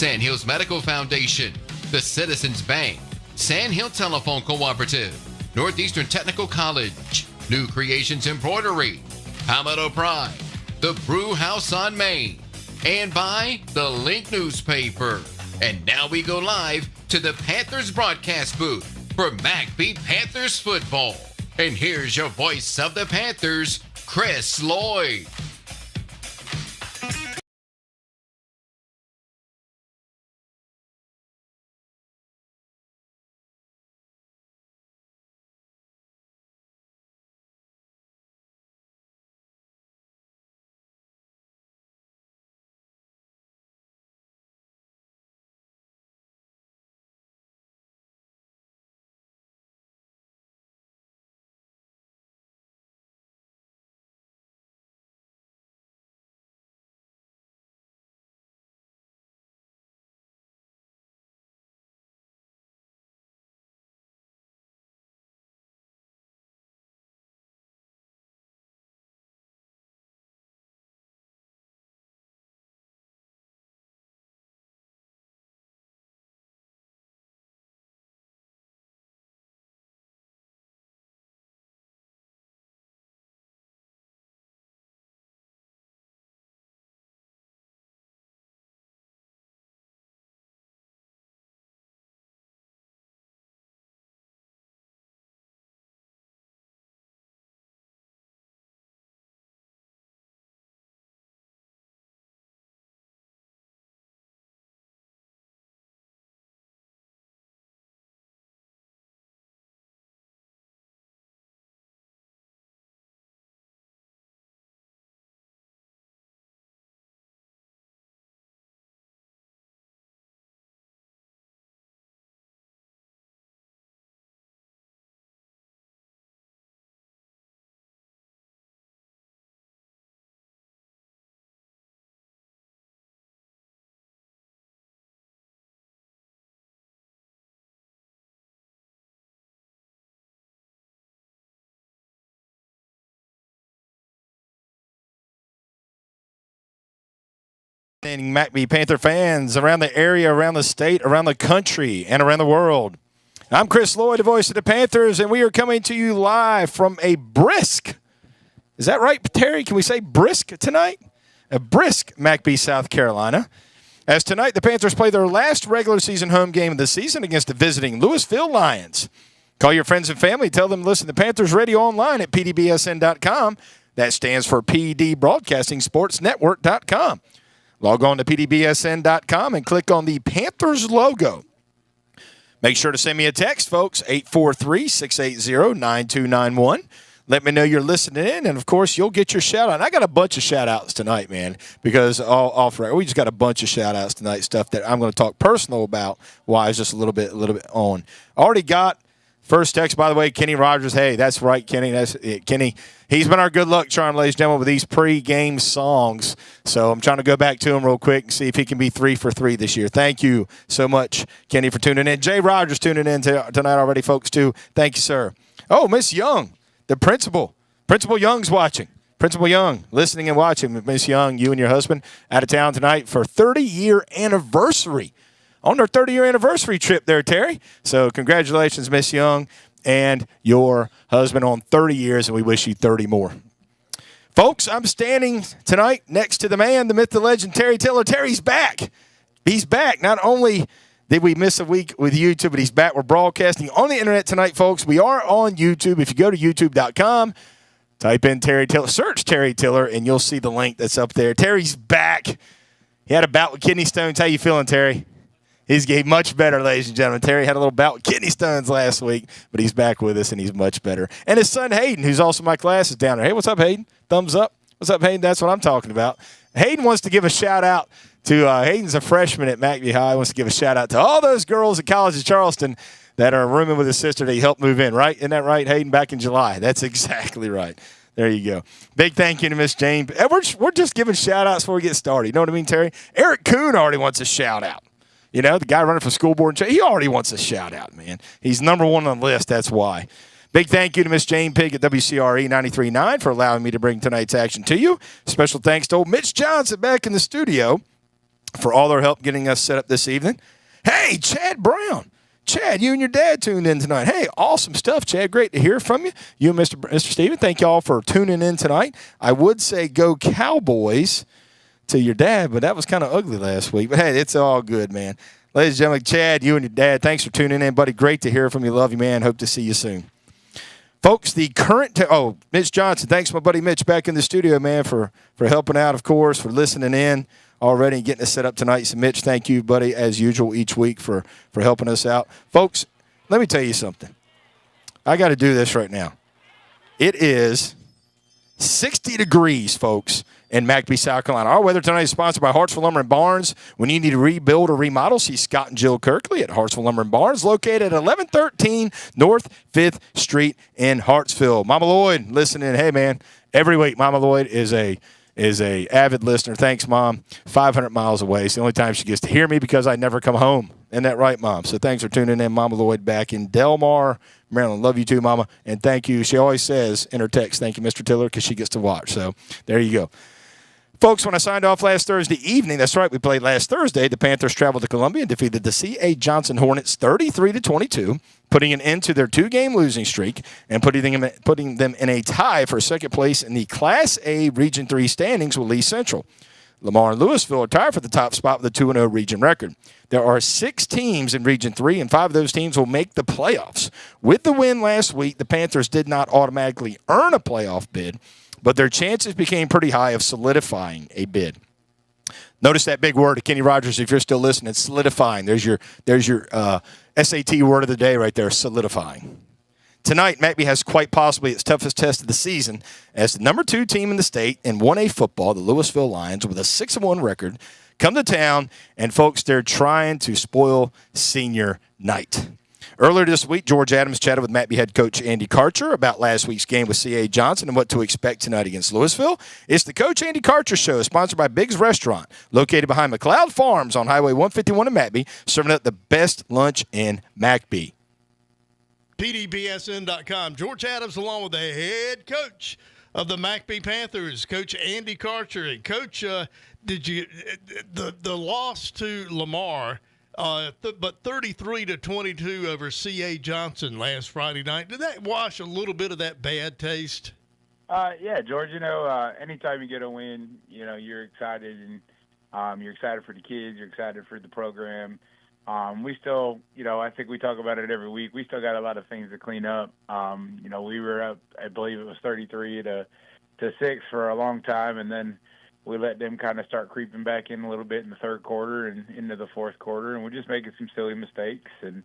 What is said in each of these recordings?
Sandhills Medical Foundation, the Citizens Bank, Sandhill Telephone Cooperative, Northeastern Technical College, New Creations Embroidery, Palmetto Pride, the Brew House on Main, and by the Link Newspaper. And now we go live to the Panthers broadcast booth for McBee Panthers football. And here's your voice of the Panthers, Chris Lloyd. McBee Panther fans around the area, around the state, around the country, and around the world. I'm Chris Lloyd, the voice of the Panthers, and we are coming to you live from a brisk, is that right, Terry? Can we say brisk tonight? A brisk McBee, South Carolina. As tonight, the Panthers play their last regular season home game of the season against the visiting Lewisville Lions. Call your friends and family. Tell them to listen to Panthers Radio online at pdbsn.com. That stands for PD Broadcasting Sports Network.com. Log on to pdbsn.com and click on the Panthers logo. Make sure to send me a text, folks, 843-680-9291. Let me know you're listening in, and, of course, you'll get your shout-out. And I got a bunch of shout-outs tonight, man, because we just got a bunch of shout-outs tonight, stuff that I'm going to talk personal about while I was just a little bit on. Already got first text, by the way, Kenny Rogers. Hey, that's right, Kenny. That's it. Kenny, he's been our good luck charm, ladies and gentlemen, with these pre-game songs. So I'm trying to go back to him real quick and see if he can be 3 for 3 this year. Thank you so much, Kenny, for tuning in. Jay Rogers tuning in tonight already, folks, too. Thank you, sir. Oh, Miss Young, the principal. Principal Young's watching. Principal Young, listening and watching. Miss Young, you and your husband out of town tonight for 30-year anniversary. On their 30-year anniversary trip there, Terry. So congratulations, Miss Young, and your husband on 30 years, and we wish you 30 more. Folks, I'm standing tonight next to the man, the myth, the legend, Terry Tiller. Terry's back. He's back. Not only did we miss a week with YouTube, but he's back. We're broadcasting on the internet tonight, folks. We are on YouTube. If you go to youtube.com, type in Terry Tiller, search Terry Tiller, and you'll see the link that's up there. Terry's back. He had a bout with kidney stones. How you feeling, Terry? He's getting much better, ladies and gentlemen. Terry had a little bout with kidney stones last week, but he's back with us, and he's much better. And his son, Hayden, who's also my class, is down there. Hey, what's up, Hayden? Thumbs up. What's up, Hayden? That's what I'm talking about. Hayden wants to give a shout-out to Hayden's a freshman at McBee High. Wants to give a shout-out to all those girls at College of Charleston that are rooming with his sister that he helped move in, right? Isn't that right, Hayden, back in July? That's exactly right. There you go. Big thank you to Miss Jane. We're just giving shout-outs before we get started. You know what I mean, Terry? Eric Kuhn already wants a shout-out. You know, the guy running for school board, he already wants a shout-out, man. He's number one on the list, that's why. Big thank you to Miss Jane Pig at WCRE 93.9 for allowing me to bring tonight's action to you. Special thanks to old Mitch Johnson back in the studio. for all their help getting us set up this evening. Hey, Chad Brown. Chad, you and your dad tuned in tonight. Hey, awesome stuff, Chad. Great to hear from you. You and Mr. Steven, thank y'all for tuning in tonight. I would say go Cowboys to your dad, but that was kind of ugly last week. But, hey, it's all good, man. Ladies and gentlemen, Chad, you and your dad, thanks for tuning in, buddy. Great to hear from you. Love you, man. Hope to see you soon. Folks, the current Mitch Johnson, thanks, my buddy Mitch, back in the studio, man, for helping out, of course, for listening in already and getting us set up tonight. So, Mitch, thank you, buddy, as usual, each week for helping us out. Folks, let me tell you something. I got to do this right now. It is 60 degrees, folks, in McBee, South Carolina. Our weather tonight is sponsored by Hartsville Lumber and Barns. When you need to rebuild or remodel, see Scott and Jill Kirkley at Hartsville Lumber and Barns, located at 1113 North 5th Street in Hartsville. Mama Lloyd, listening. Hey, man, every week Mama Lloyd is a avid listener. Thanks, Mom. 500 miles away. It's the only time she gets to hear me because I never come home. Isn't that right, Mom? So thanks for tuning in, Mama Lloyd, back in Delmar, Maryland. Love you too, Mama. And thank you. She always says in her text, thank you, Mr. Tiller, because she gets to watch. So there you go. Folks, when I signed off last Thursday evening, that's right, we played last Thursday. The Panthers traveled to Columbia and defeated the C.A. Johnson Hornets 33-22, putting an end to their 2-game losing streak and putting them in a tie for second place in the Class A Region 3 standings with Lee Central. Lamar and Lewisville are tied for the top spot with a 2-0 region record. There are 6 teams in Region 3, and 5 of those teams will make the playoffs. With the win last week, the Panthers did not automatically earn a playoff bid, but their chances became pretty high of solidifying a bid. Notice that big word, Kenny Rogers, if you're still listening, solidifying. There's your SAT word of the day right there, solidifying. Tonight, McBee has quite possibly its toughest test of the season as the number 2 team in the state in 1A football, the Lewisville Lions, with a 6-1 record, come to town, and, folks, they're trying to spoil senior night. Earlier this week, George Adams chatted with McBee head coach Andy Karcher about last week's game with C.A. Johnson and what to expect tonight against Lewisville. It's the Coach Andy Karcher Show, sponsored by Biggs Restaurant, located behind McLeod Farms on Highway 151 in McBee, serving up the best lunch in McBee. PDBSN.com. George Adams, along with the head coach of the McBee Panthers, Coach Andy Karcher. And Coach, did you the loss to Lamar? But 33-22 over C.A. Johnson last Friday night. Did that wash a little bit of that bad taste? Yeah, George, anytime you get a win, you're excited, and you're excited for the kids, you're excited for the program. We still, I think we talk about it every week. We still got a lot of things to clean up. We were up, I believe it was 33-6 for a long time, and then we let them kind of start creeping back in a little bit in the third quarter and into the fourth quarter, and we're just making some silly mistakes. And,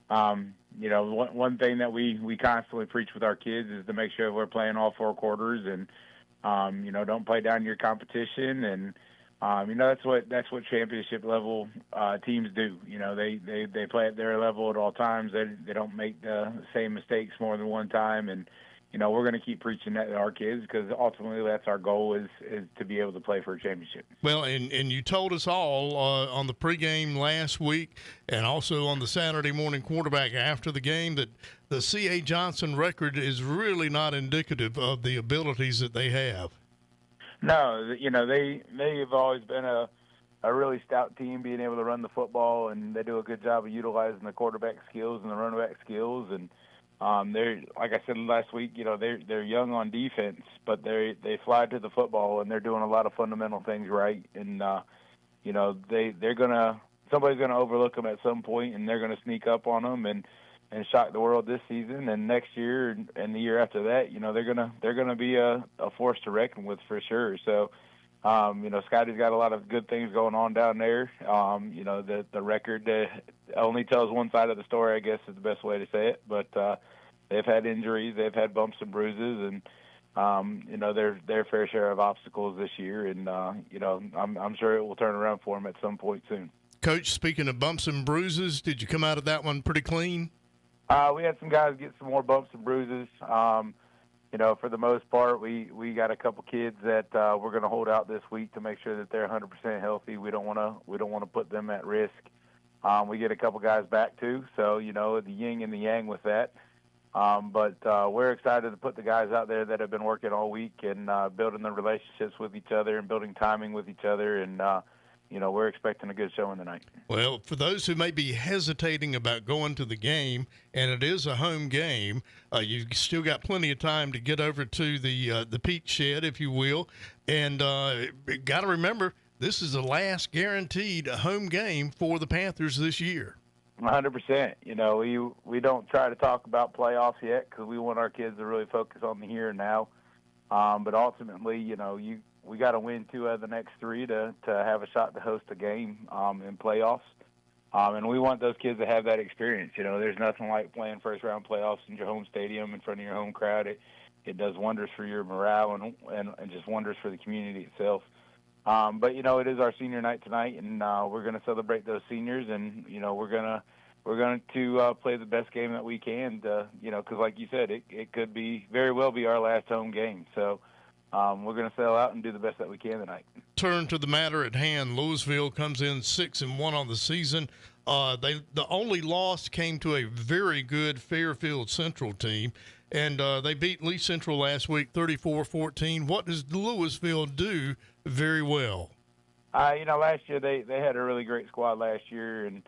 one thing that we constantly preach with our kids is to make sure we're playing all 4 quarters and, don't play down your competition. And, that's what championship level teams do. They play at their level at all times. They don't make the same mistakes more than one time. And, we're going to keep preaching that to our kids because ultimately that's our goal is to be able to play for a championship. Well, and you told us all on the pregame last week and also on the Saturday morning quarterback after the game that the C.A. Johnson record is really not indicative of the abilities that they have. No, they've always been a really stout team being able to run the football, and they do a good job of utilizing the quarterback skills and the running back skills. And they're, like I said last week, they're young on defense, but they fly to the football and they're doing a lot of fundamental things right. And somebody's gonna overlook them at some point, and they're gonna sneak up on them and shock the world this season. And next year and the year after that, they're gonna be a force to reckon with for sure. So. Scotty's got a lot of good things going on down there. The record only tells one side of the story, I guess is the best way to say it. But they've had injuries, they've had bumps and bruises, and their fair share of obstacles this year. And I'm sure it will turn around for them at some point soon. Coach, speaking of bumps and bruises, did you come out of that one pretty clean? We had some guys get some more bumps and bruises. For the most part, we got a couple kids that we're going to hold out this week to make sure that they're 100% healthy. We don't want to put them at risk. We get a couple guys back too, so the yin and the yang with that. But we're excited to put the guys out there that have been working all week and building the relationships with each other and building timing with each other. And we're expecting a good showing tonight. Well, for those who may be hesitating about going to the game, and it is a home game, you've still got plenty of time to get over to the Peach Shed, if you will. And got to remember, this is the last guaranteed home game for the Panthers this year. 100%. We don't try to talk about playoffs yet because we want our kids to really focus on the here and now. But ultimately, we got to win 2 out of the next 3 to have a shot to host a game in playoffs. And we want those kids to have that experience. There's nothing like playing first-round playoffs in your home stadium in front of your home crowd. It does wonders for your morale and just wonders for the community itself. But it is our senior night tonight, and we're going to celebrate those seniors, and we're going to play the best game that we can. Because like you said, it could very well be our last home game. So we're going to sell out and do the best that we can tonight. Turn to the matter at hand. Lewisville comes in 6-1 on the season. The only loss came to a very good Fairfield Central team, and they beat Lee Central last week 34-14. What does Lewisville do very well? Last year they had a really great squad last year, and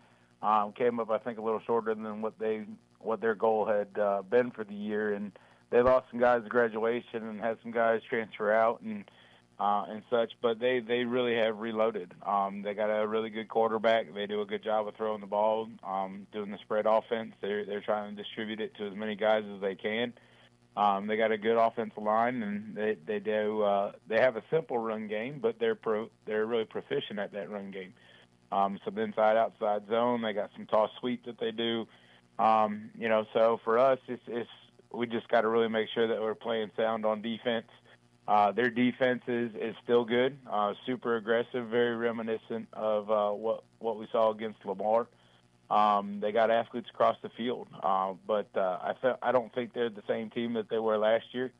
came up I think a little shorter than what their goal had been for the year, and they lost some guys to graduation and had some guys transfer out and such, but they really have reloaded. They got a really good quarterback. They do a good job of throwing the ball, doing the spread offense. They're trying to distribute it to as many guys as they can. They got a good offensive line, and they have a simple run game, but they're really proficient at that run game. Some inside outside zone. They got some toss sweep that they do. So for us, we just got to really make sure that we're playing sound on defense. Their defense is still good, super aggressive, very reminiscent of what we saw against Lamar. They got athletes across the field, but I don't think they're the same team that they were last year.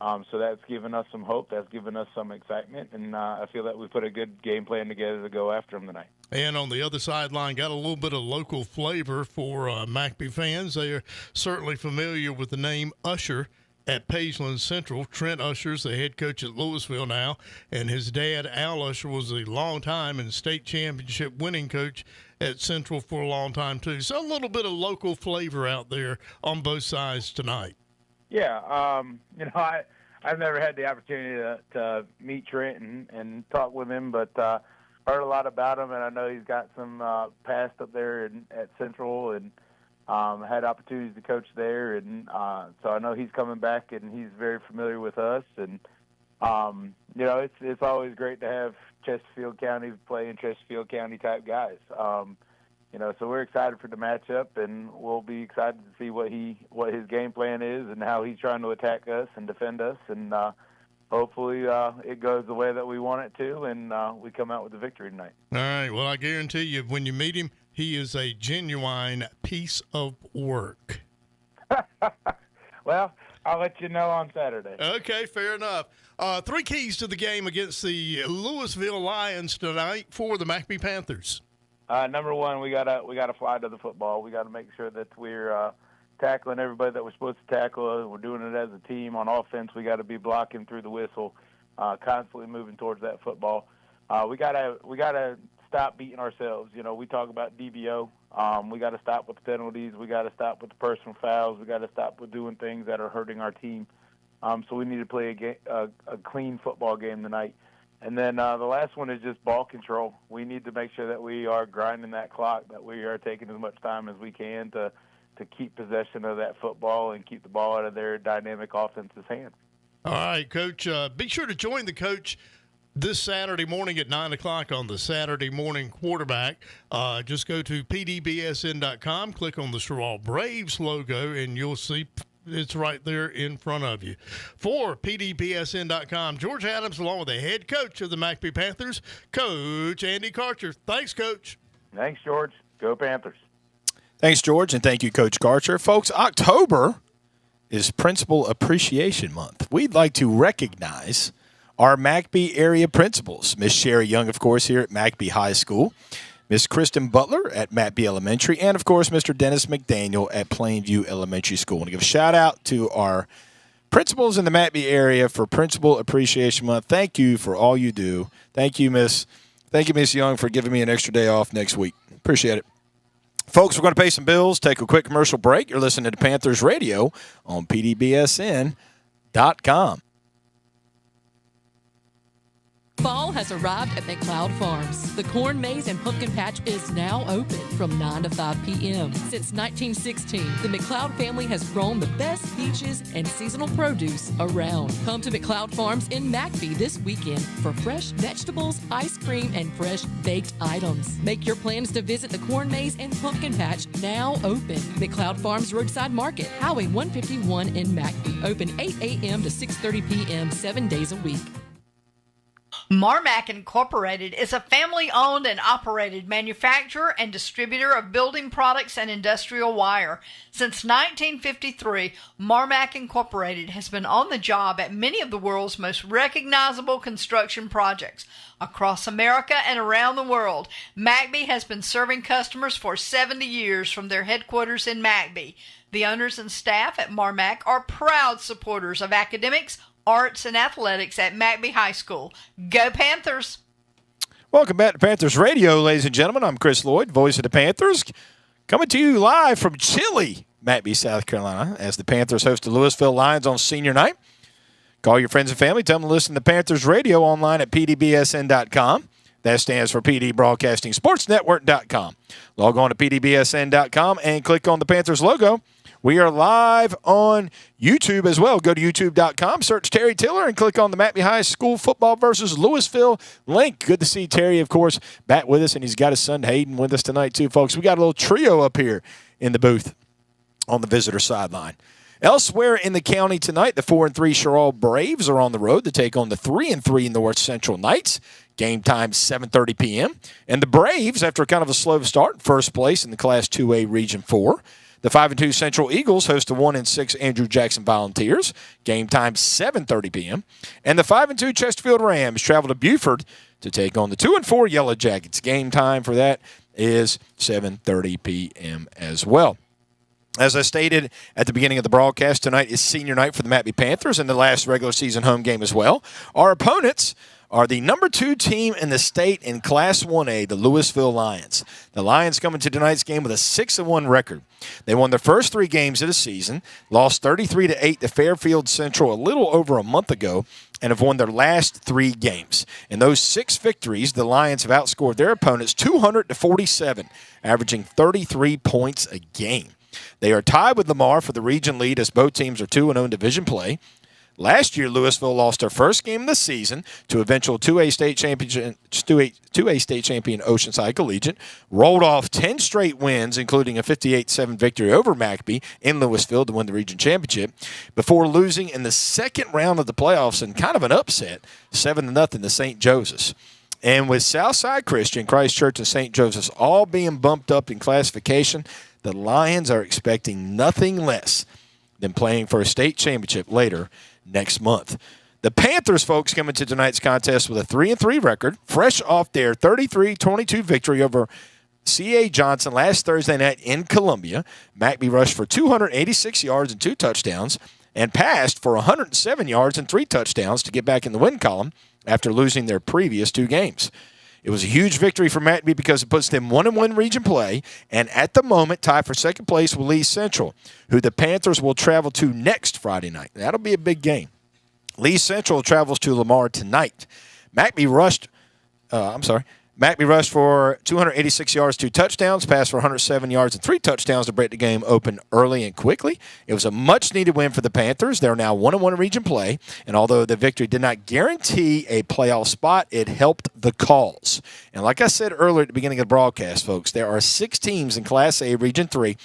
So that's given us some hope. That's given us some excitement, and I feel that we put a good game plan together to go after them tonight. And on the other sideline, got a little bit of local flavor for McBee fans. They are certainly familiar with the name Usher at Pageland Central. Trent Usher's the head coach at Lewisville now, and his dad, Al Usher, was a long-time and state championship winning coach at Central for a long time, too. So a little bit of local flavor out there on both sides tonight. Yeah, I've never had the opportunity to meet Trent and talk with him, but heard a lot about him, and I know he's got some past up there at Central, and had opportunities to coach there, and so I know he's coming back, and he's very familiar with us, and it's always great to have Chesterfield County playing Chesterfield County type guys. So we're excited for the matchup, and we'll be excited to see what his game plan is and how he's trying to attack us and defend us, and hopefully it goes the way that we want it to, and we come out with the victory tonight. All right. Well, I guarantee you, when you meet him, he is a genuine piece of work. Well, I'll let you know on Saturday. Okay, fair enough. 3 keys to the game against the Lewisville Lions tonight for the McBee Panthers. Number one, we gotta fly to the football. We got to make sure that we're tackling everybody that we're supposed to tackle. We're doing it as a team. On offense, we got to be blocking through the whistle, constantly moving towards that football. We gotta stop beating ourselves. We talk about DBO. We got to stop with the penalties. We got to stop with the personal fouls. We got to stop with doing things that are hurting our team. So we need to play a clean football game tonight. And then the last one is just ball control. We need to make sure that we are grinding that clock, that we are taking as much time as we can to keep possession of that football and keep the ball out of their dynamic offense's hands. All right, Coach. Be sure to join the coach this Saturday morning at 9 o'clock on the Saturday Morning Quarterback. Just go to pdbsn.com, click on the Sherall Braves logo, and you'll see it's right there in front of you. For pdbsn.com, George Adams, along with the head coach of the McBee Panthers, Coach Andy Karcher. Thanks, Coach. Thanks, George. Go Panthers. Thanks, George, and thank you, Coach Karcher. Folks, October is Principal Appreciation Month. We'd like to recognize our McBee area principals. Miss Sherry Young, of course, here at McBee High School. Miss Kristen Butler at McBee Elementary, and, of course, Mr. Dennis McDaniel at Plainview Elementary School. I want to give a shout-out to our principals in the McBee area for Principal Appreciation Month. Thank you for all you do. Thank you, Miss Thank you, Miss Young, for giving me an extra day off next week. Appreciate it. Folks, we're going to pay some bills, take a quick commercial break. You're listening to Panthers Radio on PDBSN.com. Fall has arrived at McLeod Farms. The corn maze and pumpkin patch is now open from 9 to 5 p.m. Since 1916, the McLeod family has grown the best peaches and seasonal produce around. Come to McLeod Farms in McBee this weekend for fresh vegetables, ice cream, and fresh baked items. Make your plans to visit the corn maze and pumpkin patch, now open. McLeod Farms Roadside Market, Highway 151 in McBee. Open 8 a.m. to 6:30 p.m. 7 days a week. Marmac Incorporated is a family-owned and operated manufacturer and distributor of building products and industrial wire. Since 1953, Marmac Incorporated has been on the job at many of the world's most recognizable construction projects. Across America and around the world, McBee has been serving customers for 70 years from their headquarters in McBee. The owners and staff at Marmac are proud supporters of academics, arts, and athletics at McBee High School. Go Panthers! Welcome back to Panthers Radio, ladies and gentlemen. I'm Chris Lloyd, voice of the Panthers, coming to you live from chilly McBee, South Carolina, as the Panthers host the Lewisville Lions on senior night. Call your friends and family. Tell them to listen to Panthers Radio online at pdbsn.com. That stands for PD Broadcasting Sports Network.com. Log on to pdbsn.com and click on the Panthers logo. We are live on YouTube as well. Go to youtube.com, search Terry Tiller, and click on the McBee High School football versus Lewisville link. Good to see Terry, of course, back with us, and he's got his son Hayden with us tonight too, folks. We got a little trio up here in the booth on the visitor sideline. Elsewhere in the county tonight, the 4-3 Sherall Braves are on the road to take on the 3-3 North Central Knights. Game time 7:30 p.m. And the Braves, after kind of a slow start, first place in the Class 2A Region 4. The 5-2 Central Eagles host the 1-6 Andrew Jackson Volunteers. Game time 7:30 p.m. And the 5-2 Chesterfield Rams travel to Buford to take on the 2-4 Yellow Jackets. Game time for that is 7:30 p.m. as well. As I stated at the beginning of the broadcast, tonight is senior night for the McBee Panthers and the last regular season home game as well. Our opponents are the number 2 team in the state in Class 1A, the Lewisville Lions. The Lions come into tonight's game with a 6-1 record. They won their first 3 games of the season, lost 33-8 to Fairfield Central a little over a month ago, and have won their last 3 games. In those 6 victories, the Lions have outscored their opponents 200-47, averaging 33 points a game. They are tied with Lamar for the region lead as both teams are 2-0 in division play. Last year, Lewisville lost their first game of the season to eventual 2A state champion Oceanside Collegiate, rolled off 10 straight wins, including a 58-7 victory over McBee in Lewisville to win the region championship, before losing in the second round of the playoffs in kind of an upset, 7-0 to St. Joseph's. And with Southside Christian, Christ Church, and St. Joseph's all being bumped up in classification, the Lions are expecting nothing less than playing for a state championship later next month. The Panthers, folks, come into tonight's contest with a 3-3 record, fresh off their 33-22 victory over C.A. Johnson last Thursday night in Columbia. McBee rushed for 286 yards and 2 touchdowns and passed for 107 yards and 3 touchdowns to get back in the win column after losing their previous 2 games. It was a huge victory for McBee because it puts them 1-1 region play and at the moment tied for second place with Lee Central, who the Panthers will travel to next Friday night. That'll be a big game. Lee Central travels to Lamar tonight. McBee rushed for 286 yards, 2 touchdowns, passed for 107 yards and 3 touchdowns to break the game open early and quickly. It was a much-needed win for the Panthers. They're now 1-1 in region play, and although the victory did not guarantee a playoff spot, it helped the cause. And like I said earlier at the beginning of the broadcast, folks, there are 6 teams in Class A Region 3.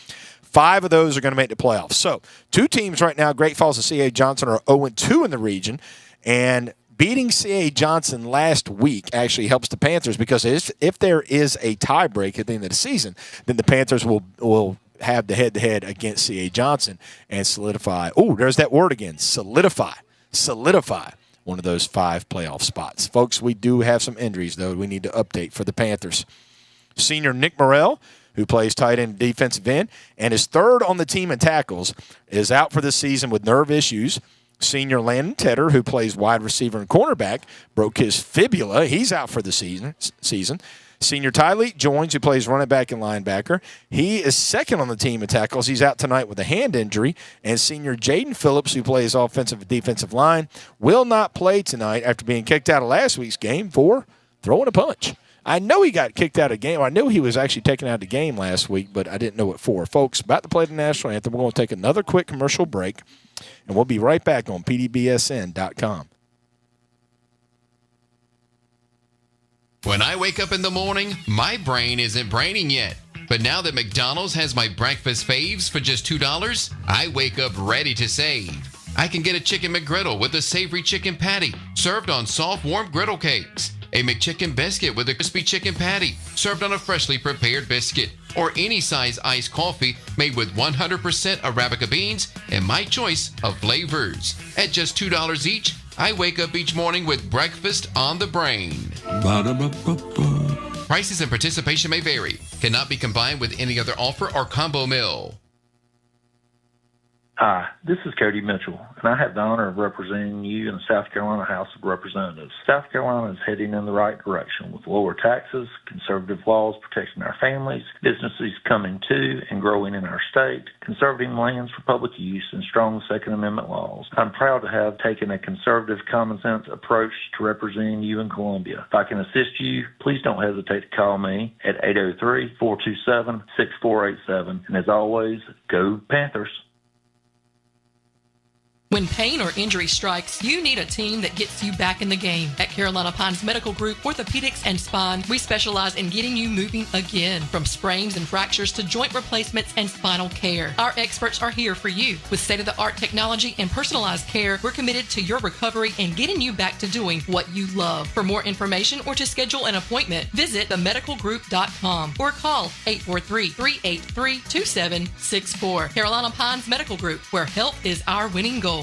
5 of those are going to make the playoffs. So 2 teams right now, Great Falls and C.A. Johnson, are 0-2 in the region, and beating C.A. Johnson last week actually helps the Panthers because if there is a tiebreak at the end of the season, then the Panthers will have the head-to-head against C.A. Johnson and solidify. Oh, there's that word again, solidify one of those 5 playoff spots. Folks, we do have some injuries, though, we need to update for the Panthers. Senior Nick Morrell, who plays tight end and defensive end, and is 3rd on the team in tackles, is out for the season with nerve issues. Senior Landon Tedder, who plays wide receiver and cornerback, broke his fibula. He's out for the season. Senior Tylee Joins, who plays running back and linebacker. He is second on the team in tackles. He's out tonight with a hand injury. And senior Jaden Phillips, who plays offensive and defensive line, will not play tonight after being kicked out of last week's game for throwing a punch. I know he got kicked out of the game. I knew he was actually taken out of the game last week, but I didn't know what for. Folks, about to play the national anthem. We're going to take another quick commercial break, and we'll be right back on pdbsn.com. When I wake up in the morning, my brain isn't braining yet. But now that McDonald's has my breakfast faves for just $2, I wake up ready to save. I can get a chicken McGriddle with a savory chicken patty served on soft, warm griddle cakes. A McChicken biscuit with a crispy chicken patty served on a freshly prepared biscuit. Or any size iced coffee made with 100% Arabica beans and my choice of flavors. At just $2 each, I wake up each morning with breakfast on the brain. Ba-da-ba-ba-ba. Prices and participation may vary. Cannot be combined with any other offer or combo meal. Hi, this is Cody Mitchell, and I have the honor of representing you in the South Carolina House of Representatives. South Carolina is heading in the right direction with lower taxes, conservative laws protecting our families, businesses coming to and growing in our state, conserving lands for public use, and strong Second Amendment laws. I'm proud to have taken a conservative, common-sense approach to representing you in Columbia. If I can assist you, please don't hesitate to call me at 803-427-6487. And as always, go Panthers. When pain or injury strikes, you need a team that gets you back in the game. At Carolina Pines Medical Group, Orthopedics and Spine, we specialize in getting you moving again. From sprains and fractures to joint replacements and spinal care, our experts are here for you. With state-of-the-art technology and personalized care, we're committed to your recovery and getting you back to doing what you love. For more information or to schedule an appointment, visit themedicalgroup.com or call 843-383-2764. Carolina Pines Medical Group, where health is our winning goal.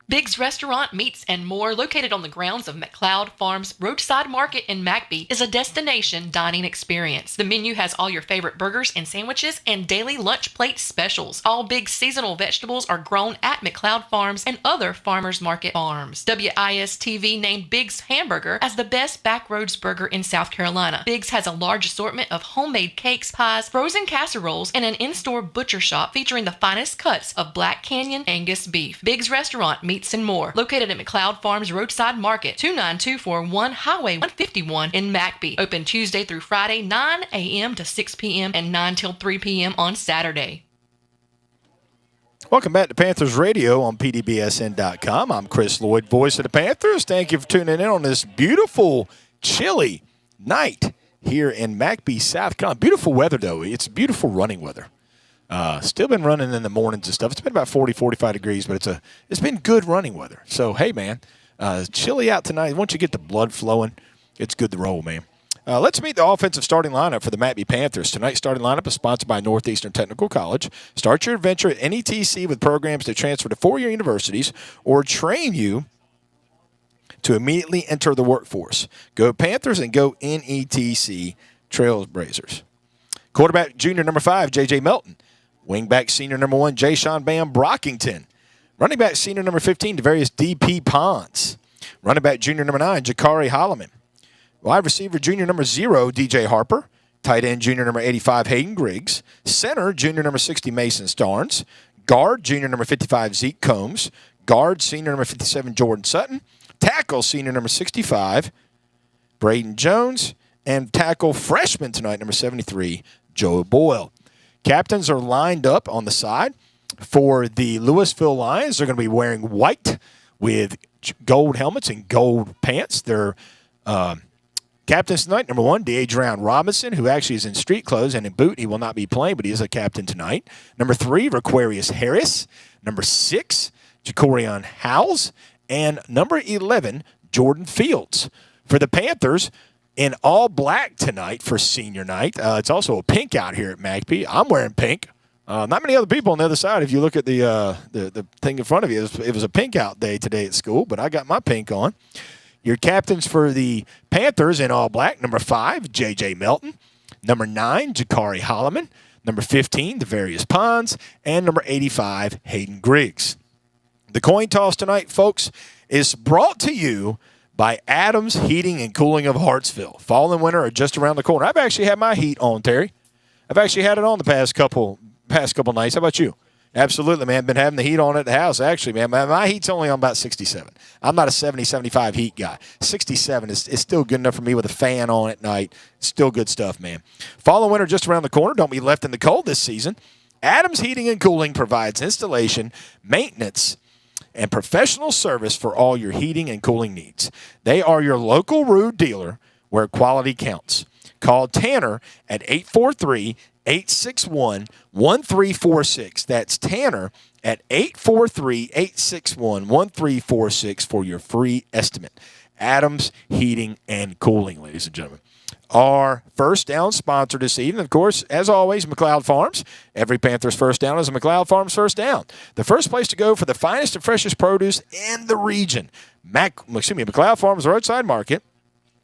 Big's Restaurant, Meats, and More, located on the grounds of McLeod Farms Roadside Market in McBee, is a destination dining experience. The menu has all your favorite burgers and sandwiches and daily lunch plate specials. All Big's seasonal vegetables are grown at McLeod Farms and other farmers market farms. WIS-TV named Big's Hamburger as the best backroads burger in South Carolina. Big's has a large assortment of homemade cakes, pies, frozen casseroles, and an in-store butcher shop featuring the finest cuts of Black Canyon Angus beef. Big's Restaurant, Meats, and More, located at McLeod Farms Roadside Market, 29241 Highway 151 in McBee. Open Tuesday through Friday, 9 a.m. to 6 p.m. and 9 till 3 p.m. on Saturday. Welcome back to Panthers Radio on PDBSN.com. I'm Chris Lloyd, voice of the Panthers. Thank you for tuning in on this beautiful, chilly night here in McBee, South Carolina. Beautiful weather, though. It's beautiful running weather. Still been running in the mornings and stuff. It's been about 40, 45 degrees, but it's been good running weather. So, hey, man, chilly out tonight. Once you get the blood flowing, it's good to roll, man. Let's meet the offensive starting lineup for the McBee Panthers. Tonight's starting lineup is sponsored by Northeastern Technical College. Start your adventure at NETC with programs to transfer to four-year universities or train you to immediately enter the workforce. Go Panthers and go NETC Trailblazers. Quarterback junior number 5, J.J. Melton. Wingback senior number 1, Jay-Sean Bam Brockington. Running back senior number 15, Devarius D.P. Pons. Running back junior number 9, Jakari Holloman. Wide receiver junior number 0, DJ Harper. Tight end junior number 85, Hayden Griggs. Center junior number 60, Mason Starnes. Guard junior number 55, Zeke Combs. Guard senior number 57, Jordan Sutton. Tackle senior number 65, Braden Jones. And tackle freshman tonight, number 73, Joe Boyle. Captains are lined up on the side. For the Lewisville Lions, they're going to be wearing white with gold helmets and gold pants. They're captains tonight. Number 1, D'Adrian Robinson, who actually is in street clothes and in boot. He will not be playing, but he is a captain tonight. Number 3, Raquarius Harris. Number 6, Jacorian Howells. And number 11, Jordan Fields. For the Panthers, in all black tonight for senior night. It's also a pink out here at McBee. I'm wearing pink. Not many other people on the other side. If you look at the thing in front of you, it was a pink out day today at school, but I got my pink on. Your captains for the Panthers in all black, number 5, J.J. Melton. Number 9, Jakari Holloman. number 15, the Various Ponds, and number 85, Hayden Griggs. The coin toss tonight, folks, is brought to you by Adams Heating and Cooling of Hartsville. Fall and winter are just around the corner. I've actually had my heat on, Terry. I've actually had it on the past couple nights. How about you? Absolutely, man. Been having the heat on at the house, actually, man. My heat's only on about 67. I'm not a 70, 75 heat guy. 67 is still good enough for me with a fan on at night. Still good stuff, man. Fall and winter just around the corner. Don't be left in the cold this season. Adams Heating and Cooling provides installation, maintenance, and professional service for all your heating and cooling needs. They are your local Rude dealer where quality counts. Call Tanner at 843-861-1346. That's Tanner at 843-861-1346 for your free estimate. Adams Heating and Cooling, ladies and gentlemen. Our first down sponsor this evening, of course, as always, McLeod Farms. Every Panthers first down is a McLeod Farms first down. The first place to go for the finest and freshest produce in the region. McLeod Farms Roadside Market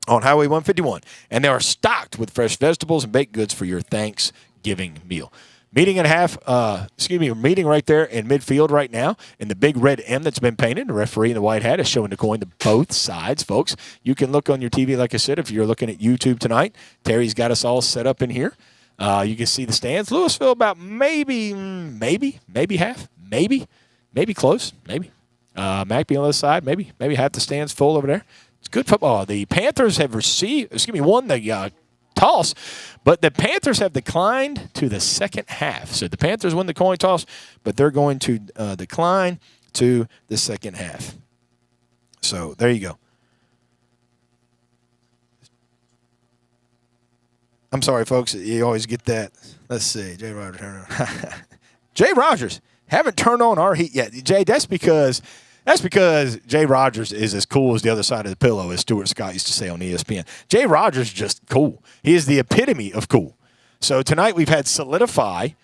on Highway 151. And they are stocked with fresh vegetables and baked goods for your Thanksgiving meal. Meeting right there in midfield right now in the big red M that's been painted. The referee in the white hat is showing the coin to both sides, folks. You can look on your TV, like I said, if you're looking at YouTube tonight. Terry's got us all set up in here. You can see the stands. Lewisville about maybe half, maybe close, maybe. McBee on the other side, maybe half the stands full over there. It's good football. The Panthers have won the toss, but the Panthers have declined to the second half. So the Panthers win the coin toss, but they're going to decline to the second half. So there you go. I'm sorry, folks. You always get that. Let's see. Jay Rogers. Jay Rogers. Haven't turned on our heat yet. Jay, that's because Jay Rogers is as cool as the other side of the pillow, as Stuart Scott used to say on ESPN. Jay Rogers is just cool. He is the epitome of cool. So tonight we've had solidifying,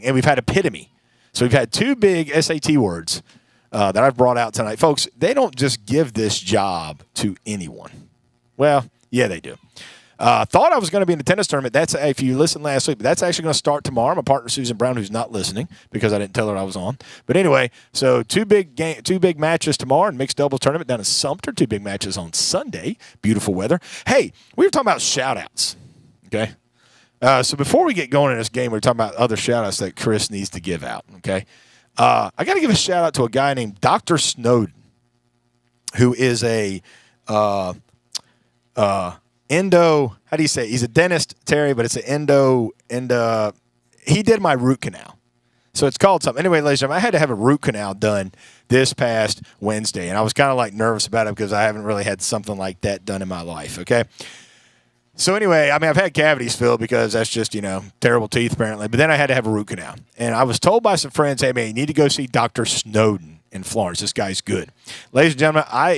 and we've had epitome. So we've had two big SAT words that I've brought out tonight. Folks, they don't just give this job to anyone. Well, yeah, they do. Thought I was going to be in the tennis tournament. That's if you listened last week, but that's actually going to start tomorrow. My partner Susan Brown, who's not listening because I didn't tell her I was on. But anyway, so two big matches tomorrow in mixed doubles tournament down in Sumter. Two big matches on Sunday. Beautiful weather. Hey, we were talking about shout-outs. Okay, so before we get going in this game, we were talking about other shout-outs that Chris needs to give out. Okay, I got to give a shout-out to a guy named Dr. Snowden, who is a how do you say it? He's a dentist, Terry, but it's an he did my root canal. So it's called something. Anyway, ladies and gentlemen, I had to have a root canal done this past Wednesday, and I was kind of like nervous about it because I haven't really had something like that done in my life, okay? So anyway, I mean, I've had cavities filled because that's just, terrible teeth apparently, but then I had to have a root canal. And I was told by some friends, hey, man, you need to go see Dr. Snowden in Florence. This guy's good. Ladies and gentlemen, I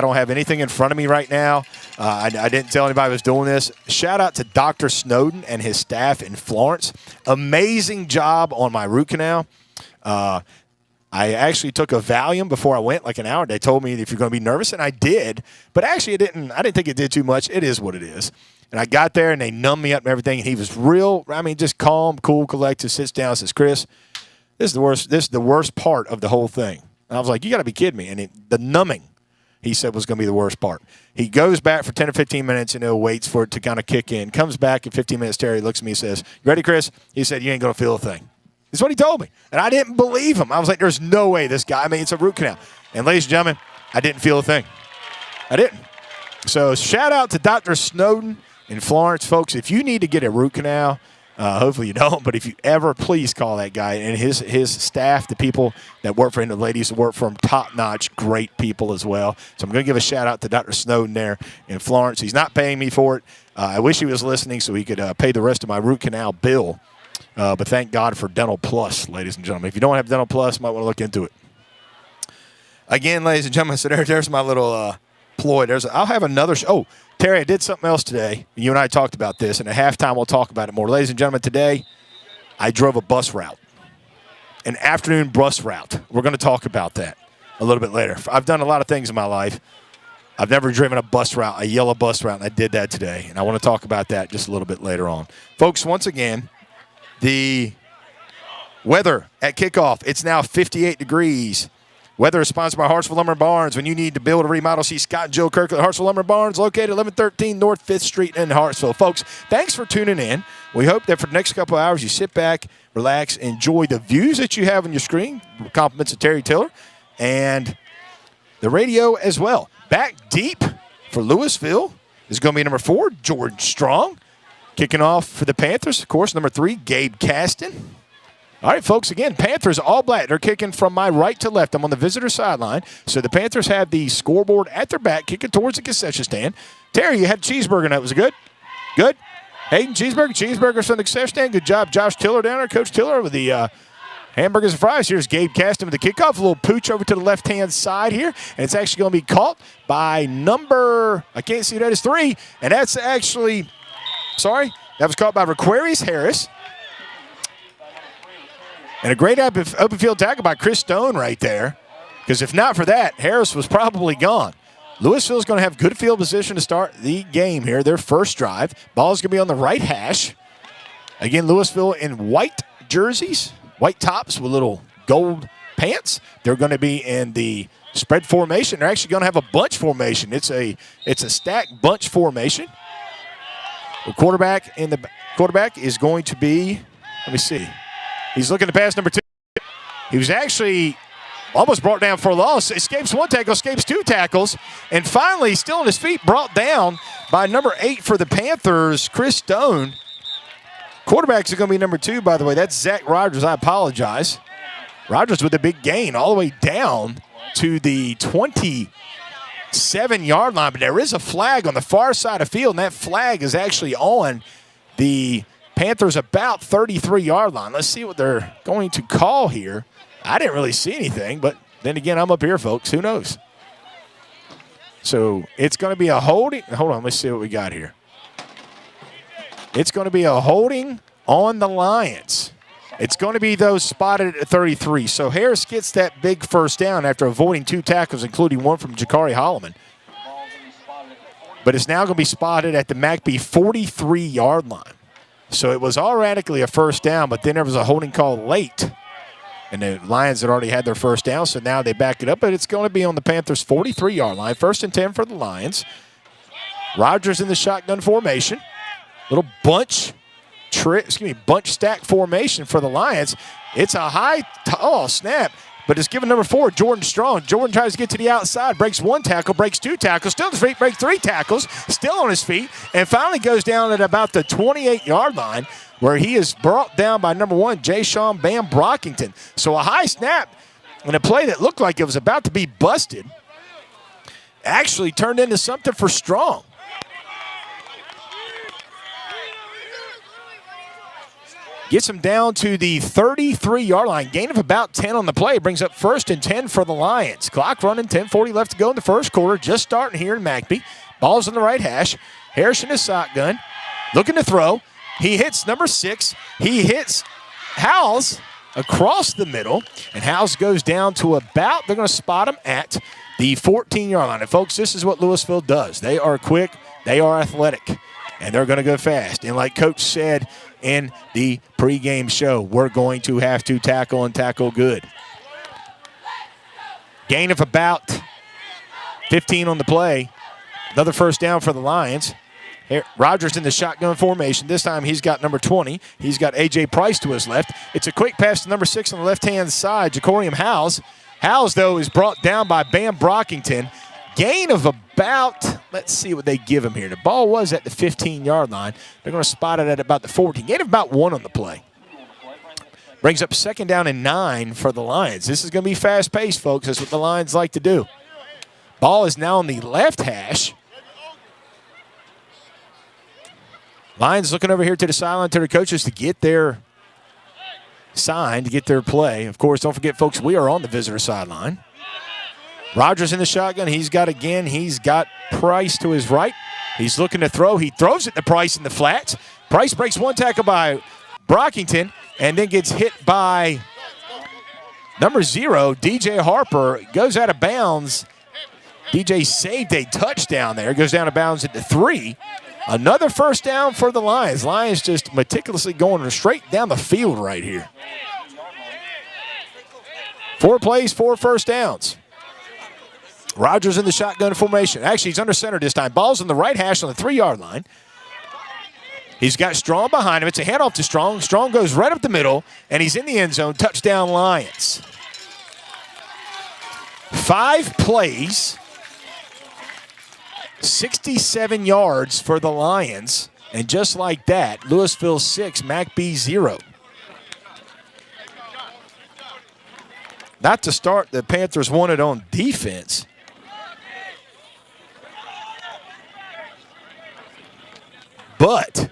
don't have anything in front of me right now. I didn't tell anybody I was doing this. Shout out to Dr. Snowden and his staff in Florence. Amazing job on my root canal. I actually took a Valium before I went, like an hour. They told me if you're going to be nervous, and I did. But actually, I didn't think it did too much. It is what it is. And I got there, and they numbed me up and everything, and he was just calm, cool, collected, sits down, says, Chris, this is the worst part of the whole thing. And I was like, you got to be kidding me. And the numbing, he said, was going to be the worst part. He goes back for 10 or 15 minutes, waits for it to kind of kick in. Comes back in 15 minutes, Terry looks at me and says, you ready, Chris? He said, you ain't going to feel a thing. That's what he told me. And I didn't believe him. I was like, there's no way this guy, it's a root canal. And ladies and gentlemen, I didn't feel a thing. I didn't. So shout out to Dr. Snowden in Florence. Folks, if you need to get a root canal, hopefully you don't, but if you ever, please call that guy and his staff, the people that work for him, the ladies that work for him, top-notch, great people as well. So I'm going to give a shout-out to Dr. Snowden there in Florence. He's not paying me for it. I wish he was listening so he could pay the rest of my root canal bill. But thank God for Dental Plus, ladies and gentlemen. If you don't have Dental Plus, you might want to look into it. Again, ladies and gentlemen, so there's my little ploy. I'll have another show. Terry, I did something else today. You and I talked about this, and at halftime we'll talk about it more. Ladies and gentlemen, today I drove a bus route, an afternoon bus route. We're going to talk about that a little bit later. I've done a lot of things in my life. I've never driven a bus route, a yellow bus route, and I did that today, and I want to talk about that just a little bit later on. Folks, once again, the weather at kickoff. It's now 58 degrees. Weather is sponsored by Hartsville Lumber Barns. When you need to build or remodel, see Scott and Joe Kirk at Hartsville Lumber Barns, located 1113 North 5th Street in Hartsville. Folks, thanks for tuning in. We hope that for the next couple of hours you sit back, relax, enjoy the views that you have on your screen. Compliments of Terry Tiller and the radio as well. Back deep for Lewisville is going to be number 4, Jordan Strong. Kicking off for the Panthers, of course, number 3, Gabe Caston. All right, folks, again, Panthers all black. They're kicking from my right to left. I'm on the visitor sideline. So the Panthers have the scoreboard at their back, kicking towards the concession stand. Terry, you had a cheeseburger night. Was it good? Good? Hayden, cheeseburgers from the concession stand. Good job, Josh Tiller down there, Coach Tiller with the hamburgers and fries. Here's Gabe Caston with the kickoff. A little pooch over to the left-hand side here. And it's actually going to be caught by number, I can't see that, is 3. And that's actually, that was caught by Raquarius Harris. And a great open field tackle by Chris Stone right there. Because if not for that, Harris was probably gone. Lewisville's going to have good field position to start the game here, their first drive. Ball's going to be on the right hash. Again, Lewisville in white jerseys, white tops with little gold pants. They're going to be in the spread formation. They're actually going to have a bunch formation. It's a stacked bunch formation. The quarterback is going to be, let me see. He's looking to pass number 2. He was actually almost brought down for a loss. Escapes 1 tackle, escapes 2 tackles, and finally, still on his feet, brought down by number 8 for the Panthers, Chris Stone. Quarterbacks are going to be number 2, by the way. That's Zach Rogers. I apologize. Rogers with a big gain all the way down to the 27-yard line, but there is a flag on the far side of the field, and that flag is actually on the Panthers about 33-yard line. Let's see what they're going to call here. I didn't really see anything, but then again, I'm up here, folks. Who knows? So it's going to be a holding. Hold on, let's see what we got here. It's going to be a holding on the Lions. It's going to be those spotted at 33. So Harris gets that big first down after avoiding 2 tackles, including one from Jakari Holloman. But it's now going to be spotted at the McBee 43-yard line. So it was automatically a first down, but then there was a holding call late. And the Lions had already had their first down, so now they back it up. But it's going to be on the Panthers' 43-yard line. 1st and 10 for the Lions. Rogers in the shotgun formation. Little bunch stack formation for the Lions. It's a high, snap. But it's given number 4, Jordan Strong. Jordan tries to get to the outside, breaks 1 tackle, breaks 2 tackles, still on his feet, breaks 3 tackles, still on his feet, and finally goes down at about the 28-yard line where he is brought down by number 1, Jay-Sean Bam Brockington. So a high snap and a play that looked like it was about to be busted actually turned into something for Strong. Gets him down to the 33-yard line. Gain of about 10 on the play. Brings up 1st and 10 for the Lions. Clock running, 10:40 left to go in the first quarter. Just starting here in McBee. Ball's on the right hash. Harris in his shotgun. Looking to throw. He hits number 6. He hits Howells across the middle. And Howells goes down to about, they're going to spot him at the 14-yard line. And, folks, this is what Lewisville does. They are quick. They are athletic. And they're going to go fast. And like Coach said in the pregame show, we're going to have to tackle and tackle good. Gain of about 15 on the play. Another first down for the Lions. Here, Rogers in the shotgun formation. This time he's got number 20. He's got A.J. Price to his left. It's a quick pass to number 6 on the left-hand side, Jacorium Howells. Howells, though, is brought down by Bam Brockington. Gain of about, let's see what they give him here. The ball was at the 15-yard line. They're going to spot it at about the 14. Gain of about 1 on the play. Brings up 2nd down and 9 for the Lions. This is going to be fast-paced, folks. That's what the Lions like to do. Ball is now on the left hash. Lions looking over here to the sideline to their coaches to get their sign, to get their play. Of course, don't forget, folks, we are on the visitor sideline. Rogers in the shotgun. He's got Price to his right. He's looking to throw. He throws it to Price in the flats. Price breaks 1 tackle by Brockington and then gets hit by number 0, DJ Harper. Goes out of bounds. DJ saved a touchdown there. Goes down of bounds at the 3. Another first down for the Lions. Lions just meticulously going straight down the field right here. 4 plays, 4 first downs. Rogers in the shotgun formation. Actually, he's under center this time. Ball's on the right hash on the 3-yard line. He's got Strong behind him. It's a handoff to Strong. Strong goes right up the middle, and he's in the end zone. Touchdown, Lions. 5 plays, 67 yards for the Lions. And just like that, Lewisville 6, McBee 0. Not to start the Panthers wanted on defense. But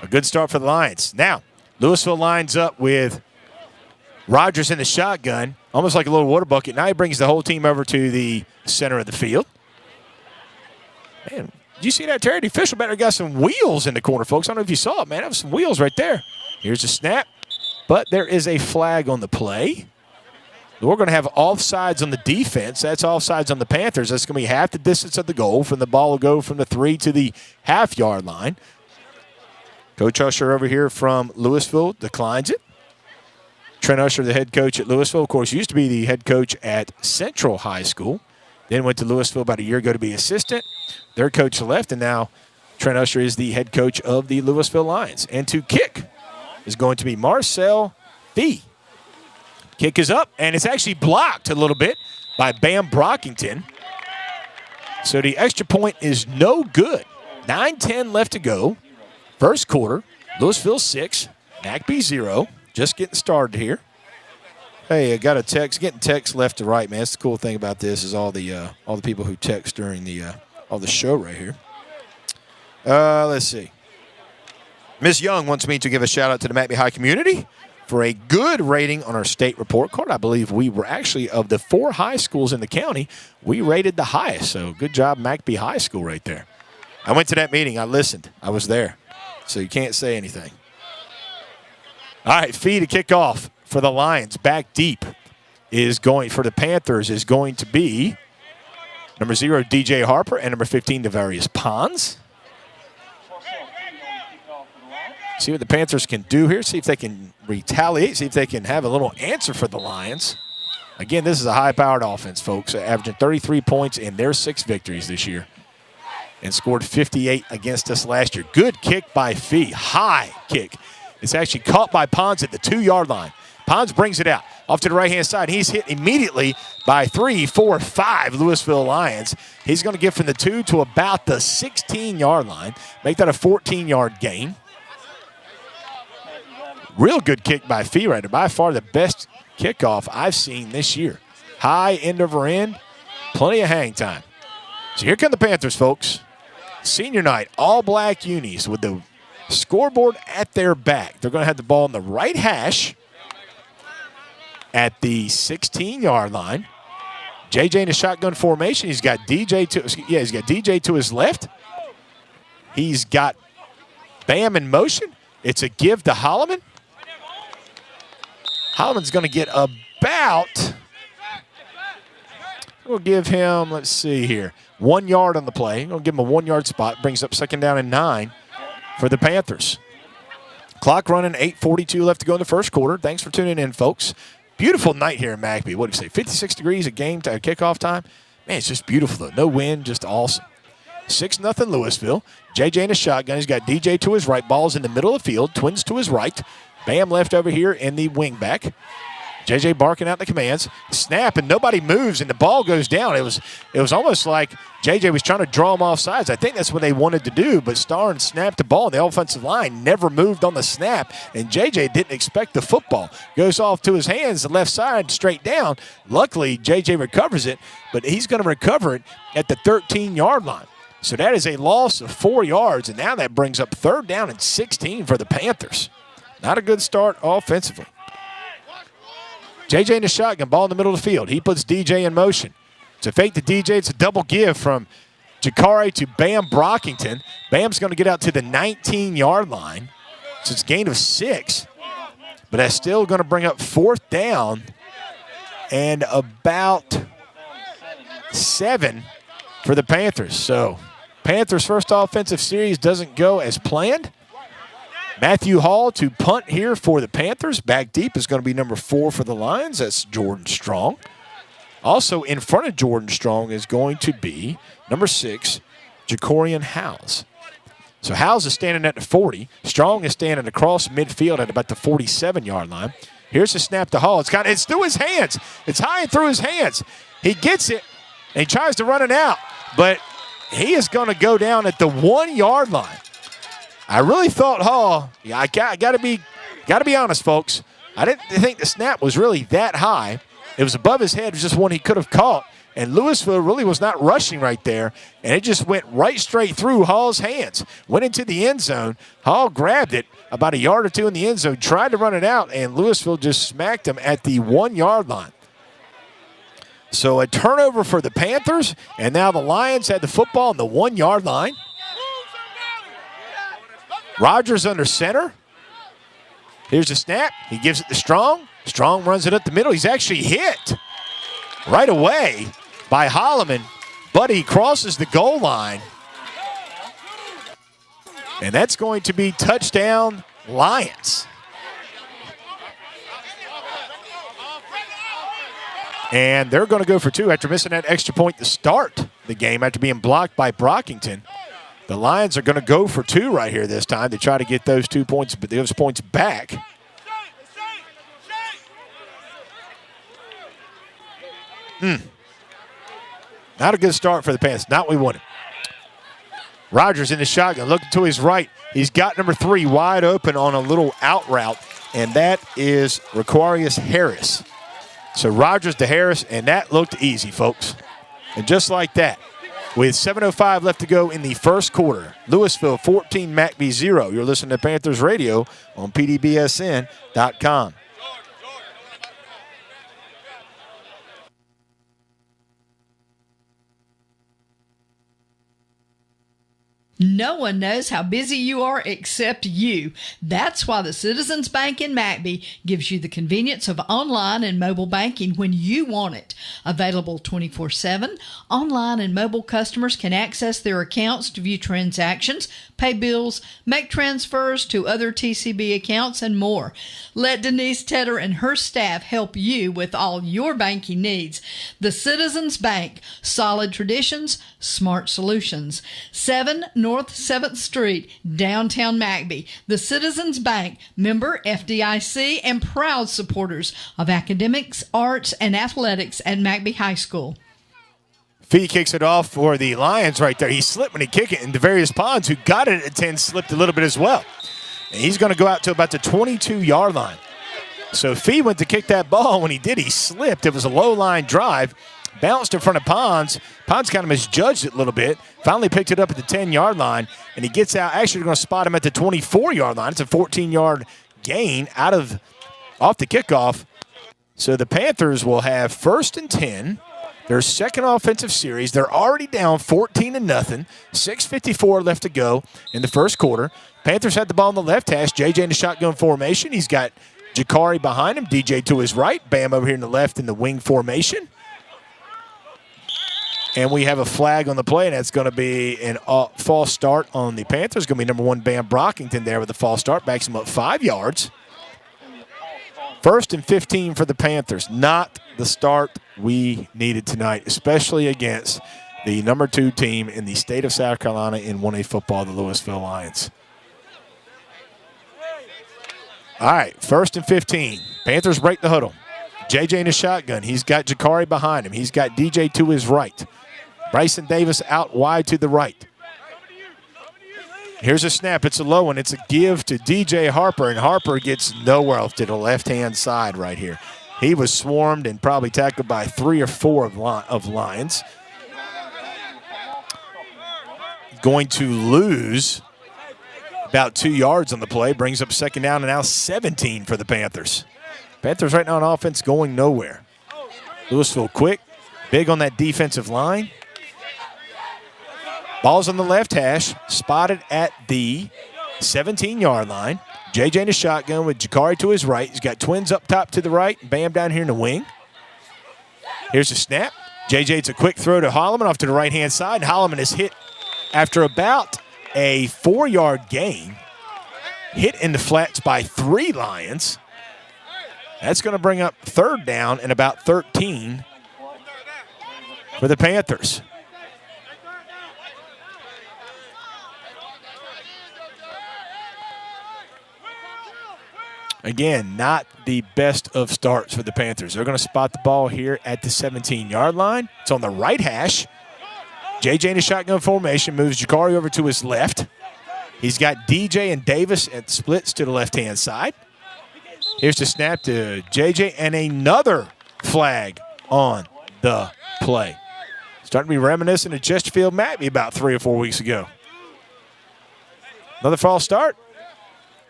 a good start for the Lions. Now, Lewisville lines up with Rogers in the shotgun, almost like a little water bucket. Now he brings the whole team over to the center of the field. Man, did you see that, Terry? The official better got some wheels in the corner, folks. I don't know if you saw it, man. That was some wheels right there. Here's a snap, but there is a flag on the play. We're going to have offsides on the defense. That's offsides on the Panthers. That's going to be half the distance of the goal. From the ball will go from the 3 to the half-yard line. Coach Usher over here from Lewisville declines it. Trent Usher, the head coach at Lewisville, of course, used to be the head coach at Central High School. Then went to Lewisville about a year ago to be assistant. Their coach left, and now Trent Usher is the head coach of the Lewisville Lions. And to kick is going to be Marcel Fee. Kick is up, and it's actually blocked a little bit by Bam Brockington. So the extra point is no good. 9:10 left to go. First quarter, Lewisville 6, McBee 0. Just getting started here. Hey, I got a text. Getting texts left to right, man. That's the cool thing about this is all the people who text during the show right here. Let's see. Miss Young wants me to give a shout out to the McBee High community for a good rating on our state report card. I believe we were actually, of the 4 high schools in the county, we rated the highest. So good job, McBee High School right there. I went to that meeting. I listened. I was there. So you can't say anything. All right, Fee to kick off for the Lions. Back deep is going, for the Panthers, is going to be number 0, DJ Harper, and number 15, Devarius Pons. See what the Panthers can do here. See if they can retaliate. See if they can have a little answer for the Lions. Again, this is a high-powered offense, folks, averaging 33 points in their 6 victories this year and scored 58 against us last year. Good kick by Fee. High kick. It's actually caught by Pons at the 2-yard line. Pons brings it out off to the right-hand side. He's hit immediately by 3, 4, 5 Lewisville Lions. He's going to get from the 2 to about the 16-yard line. Make that a 14-yard gain. Real good kick by Fee right there. By far the best kickoff I've seen this year. High end over end. Plenty of hang time. So here come the Panthers, folks. Senior night, all black unis with the scoreboard at their back. They're going to have the ball in the right hash at the 16-yard line. JJ in a shotgun formation. He's got DJ to his left. He's got Bam in motion. It's a give to Holloman. Holloman's going to get about, we'll give him, let's see here, 1 yard on the play. We'll give him a 1-yard spot. Brings up 2nd down and 9 for the Panthers. Clock running, 8:42 left to go in the first quarter. Thanks for tuning in, folks. Beautiful night here in McBee. What do you say, 56 degrees at game time, kickoff time? Man, it's just beautiful, though. No wind, just awesome. 6-0 Lewisville. JJ in a shotgun. He's got DJ to his right. Ball's in the middle of the field. Twins to his right. Bam left over here in the wingback. JJ barking out the commands. Snap, and nobody moves, and the ball goes down. It was almost like JJ was trying to draw him off sides. I think that's what they wanted to do, but Starn snapped the ball, and the offensive line never moved on the snap, and JJ didn't expect the football. Goes off to his hands, the left side, straight down. Luckily, JJ recovers it, but he's going to recover it at the 13-yard line. So that is a loss of 4 yards, and now that brings up 3rd down and 16 for the Panthers. Not a good start offensively. JJ in the shotgun, ball in the middle of the field. He puts DJ in motion. It's a fake to DJ. It's a double give from Jakare to Bam Brockington. Bam's going to get out to the 19-yard line. So it's a gain of 6. But that's still going to bring up 4th down and about 7 for the Panthers. So Panthers' first offensive series doesn't go as planned. Matthew Hall to punt here for the Panthers. Back deep is going to be number 4 for the Lions. That's Jordan Strong. Also in front of Jordan Strong is going to be number 6, Jacorian Howes. So Howes is standing at the 40. Strong is standing across midfield at about the 47-yard line. Here's the snap to Hall. It's through his hands. It's high and through his hands. He gets it, and he tries to run it out. But he is going to go down at the 1-yard line. I really thought Hall, I got to be honest, folks. I didn't think the snap was really that high. It was above his head. It was just one he could have caught. And Lewisville really was not rushing right there. And it just went right straight through Hall's hands. Went into the end zone. Hall grabbed it about a yard or two in the end zone, tried to run it out, and Lewisville just smacked him at the 1-yard line. So a turnover for the Panthers, and now the Lions had the football on the 1-yard line. Rogers under center. Here's the snap. He gives it to Strong. Strong runs it up the middle. He's actually hit right away by Holloman, but he crosses the goal line. And that's going to be touchdown Lions. And they're going to go for 2 after missing that extra point to start the game after being blocked by Brockington. The Lions are going to go for 2 right here this time to try to get those 2 points, those points back. Not a good start for the Panthers. Not what we wanted. Rogers in the shotgun, looking to his right. He's got number 3 wide open on a little out route, and that is Requarius Harris. So Rogers to Harris, and that looked easy, folks. And just like that, with 7:05 left to go in the first quarter, Lewisville 14, McBee 0. You're listening to Panthers Radio on PDBSN.com. No one knows how busy you are except you. That's why the Citizens Bank in McBee gives you the convenience of online and mobile banking when you want it. Available 24/7, online and mobile customers can access their accounts to view transactions, pay bills, make transfers to other TCB accounts, and more. Let Denise Tedder and her staff help you with all your banking needs. The Citizens Bank, solid traditions, smart solutions. 7 North 7th Street, downtown McBee. The Citizens Bank, member FDIC, and proud supporters of academics, arts, and athletics at McBee High School. Fee kicks it off for the Lions right there. He slipped when he kicked it, and Devarius Pons, who got it at 10, slipped a little bit as well. And he's going to go out to about the 22-yard line. So Fee went to kick that ball. When he did, he slipped. It was a low-line drive. Bounced in front of Pons. Pons kind of misjudged it a little bit. Finally picked it up at the 10-yard line, and he gets out. Actually, they're going to spot him at the 24-yard line. It's a 14-yard gain off the kickoff. So the Panthers will have 1st and 10. Their second offensive series. They're already down 14-0. 6:54 left to go in the first quarter. Panthers had the ball on the left hash. JJ in the shotgun formation. He's got Jakari behind him. DJ to his right. Bam over here in the left in the wing formation. And we have a flag on the play, and that's going to be a false start on the Panthers. Going to be number 1, Bam Brockington there with a false start. Backs him up 5 yards. 1st and 15 for the Panthers. Not the start we needed tonight, especially against the number 2 team in the state of South Carolina in 1A football, the Lewisville Lions. All right, 1st and 15. Panthers break the huddle. JJ in the shotgun. He's got Jakari behind him. He's got DJ to his right. Bryson Davis out wide to the right. Here's a snap. It's a low one. It's a give to DJ Harper, and Harper gets nowhere else to the left-hand side right here. He was swarmed and probably tackled by 3 or 4 of Lions. Going to lose about 2 yards on the play. Brings up 2nd down, and now 17 for the Panthers. Panthers right now on offense going nowhere. Lewisville quick, big on that defensive line. Ball's on the left hash, spotted at the 17-yard line. JJ in the shotgun with Jakari to his right. He's got twins up top to the right, Bam down here in the wing. Here's the snap. JJ, it's a quick throw to Holloman off to the right-hand side, and Holloman is hit after about a 4-yard gain, hit in the flats by 3 Lions. That's going to bring up 3rd down and about 13 for the Panthers. Again, not the best of starts for the Panthers. They're going to spot the ball here at the 17-yard line. It's on the right hash. JJ in a shotgun formation moves Jakari over to his left. He's got DJ and Davis at splits to the left-hand side. Here's the snap to JJ and another flag on the play. Starting to be reminiscent of Chesterfield McBee about 3 or 4 weeks ago. Another false start?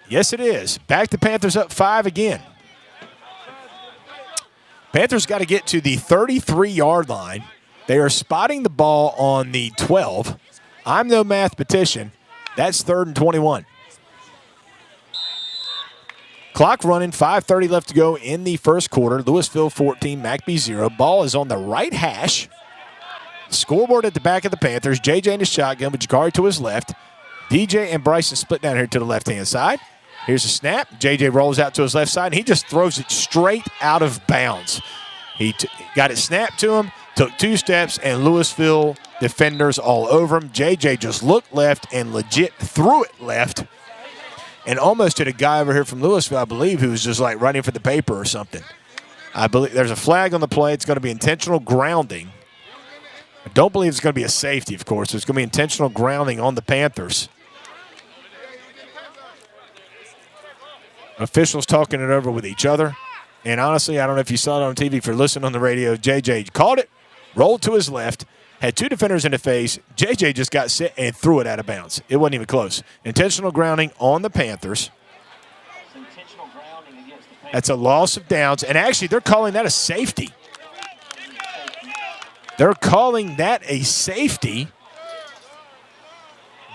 Yes, it is. Back the Panthers up 5 again. Panthers got to get to the 33-yard line. They are spotting the ball on the 12. I'm no mathematician. That's 3rd and 21. Clock running, 5:30 left to go in the first quarter. Lewisville 14, McBee 0. Ball is on the right hash. Scoreboard at the back of the Panthers. JJ in his shotgun with Jakari to his left. DJ and Bryson split down here to the left-hand side. Here's a snap. JJ rolls out to his left side, and he just throws it straight out of bounds. He got it snapped to him, took 2 steps, and Lewisville defenders all over him. JJ just looked left and legit threw it left and almost hit a guy over here from Lewisville, I believe, who was just like running for the paper or something. I believe there's a flag on the play. It's going to be intentional grounding. I don't believe it's going to be a safety, of course. It's going to be intentional grounding on the Panthers. Officials talking it over with each other. And honestly, I don't know if you saw it on TV. If you're listening on the radio, JJ called it, rolled to his left, had 2 defenders in the face. JJ just got set and threw it out of bounds. It wasn't even close. Intentional grounding on the Panthers. That's a loss of downs. And actually, they're calling that a safety. They're calling that a safety.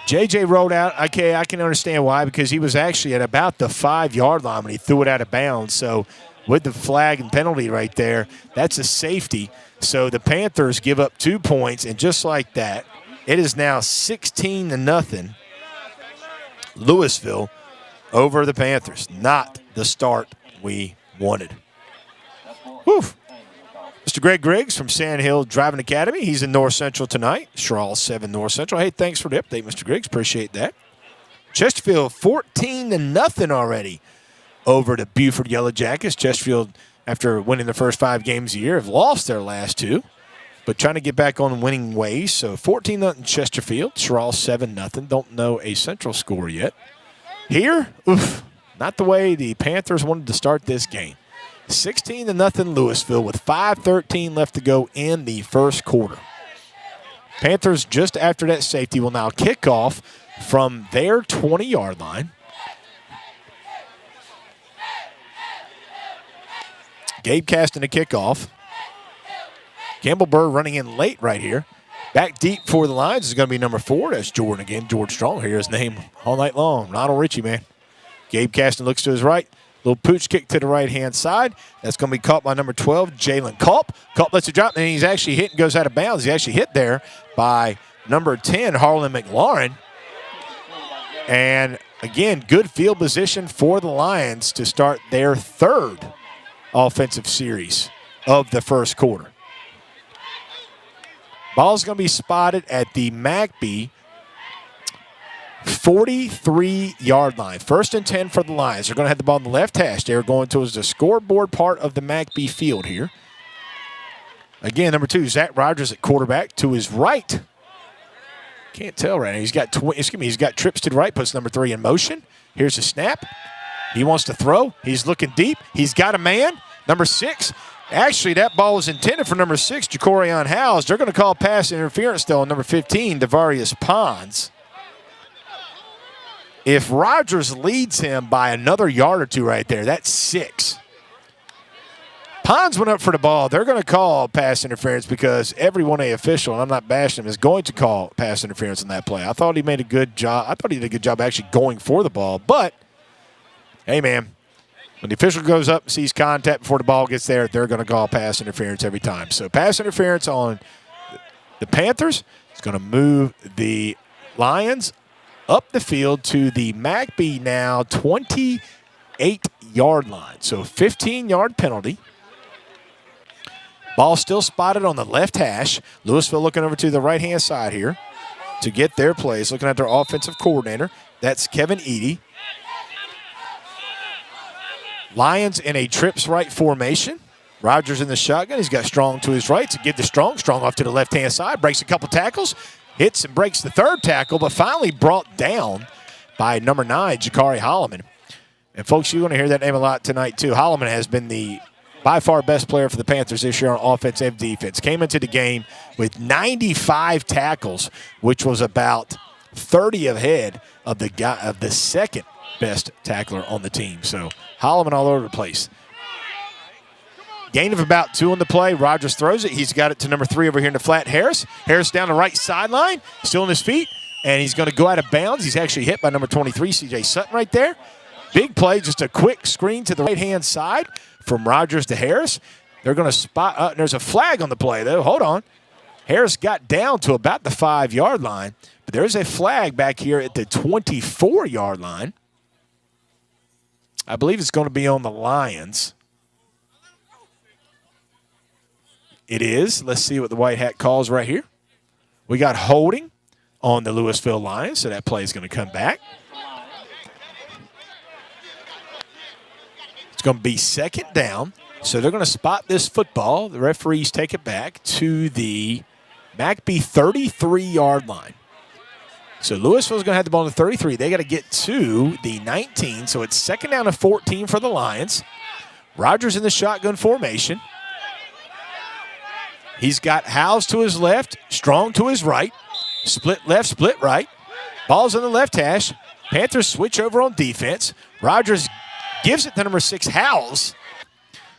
JJ rolled out. Okay, I can understand why, because he was actually at about the 5-yard line when he threw it out of bounds. So with the flag and penalty right there, that's a safety. So the Panthers give up 2 points, and just like that, it is now 16-0. Lewisville over the Panthers. Not the start we wanted. Whew. Mr. Greg Griggs from Sand Hill Driving Academy. He's in North Central tonight. Strahl 7 North Central. Hey, thanks for the update, Mr. Griggs. Appreciate that. Chesterfield 14-0 already over the Buford Yellow Jackets. Chesterfield, after winning the first 5 games a year, have lost their last 2, but trying to get back on winning ways. So 14-0 Chesterfield. Strahl 7-0. Don't know a Central score yet. Here, not the way the Panthers wanted to start this game. 16-0 Lewisville with 5:13 left to go in the first quarter. Panthers, just after that safety, will now kick off from their 20-yard line. Gabe casting a kickoff. Campbell Burr running in late right here. Back deep for the Lions is going to be number 4. That's Jordan again. George Strong. Hear his name all night long. Ronald Ritchie, man. Gabe Caston looks to his right. Little pooch kick to the right-hand side. That's going to be caught by number 12, Jalen Culp. Culp lets it drop, and he's actually hit and goes out of bounds. He actually hit there by number 10, Harlan McLaurin. And, again, good field position for the Lions to start their 3rd offensive series of the first quarter. Ball's going to be spotted at the McBee 43-yard line. 1st and 10 for the Lions. They're going to have the ball on the left hash. They're going towards the scoreboard part of the McBee field here. Again, number 2, Zach Rogers at quarterback to his right. Can't tell right now. He's got trips to the right, puts number 3 in motion. Here's a snap. He wants to throw. He's looking deep. He's got a man. Number 6. Actually, that ball was intended for number 6, Jacorion Howes. They're going to call pass interference, though, on number 15, Devarius Pons. If Rogers leads him by another yard or 2 right there, that's 6. Pons went up for the ball. They're going to call pass interference because every 1A official, and I'm not bashing him, is going to call pass interference on that play. I thought he made a good job. I thought he did a good job actually going for the ball. But, hey, man, when the official goes up and sees contact before the ball gets there, they're going to call pass interference every time. So pass interference on the Panthers is going to move the Lions up the field to the McBee now 28-yard line. So 15-yard penalty. Ball still spotted on the left hash. Lewisville looking over to the right-hand side here to get their plays, looking at their offensive coordinator. That's Kevin Eady. Lions in a trips right formation. Rogers in the shotgun. He's got Strong to his right to give to Strong. Strong off to the left-hand side. Breaks a couple tackles. Hits and breaks the third tackle, but finally brought down by number 9, Jakari Holloman. And, folks, you're going to hear that name a lot tonight, too. Holloman has been the by far best player for the Panthers this year on offense and defense. Came into the game with 95 tackles, which was about 30 ahead of the second best tackler on the team. So Holloman all over the place. Gain of about 2 on the play. Rogers throws it. He's got it to number 3 over here in the flat. Harris down the right sideline, still on his feet, and he's going to go out of bounds. He's actually hit by number 23, C.J. Sutton right there. Big play, just a quick screen to the right-hand side from Rogers to Harris. They're going to spot there's a flag on the play, though. Hold on. Harris got down to about the 5-yard line, but there's a flag back here at the 24-yard line. I believe it's going to be on the Lions. It is. Let's see what the white hat calls right here. We got holding on the Lewisville Lions, so that play is going to come back. It's going to be second down, so they're going to spot this football. The referees take it back to the McBee 33-yard line. So Lewisville's going to have the ball on the 33. They got to get to the 19, so it's second down and 14 for the Lions. Rogers in the shotgun formation. He's got Howes to his left, Strong to his right, split left, split right. Ball's on the left hash. Panthers switch over on defense. Rogers gives it to number 6, Howes.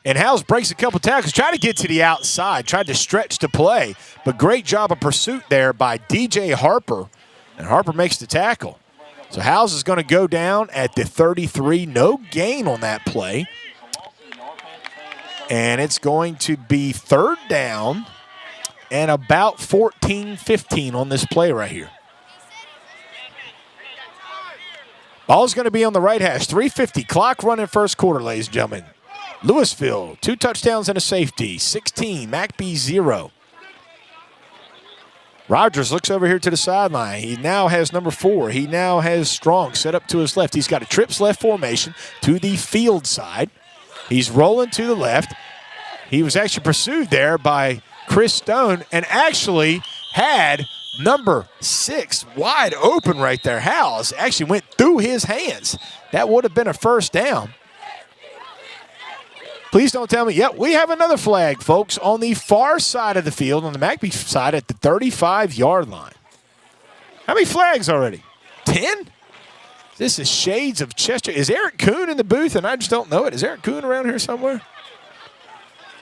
And Howes breaks a couple tackles, tried to get to the outside, tried to stretch the play, but great job of pursuit there by DJ Harper. And Harper makes the tackle. So Howes is going to go down at the 33. No gain on that play. And it's going to be third down and about 14-15 on this play right here. Ball's going to be on the right hash. 3:50 clock running first quarter, ladies and gentlemen. Lewisville, 2 touchdowns and a safety. 16, McBee 0. Rogers looks over here to the sideline. He now has number 4. He now has Strong set up to his left. He's got a trips left formation to the field side. He's rolling to the left. He was actually pursued there by Chris Stone and actually had number 6 wide open right there. Howes actually went through his hands. That would have been a first down. Please don't tell me. Yep, we have another flag, folks, on the far side of the field, on the McBee side at the 35-yard line. How many flags already? 10? This is shades of Chester. Is Eric Kuhn in the booth, and I just don't know it? Is Eric Kuhn around here somewhere?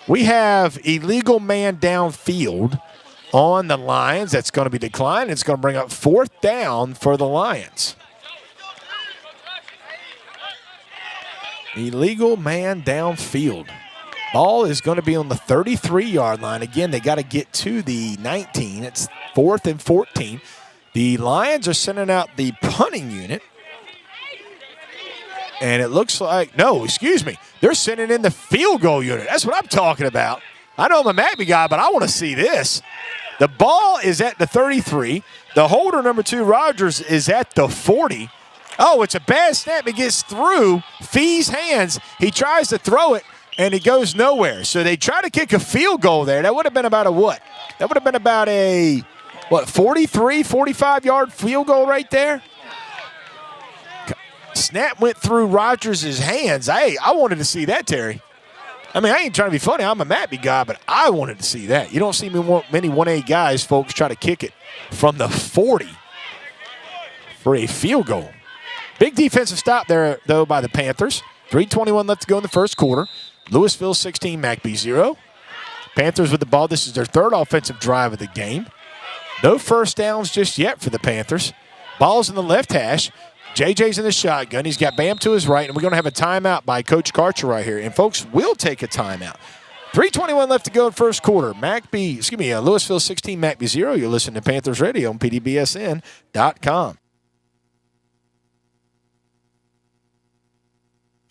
We have illegal man downfield on the Lions. That's going to be declined. It's going to bring up fourth down for the Lions. Illegal man downfield. Ball is going to be on the 33-yard line. Again, they got to get to the 19. It's 4th and 14. The Lions are sending out the punting unit. And it looks like, no, excuse me, they're sending in the field goal unit. That's what I'm talking about. I know I'm a McBee guy, but I want to see this. The ball is at the 33. The holder, number 2, Rogers, is at the 40. Oh, it's a bad snap. It gets through Fee's hands. He tries to throw it, and it goes nowhere. So they try to kick a field goal there. That would have been about a what? That would have been about a, 43, 45-yard field goal right there? Snap went through Rogers' hands. Hey, I wanted to see that, Terry. I mean, I ain't trying to be funny. I'm a McBee guy, but I wanted to see that. You don't see many 1A guys, folks, try to kick it from the 40 for a field goal. Big defensive stop there, though, by the Panthers. 3:21 left to go in the first quarter. Lewisville 16, McBee 0. Panthers with the ball. This is their third offensive drive of the game. No first downs just yet for the Panthers. Ball's in the left hash. JJ's in the shotgun. He's got Bam to his right, and we're going to have a timeout by Coach Karcher right here. And, folks, we'll take a timeout. 3:21 left to go in first quarter. Lewisville 16, McBee 0. You're listening to Panthers Radio on PDBSN.com.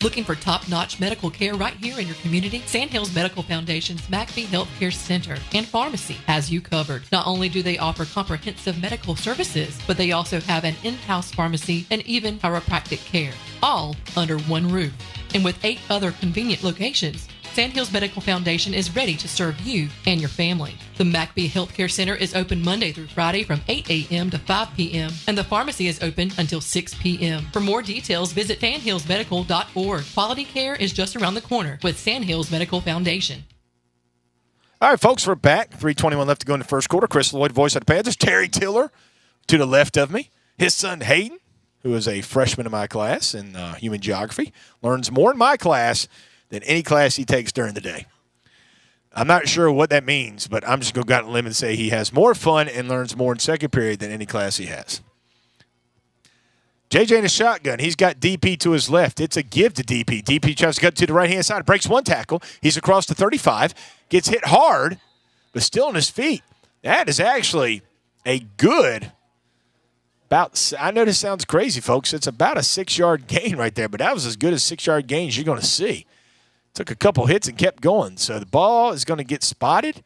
Looking for top-notch medical care right here in your community? Sandhills Medical Foundation's McBee Healthcare Center and Pharmacy has you covered. Not only do they offer comprehensive medical services, but they also have an in-house pharmacy and even chiropractic care, all under one roof. And with 8 other convenient locations, Sandhills Medical Foundation is ready to serve you and your family. The McBee Healthcare Center is open Monday through Friday from 8 a.m. to 5 p.m., and the pharmacy is open until 6 p.m. For more details, visit sandhillsmedical.org. Quality care is just around the corner with Sandhills Medical Foundation. All right, folks, we're back. 3:21 left to go in the first quarter. Chris Lloyd, voice of the Panthers. Terry Tiller to the left of me. His son Hayden, who is a freshman in my class in human geography, learns more in my class than any class he takes during the day. I'm not sure what that means, but I'm just going to go out on a limb and say he has more fun and learns more in second period than any class he has. JJ in a shotgun. He's got DP to his left. It's a give to DP. DP tries to cut to the right-hand side. Breaks one tackle. He's across the 35. Gets hit hard, but still on his feet. That is actually a good I know this sounds crazy, folks. It's about a 6-yard gain right there, but that was as good as 6-yard gains you're going to see. Took a couple hits and kept going. So the ball is going to get spotted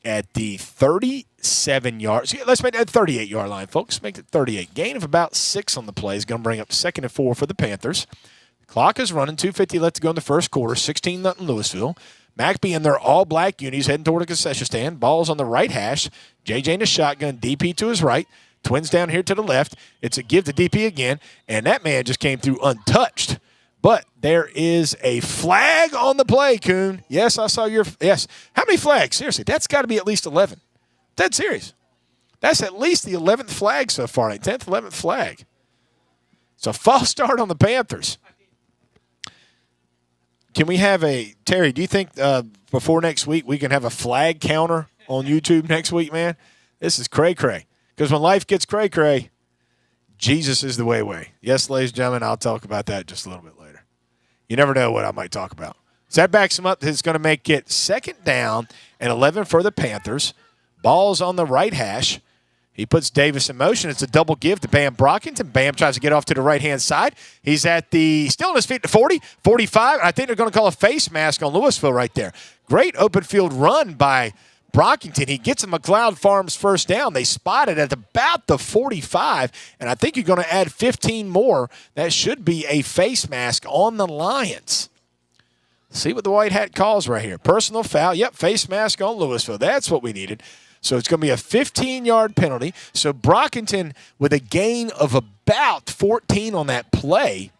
at the 37-yard. Let's make that 38-yard line, folks. Make it 38. Gain of about 6 on the play is going to bring up 2nd and 4 for the Panthers. Clock is running. 2:50 left to go in the first quarter. 16-0 Lewisville. McBee in their all-black unis heading toward a concession stand. Ball's on the right hash. JJ in a shotgun. DP to his right. Twins down here to the left. It's a give to DP again, and that man just came through untouched. But there is a flag on the play, Coon. Yes, I saw your – yes. How many flags? Seriously, that's got to be at least 11. Dead serious. That's at least the 11th flag so far, 10th, 11th flag. It's a false start on the Panthers. Can we have a – Terry, do you think before next week we can have a flag counter on YouTube next week, man? This is cray-cray. Because when life gets cray-cray, Jesus is the way. Yes, ladies and gentlemen, I'll talk about that just a little bit later. You never know what I might talk about. So that backs him up. It's going to make it 2nd down and 11 for the Panthers. Ball's on the right hash. He puts Davis in motion. It's a double give to Bam Brockington. Bam tries to get off to the right-hand side. He's still on his feet to 40, 45. I think they're going to call a face mask on Lewisville right there. Great open field run by Brockington. He gets a McLeod Farms first down. They spot it at about the 45, and I think you're going to add 15 more. That should be a face mask on the Lions. See what the white hat calls right here. Personal foul. Yep, face mask on Lewisville. That's what we needed. So it's going to be a 15-yard penalty. So Brockington with a gain of about 14 on that play.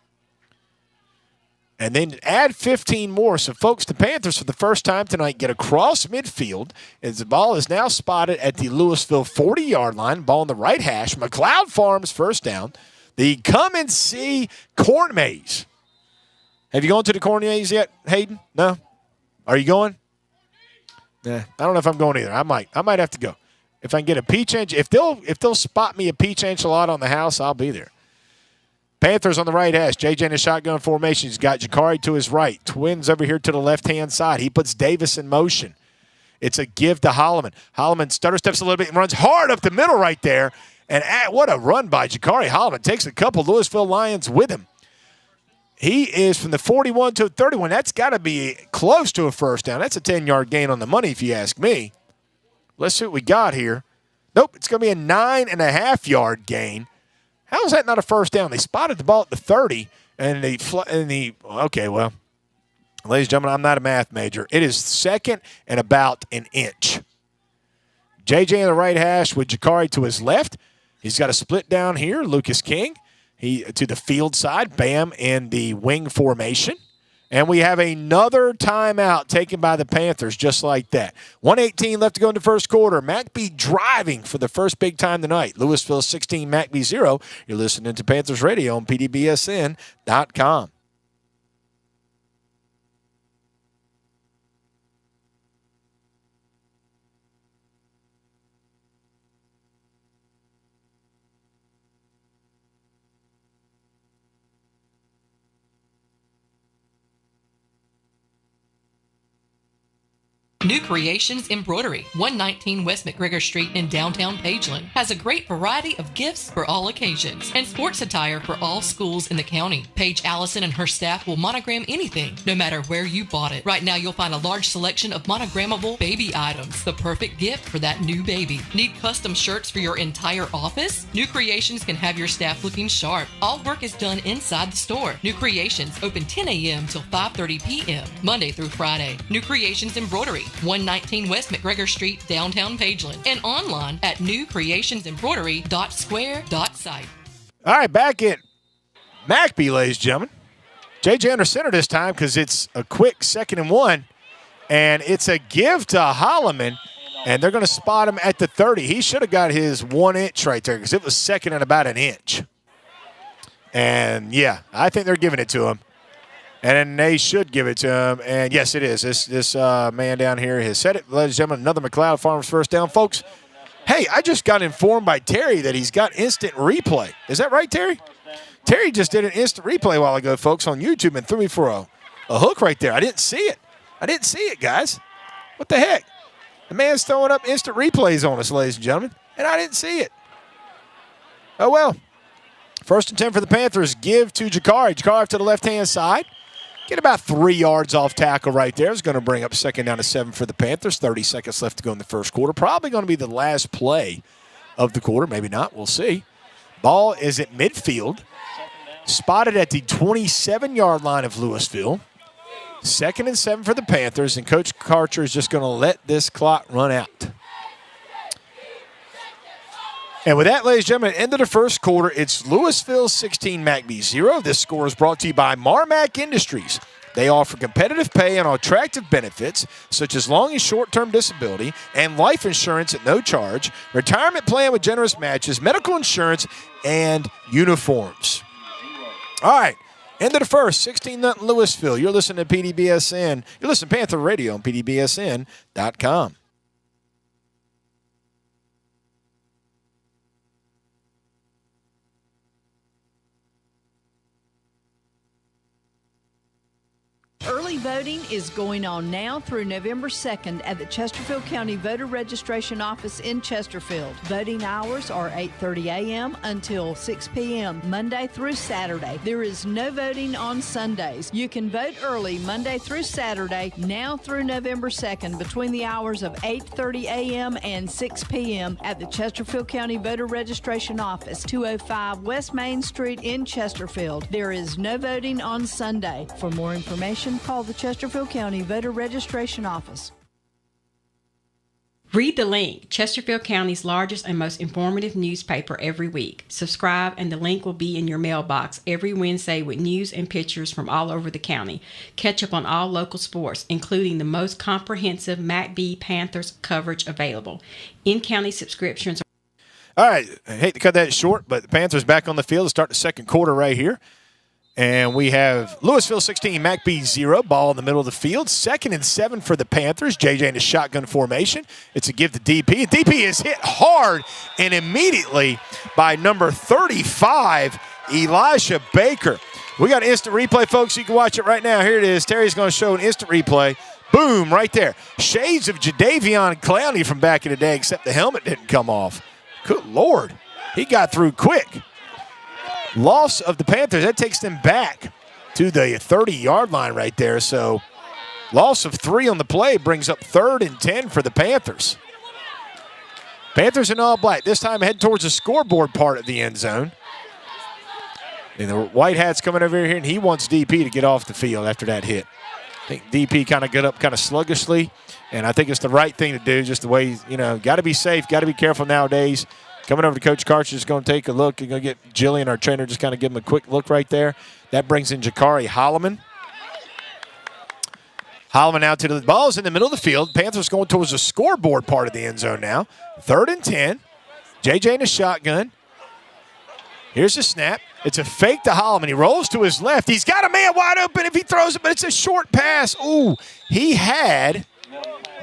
And then add 15 more. So, folks, the Panthers for the first time tonight get across midfield as the ball is now spotted at the Lewisville 40-yard line. Ball on the right hash. McLeod Farms first down. The come and see corn maze. Have you gone to the corn maze yet, Hayden? No? Are you going? Nah, I don't know if I'm going either. I might have to go. If I can get a peach enchilada, if they'll spot me a peach enchilada on the house, I'll be there. Panthers on the right hash. JJ in a shotgun formation. He's got Jakari to his right. Twins over here to the left-hand side. He puts Davis in motion. It's a give to Holloman. Holloman stutter steps a little bit and runs hard up the middle right there. And what a run by Jakari Holloman. Takes a couple Lewisville Lions with him. He is from the 41 to 31. That's got to be close to a first down. That's a 10-yard gain on the money if you ask me. Let's see what we got here. Nope, it's going to be a 9.5-yard gain. How is that not a first down? They spotted the ball at the 30, and okay, well, ladies and gentlemen, I'm not a math major. It is 2nd and about an inch. JJ in the right hash with Jakari to his left. He's got a split down here. Lucas King to the field side. Bam in the wing formation. And we have another timeout taken by the Panthers just like that. 1:18 left to go in the first quarter. McBee driving for the first big time tonight. Lewisville 16, McBee 0. You're listening to Panthers Radio on PDBSN.com. New Creations Embroidery, 119 West McGregor Street in downtown Pageland, has a great variety of gifts for all occasions and sports attire for all schools in the county. Paige Allison and her staff will monogram anything, no matter where you bought it. Right now, you'll find a large selection of monogrammable baby items, the perfect gift for that new baby. Need custom shirts for your entire office? New Creations can have your staff looking sharp. All work is done inside the store. New Creations open 10 a.m. till 5:30 p.m., Monday through Friday. New Creations Embroidery, 119 West McGregor Street, downtown Pageland, and online at newcreationsembroidery.square.site. All right, back at McBee, ladies and gentlemen. JJ under center this time because it's a quick 2nd and 1, and it's a give to Holloman, and they're going to spot him at the 30. He should have got his 1 inch right there because it was 2nd and about an inch. And, yeah, I think they're giving it to him. And then they should give it to him. And, yes, it is. This man down here has said it. Ladies and gentlemen, another McLeod Farms first down. Folks, hey, I just got informed by Terry that he's got instant replay. Is that right, Terry? Terry just did an instant replay a while ago, folks, on YouTube and threw me for a hook right there. I didn't see it. Guys. What the heck? The man's throwing up instant replays on us, ladies and gentlemen, and I didn't see it. Oh, well. 1st and 10 for the Panthers. Give to Jakari. Jakari to the left-hand side. Get about 3 yards off tackle right there. It's going to bring up 2nd down to 7 for the Panthers. 30 seconds left to go in the first quarter. Probably going to be the last play of the quarter. Maybe not. We'll see. Ball is at midfield. Spotted at the 27-yard line of Lewisville. 2nd and 7 for the Panthers, and Coach Karcher is just going to let this clock run out. And with that, ladies and gentlemen, end of the first quarter, it's Lewisville 16, McBee 0. This score is brought to you by Marmac Industries. They offer competitive pay and attractive benefits, such as long and short-term disability and life insurance at no charge, retirement plan with generous matches, medical insurance, and uniforms. All right, end of the first, 16-0 Lewisville. You're listening to PDBSN. You're listening to Panther Radio on PDBSN.com. Early voting is going on now through November 2nd at the Chesterfield County Voter Registration Office in Chesterfield. Voting hours are 8:30 a.m. until 6 p.m. Monday through Saturday. There is no voting on Sundays. You can vote early Monday through Saturday now through November 2nd between the hours of 8:30 a.m. and 6 p.m. at the Chesterfield County Voter Registration Office, 205 West Main Street in Chesterfield. There is no voting on Sunday. For more information, call the Chesterfield County Voter Registration Office. Read the link, Chesterfield County's largest and most informative newspaper every week. Subscribe and the link will be in your mailbox every Wednesday with news and pictures from all over the county. Catch up on all local sports, including the most comprehensive McBee Panthers coverage available. In-county subscriptions. All right, I hate to cut that short, but the Panthers back on the field to start the second quarter right here. And we have Lewisville 16, McBee 0. Ball in the middle of the field. 2nd and 7 for the Panthers. JJ in the shotgun formation. It's a give to DP. DP is hit hard and immediately by number 35, Elisha Baker. We got an instant replay, folks. You can watch it right now. Here it is. Terry's going to show an instant replay. Boom, right there. Shades of Jadavion Clowney from back in the day, except the helmet didn't come off. Good Lord. He got through quick. Loss of the Panthers, that takes them back to the 30-yard line right there. So loss of 3 on the play brings up 3rd and 10 for the Panthers. Panthers in all black. This time head towards the scoreboard part of the end zone. And the White Hat's coming over here, and he wants DP to get off the field after that hit. I think DP kind of got up kind of sluggishly, and I think it's the right thing to do, just the way, got to be safe, got to be careful nowadays. Coming over to Coach Karcher is going to take a look. You're going to get Jillian, our trainer, just kind of give him a quick look right there. That brings in Jakari Holloman. Holloman out to the ball's in the middle of the field. Panthers going towards the scoreboard part of the end zone now. 3rd and 10. JJ in a shotgun. Here's the snap. It's a fake to Holloman. He rolls to his left. He's got a man wide open if he throws it, but it's a short pass. Ooh, he had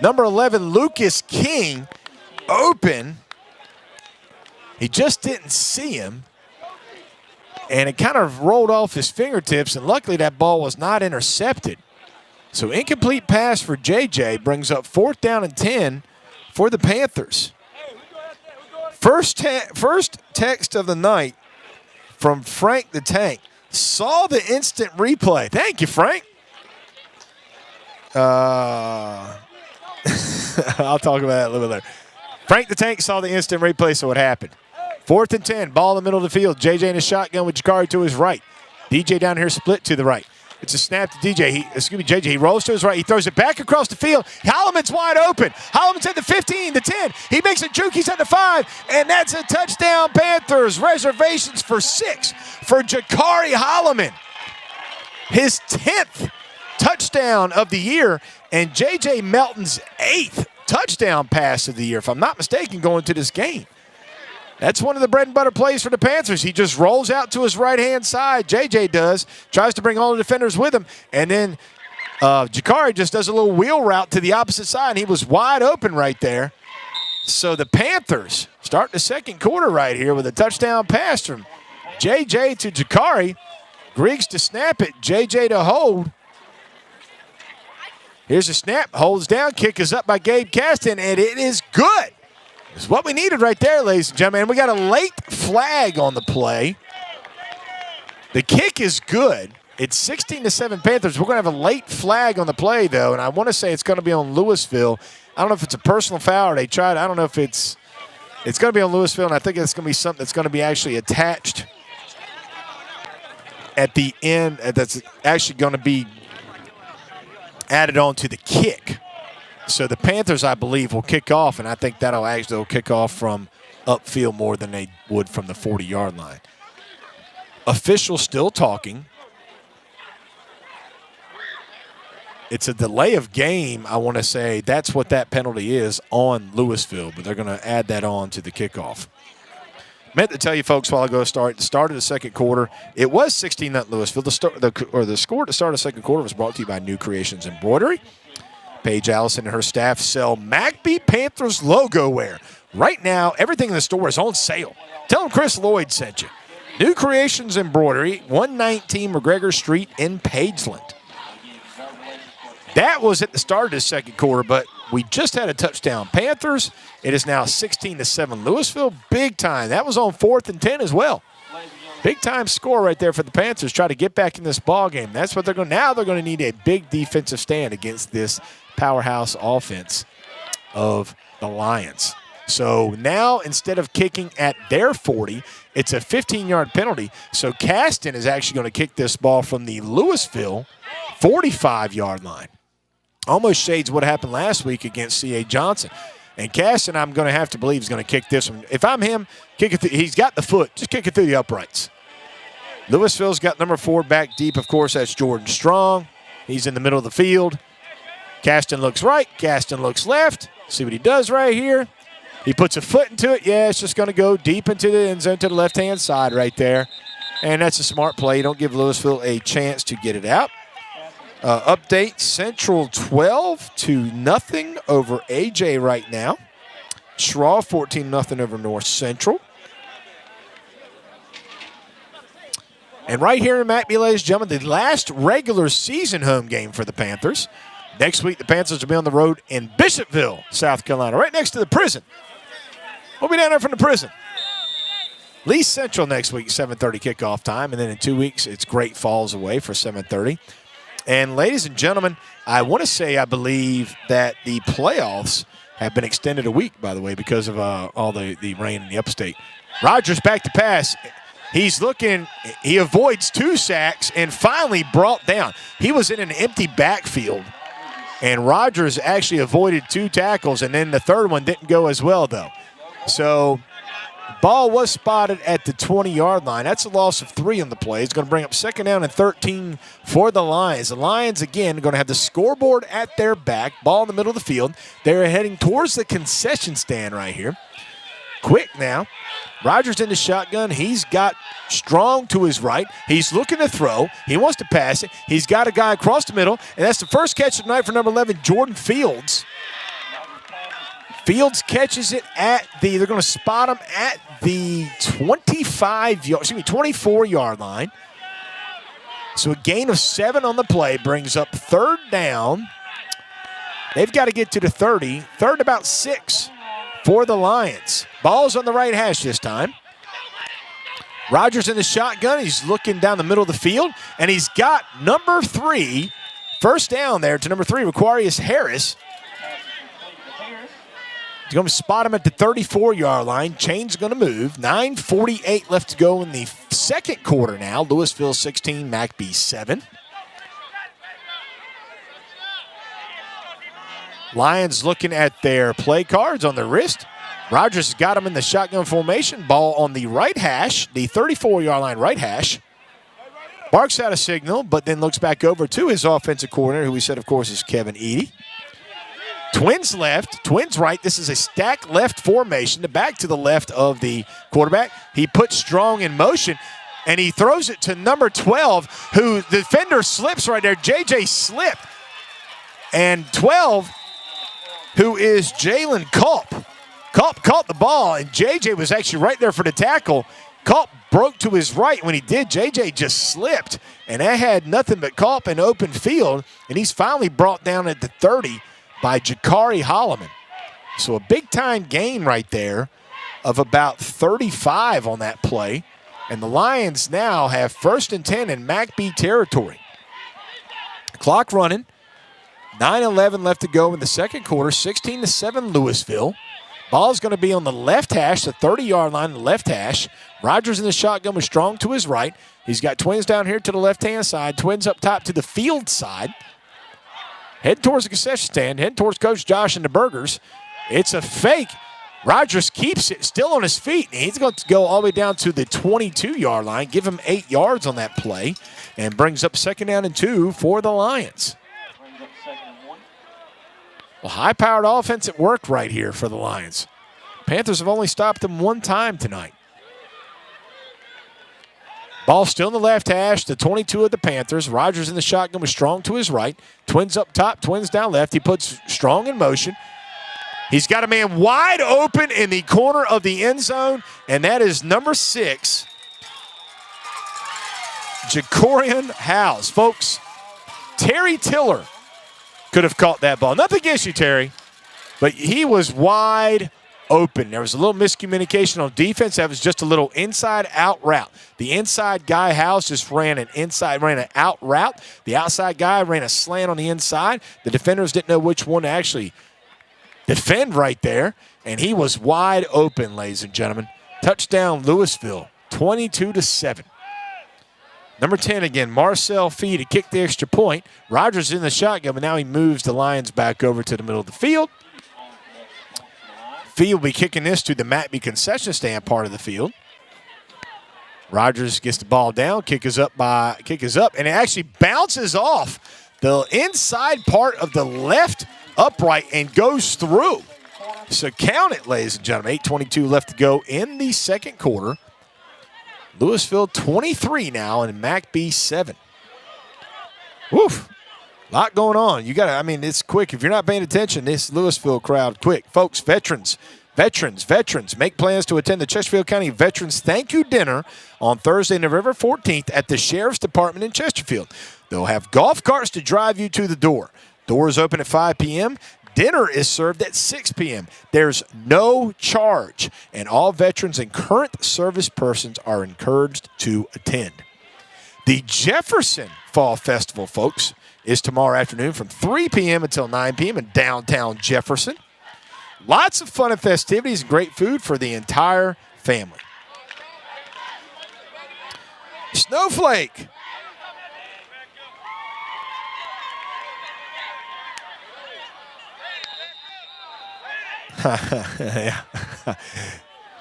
number 11, Lucas King, open. He just didn't see him, and it kind of rolled off his fingertips, and luckily that ball was not intercepted. So incomplete pass for JJ brings up 4th down and 10 for the Panthers. First text of the night from Frank the Tank. Saw the instant replay. Thank you, Frank. I'll talk about that a little bit later. Frank the Tank saw the instant replay, so what happened? 4th and 10, ball in the middle of the field. JJ in a shotgun with Jakari to his right. DJ down here split to the right. It's a snap to DJ. JJ. He rolls to his right. He throws it back across the field. Holloman's wide open. Holloman's at the 15, the 10. He makes a juke. He's at the 5. And that's a touchdown, Panthers. Reservations for 6 for Jakari Holloman. His 10th touchdown of the year. And J.J. Melton's 8th touchdown pass of the year, if I'm not mistaken, going to this game. That's one of the bread and butter plays for the Panthers. He just rolls out to his right-hand side. JJ does. Tries to bring all the defenders with him. And then Jakari just does a little wheel route to the opposite side. And he was wide open right there. So the Panthers start the second quarter right here with a touchdown pass from JJ to Jakari. Griggs to snap it. JJ to hold. Here's a snap. Holds down. Kick is up by Gabe Caston. And it is good. It's what we needed right there, ladies and gentlemen. We got a late flag on the play. The kick is good. It's 16-7 Panthers. We're going to have a late flag on the play, though, and I want to say it's going to be on Lewisville. I don't know if it's a personal foul or they tried. I don't know if it's going to be on Lewisville, and I think it's going to be something that's going to be actually attached at the end. That's actually going to be added on to the kick. So the Panthers, I believe, will kick off, and I think they'll kick off from upfield more than they would from the 40-yard line. Officials still talking. It's a delay of game, I want to say. That's what that penalty is on Lewisville, but they're going to add that on to the kickoff. Meant to tell you folks while I go start. The start of the second quarter, it was 16-0 Lewisville. The score at the start of the second quarter was brought to you by New Creations Embroidery. Paige Allison and her staff sell McBee Panthers logo wear. Right now, everything in the store is on sale. Tell them Chris Lloyd sent you. New Creations Embroidery, 119 McGregor Street in Pageland. That was at the start of the second quarter, but we just had a touchdown. Panthers, it is now 16-7 Lewisville. Big time. That was on 4th and 10 as well. Big time score right there for the Panthers. Try to get back in this ball game. That's what they're going. Now they're going to need a big defensive stand against this powerhouse offense of the Lions. So now instead of kicking at their 40, it's a 15-yard penalty. So Caston is actually going to kick this ball from the Lewisville 45-yard line. Almost shades what happened last week against C.A. Johnson. And Caston, I'm going to have to believe, is going to kick this one. If I'm him, kick it. He's got the foot. Just kick it through the uprights. Lewisville's got number 4 back deep. Of course, that's Jordan Strong. He's in the middle of the field. Caston looks right. Caston looks left. See what he does right here. He puts a foot into it. Yeah, it's just going to go deep into the end zone to the left-hand side right there. And that's a smart play. You don't give Lewisville a chance to get it out. Update, Central 12-0 over AJ right now. Schraw 14-0 over North Central. And right here in McBee, ladies and gentlemen, the last regular season home game for the Panthers. Next week, the Panthers will be on the road in Bishopville, South Carolina, right next to the prison. We'll be down there from the prison. Lee Central next week, 7:30 kickoff time. And then in 2 weeks, it's Great Falls away for 7:30. And ladies and gentlemen, I want to say I believe that the playoffs have been extended a week, by the way, because of all the rain in the upstate. Rogers back to pass. He's looking. He avoids 2 sacks and finally brought down. He was in an empty backfield, and Rogers actually avoided 2 tackles, and then the third one didn't go as well, though. So ball was spotted at the 20-yard line. That's a loss of 3 on the play. It's going to bring up 2nd down and 13 for the Lions. The Lions, again, are going to have the scoreboard at their back. Ball in the middle of the field. They're heading towards the concession stand right here. Quick now. Rogers in the shotgun. He's got Strong to his right. He's looking to throw. He wants to pass it. He's got a guy across the middle, and that's the first catch of the night for number 11, Jordan Fields. Fields catches it they're going to spot him at the 24-yard line. So a gain of 7 on the play brings up third down. They've got to get to the 30. Third about 6 for the Lions. Ball's on the right hash this time. Rogers in the shotgun. He's looking down the middle of the field, and he's got number 3. First down there to number 3, Aquarius Harris. He's going to spot him at the 34-yard line. Chain's going to move. 9:48 left to go in the second quarter now. Lewisville 16, McBee 7. Lions looking at their play cards on their wrist. Rogers has got him in the shotgun formation. Ball on the right hash, the 34-yard line right hash. Barks out a signal, but then looks back over to his offensive coordinator, who we said, of course, is Kevin Eady. Twins left, twins right. This is a stack left formation. The back to the left of the quarterback. He puts Strong in motion, and he throws it to number 12, who the defender slips right there. JJ slipped. And 12, who is Jalen Culp. Culp caught the ball, and JJ was actually right there for the tackle. Culp broke to his right. When he did, JJ just slipped, and that had nothing but Culp in open field, and he's finally brought down at the 30 by Jakari Holloman. So a big-time gain right there of about 35 on that play, and the Lions now have 1st and 10 in McBee territory. Clock running. 9:11 left to go in the second quarter. 16-7 Lewisville. Ball's going to be on the left hash, the 30-yard line, the left hash. Rogers in the shotgun with Strong to his right. He's got Twins down here to the left-hand side. Twins up top to the field side. Head towards the concession stand. Head towards Coach Josh and the Burgers. It's a fake. Rogers keeps it still on his feet. And he's going to go all the way down to the 22-yard line. Give him 8 yards on that play. And brings up 2nd down and 2 for the Lions. Well, high-powered offense at work right here for the Lions. Panthers have only stopped them 1 time tonight. Ball still in the left hash, the 22 of the Panthers. Rogers in the shotgun with Strong to his right. Twins up top, Twins down left. He puts Strong in motion. He's got a man wide open in the corner of the end zone, and that is number 6, Jacorian Howes. Folks, Terry Tiller could have caught that ball. Nothing against you, Terry, but he was wide open. There was a little miscommunication on defense. That was just a little inside-out route. The inside guy, House, just ran an out route. The outside guy ran a slant on the inside. The defenders didn't know which one to actually defend right there, and he was wide open, ladies and gentlemen. Touchdown, Lewisville, 22-7. Number 10 again, Marcel Fee to kick the extra point. Rogers in the shotgun, but now he moves the Lions back over to the middle of the field. Fee will be kicking this to the McBee concession stand part of the field. Rogers gets the ball down, kick is up, and it actually bounces off the inside part of the left upright and goes through. So count it, ladies and gentlemen. 8:22 left to go in the second quarter. Lewisville 23 now and McBee 7. Woof. A lot going on. It's quick. If you're not paying attention, this Lewisville crowd, quick. Folks, veterans, make plans to attend the Chesterfield County Veterans Thank You Dinner on Thursday, November 14th at the Sheriff's Department in Chesterfield. They'll have golf carts to drive you to the door. Doors open at 5 p.m. Dinner is served at 6 p.m. There's no charge, and all veterans and current service persons are encouraged to attend. The Jefferson Fall Festival, folks, is tomorrow afternoon from 3 p.m. until 9 p.m. in downtown Jefferson. Lots of fun and festivities and great food for the entire family. Snowflake. Yeah.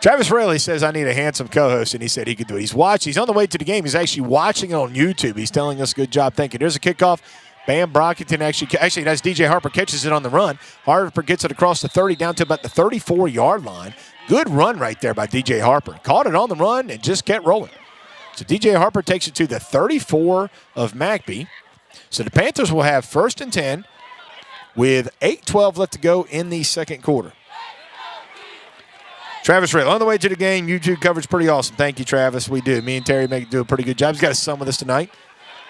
Travis Raley says, I need a handsome co-host, and he said he could do it. He's on the way to the game. He's actually watching it on YouTube. He's telling us good job. Thank you. There's a kickoff. Bam Brockington actually that's DJ Harper catches it on the run. Harper gets it across the 30 down to about the 34-yard line. Good run right there by DJ Harper. Caught it on the run and just kept rolling. So DJ Harper takes it to the 34 of McBee. So the Panthers will have 1st and 10 with 8:12 left to go in the second quarter. Travis Rayl on the way to the game. YouTube coverage pretty awesome. Thank you, Travis. We do. Me and Terry do a pretty good job. He's got his son with us tonight.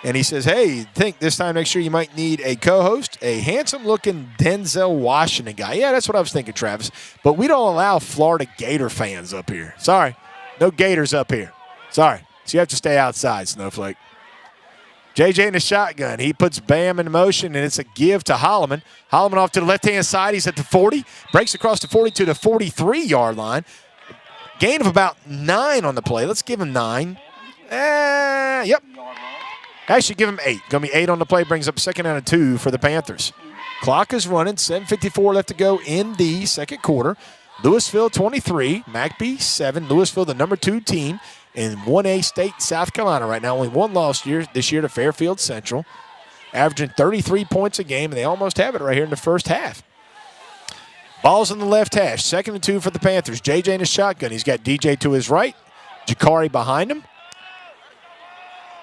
And he says, hey, think this time next year you might need a co-host, a handsome-looking Denzel Washington guy. Yeah, that's what I was thinking, Travis. But we don't allow Florida Gator fans up here. Sorry. No Gators up here. Sorry. So you have to stay outside, Snowflake. JJ in the shotgun. He puts Bam in motion, and it's a give to Holloman. Holloman off to the left-hand side. He's at the 40. Breaks across the 40 to the 43-yard line. Gain of about 9 on the play. Let's give him 9. Yep. Actually, give him 8. Going to be 8 on the play. Brings up 2nd and 2 for the Panthers. Clock is running. 7:54 left to go in the second quarter. Lewisville 23. McBee 7. Lewisville, the number 2 team in 1A state South Carolina right now. Only one loss this year to Fairfield Central. Averaging 33 points a game, and they almost have it right here in the first half. Ball's in the left hash. 2nd and 2 for the Panthers. JJ in the shotgun. He's got DJ to his right. Jakari behind him.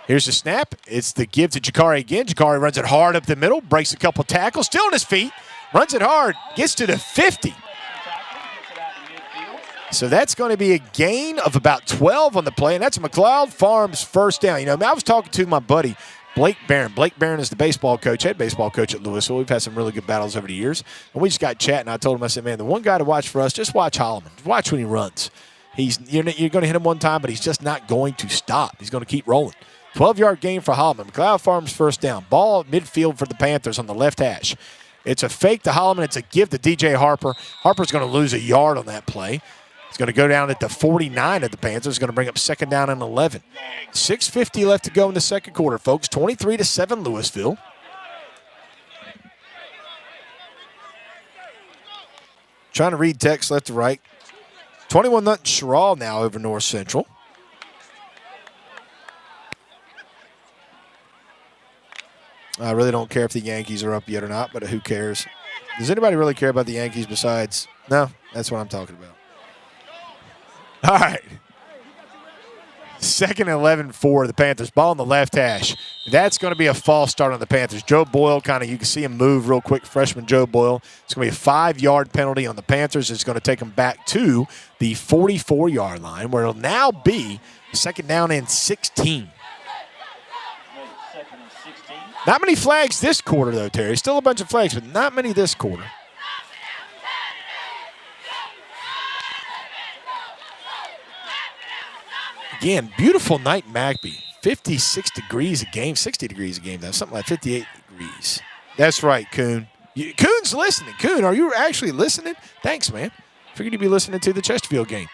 Here's the snap. It's the give to Jakari again. Jakari runs it hard up the middle. Breaks a couple tackles. Still on his feet. Runs it hard. Gets to the 50. So that's going to be a gain of about 12 on the play, and that's McLeod Farms' first down. You know, I was talking to my buddy, Blake Barron. Blake Barron is the baseball coach, head baseball coach at Lewisville. We've had some really good battles over the years. And we just got chatting. I told him, I said, man, the one guy to watch for us, just watch Holloman. Watch when he runs. You're going to hit him one time, but he's just not going to stop. He's going to keep rolling. 12-yard gain for Holloman. McLeod Farms' first down. Ball at midfield for the Panthers on the left hash. It's a fake to Holloman. It's a give to DJ Harper. Harper's going to lose a yard on that play. He's going to go down at the 49 of the Panthers. He's going to bring up 2nd down and 11. 6:50 left to go in the second quarter, folks. 23-7 Lewisville. Trying to read text left to right. 21-0 Sherrall now over North Central. I really don't care if the Yankees are up yet or not, but who cares? Does anybody really care about the Yankees besides? No, that's what I'm talking about. All right. 2nd and 11 for the Panthers. Ball on the left hash. That's going to be a false start on the Panthers. Joe Boyle you can see him move real quick. Freshman Joe Boyle. It's going to be a 5-yard penalty on the Panthers. It's going to take them back to the 44-yard line, where it'll now be 2nd down and 16. Not many flags this quarter, though, Terry. Still a bunch of flags, but not many this quarter. Again, beautiful night in McBee. 56 degrees a game, 60 degrees a game, though. Something like 58 degrees. That's right, Coon. Coon's listening. Coon, are you actually listening? Thanks, man. Figured you'd be listening to the Chesterfield game.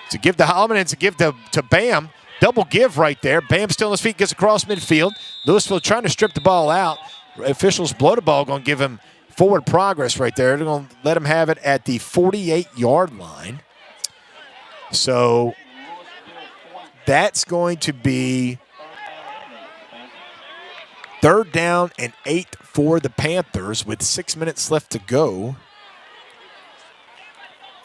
It's a give to Holloman, and it's a give to Bam. Double give right there. Bam still on his feet, gets across midfield. Lewisville trying to strip the ball out. Officials blow the ball, going to give him forward progress right there. They're going to let him have it at the 48-yard line. So that's going to be 3rd down and 8 for the Panthers with 6 minutes left to go.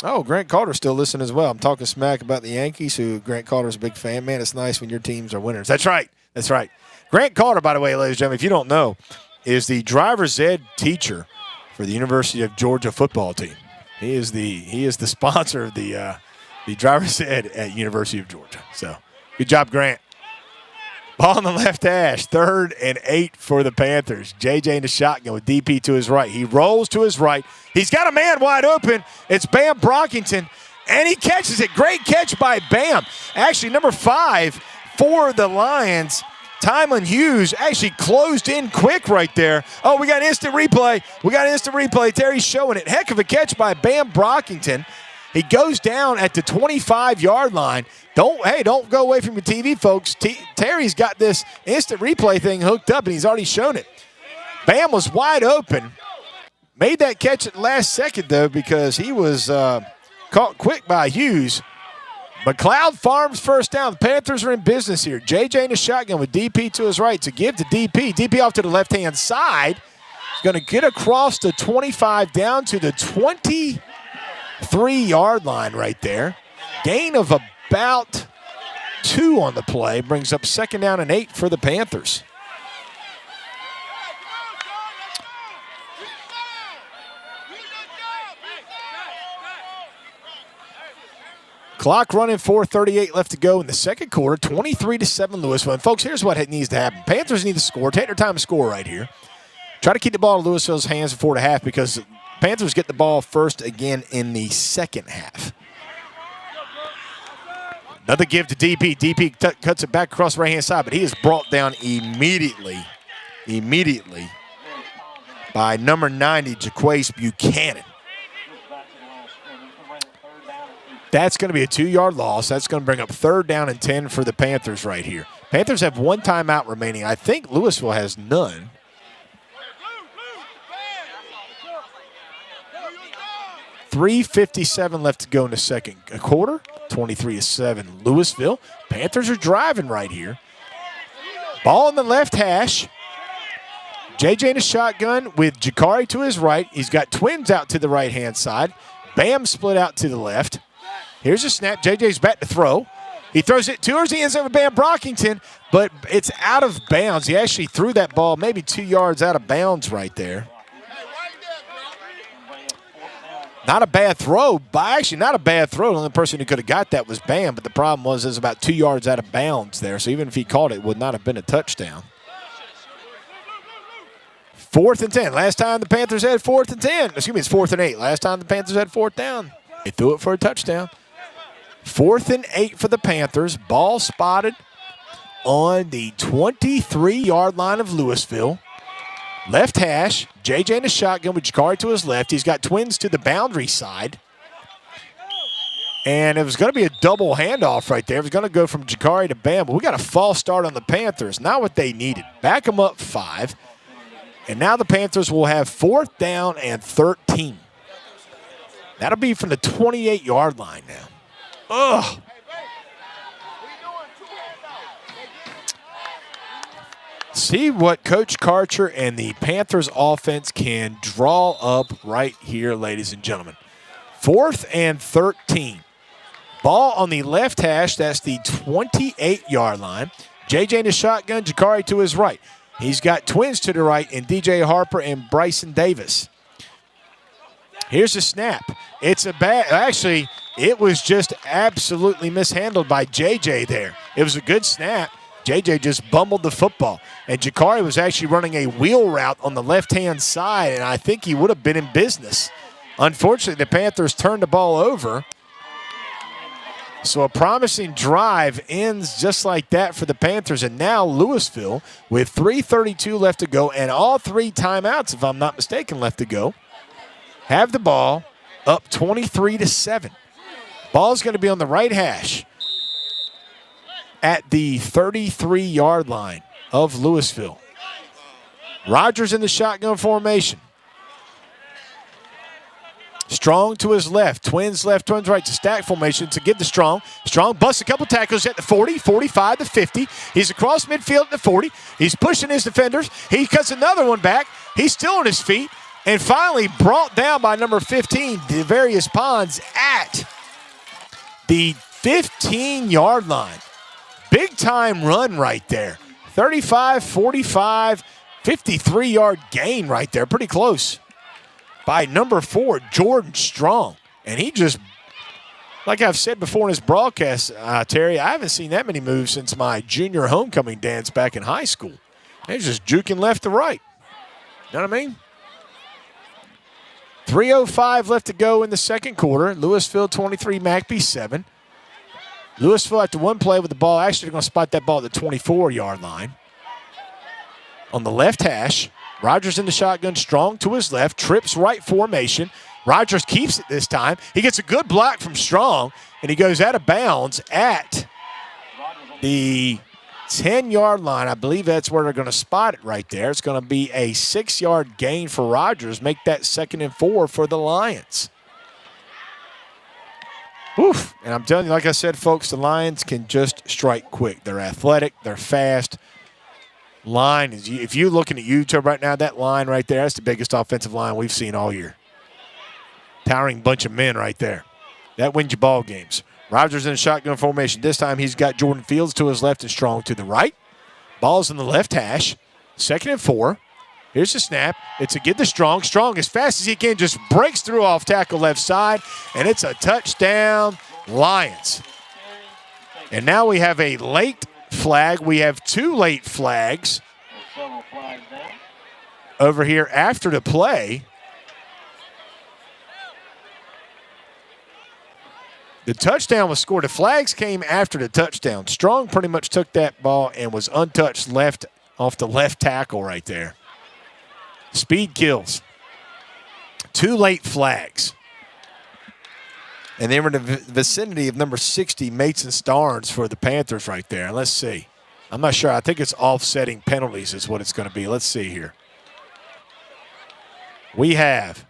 Oh, Grant Carter's still listening as well. I'm talking smack about the Yankees, who Grant Carter's a big fan. Man, it's nice when your teams are winners. That's right. That's right. Grant Carter, by the way, ladies and gentlemen, if you don't know, is the driver's ed teacher for the University of Georgia football team. He is the sponsor of the driver's ed at University of Georgia. So, good job, Grant. Ball on the left hash, 3rd and 8 for the Panthers. JJ in the shotgun with DP to his right. He rolls to his right. He's got a man wide open. It's Bam Brockington, and he catches it. Great catch by Bam. Actually, number 5 for the Lions, Tyman Hughes, actually closed in quick right there. Oh, we got instant replay. Terry's showing it. Heck of a catch by Bam Brockington. He goes down at the 25-yard line. Don't go away from your TV, folks. Terry's got this instant replay thing hooked up, and he's already shown it. Bam was wide open. Made that catch at the last second, though, because he was caught quick by Hughes. McLeod Farms first down. The Panthers are in business here. JJ in the shotgun with DP to his right to give to DP. DP off to the left-hand side. He's going to get across the 25 down to the 23-yard line right there. Gain of about 2 on the play. Brings up 2nd down and 8 for the Panthers. Clock running, 4:38 left to go in the second quarter, 23-7 Lewisville. And, folks, here's what needs to happen. Panthers need to score. Take their time to score right here. Try to keep the ball in Lewisville's hands before the half because Panthers get the ball first again in the second half. Another give to DP. DP cuts it back across the right-hand side, but he is brought down immediately by number 90, Jaquace Buchanan. That's going to be a 2-yard loss. That's going to bring up 3rd down and 10 for the Panthers right here. Panthers have 1 timeout remaining. I think Lewisville has none. .357 left to go in the second quarter. 23-7 Lewisville. Panthers are driving right here. Ball in the left hash. JJ in a shotgun with Jakari to his right. He's got twins out to the right-hand side. Bam split out to the left. Here's a snap. JJ's back to throw. He throws it towards the end zone of Bam Brockington, but it's out of bounds. He actually threw that ball maybe 2 yards out of bounds right there. Not a bad throw. Actually, not a bad throw. The only person who could have got that was Bam, but the problem was it was about 2 yards out of bounds there, so even if he caught it, it would not have been a touchdown. 4th and 10. Last time the Panthers had 4th and 10. Excuse me, it's 4th and 8. Last time the Panthers had 4th down. They threw it for a touchdown. 4th and 8 for the Panthers. Ball spotted on the 23-yard line of Lewisville. Left hash. JJ in a shotgun with Jakari to his left. He's got twins to the boundary side. And it was going to be a double handoff right there. It was going to go from Jakari to Bam. But we got a false start on the Panthers. Not what they needed. Back them up 5. And now the Panthers will have 4th down and 13. That'll be from the 28-yard line now. Ugh. See what Coach Karcher and the Panthers offense can draw up right here, ladies and gentlemen. 4th and 13. Ball on the left hash. That's the 28-yard line. JJ in the shotgun, Jakari to his right. He's got twins to the right in DJ Harper and Bryson Davis. Here's the snap. It's a bad, actually, it was just absolutely mishandled by JJ there. It was a good snap. JJ just bumbled the football. And Jakari was actually running a wheel route on the left-hand side, and I think he would have been in business. Unfortunately, the Panthers turned the ball over. So a promising drive ends just like that for the Panthers. And now Lewisville, with 3:32 left to go and all 3 timeouts, if I'm not mistaken, left to go, have the ball up 23-7. Ball's going to be on the right hash at the 33-yard line of Lewisville. Rogers in the shotgun formation. Strong to his left. Twins left, twins right to stack formation to give to Strong. Strong busts a couple tackles at the 40, 45, the 50. He's across midfield at the 40. He's pushing his defenders. He cuts another one back. He's still on his feet. And finally brought down by number 15, Devarius Pons, at the 15-yard line. Big-time run right there. 35, 45, 53-yard gain right there. Pretty close. By number 4, Jordan Strong. And he just, like I've said before in his broadcast, Terry, I haven't seen that many moves since my junior homecoming dance back in high school. He's just juking left to right. You know what I mean? 3:05 left to go in the second quarter. Lewisville 23, McBee 7. Lewisville, after one play with the ball, actually going to spot that ball at the 24-yard line. On the left hash, Rogers in the shotgun, Strong to his left, trips right formation. Rogers keeps it this time. He gets a good block from Strong, and he goes out of bounds at the 10-yard line. I believe that's where they're going to spot it right there. It's going to be a 6-yard gain for Rogers. Make that 2nd and 4 for the Lions. Oof. And I'm telling you, like I said, folks, the Lions can just strike quick. They're athletic. They're fast. Line is, if you're looking at YouTube right now, that line right there, that's the biggest offensive line we've seen all year. Towering bunch of men right there. That wins you ball games. Rogers in a shotgun formation. This time he's got Jordan Fields to his left and Strong to the right. Ball's in the left hash. 2nd and 4. Here's the snap. It's a get to Strong. Strong, as fast as he can, just breaks through off tackle left side, and it's a touchdown Lions. And now we have a late flag. We have 2 late flags over here after the play. The touchdown was scored. The flags came after the touchdown. Strong pretty much took that ball and was untouched left off the left tackle right there. Speed kills. 2 late flags. And they were in the vicinity of number 60, Mason Starnes, for the Panthers right there. Let's see. I'm not sure. I think it's offsetting penalties is what it's going to be. Let's see here. We have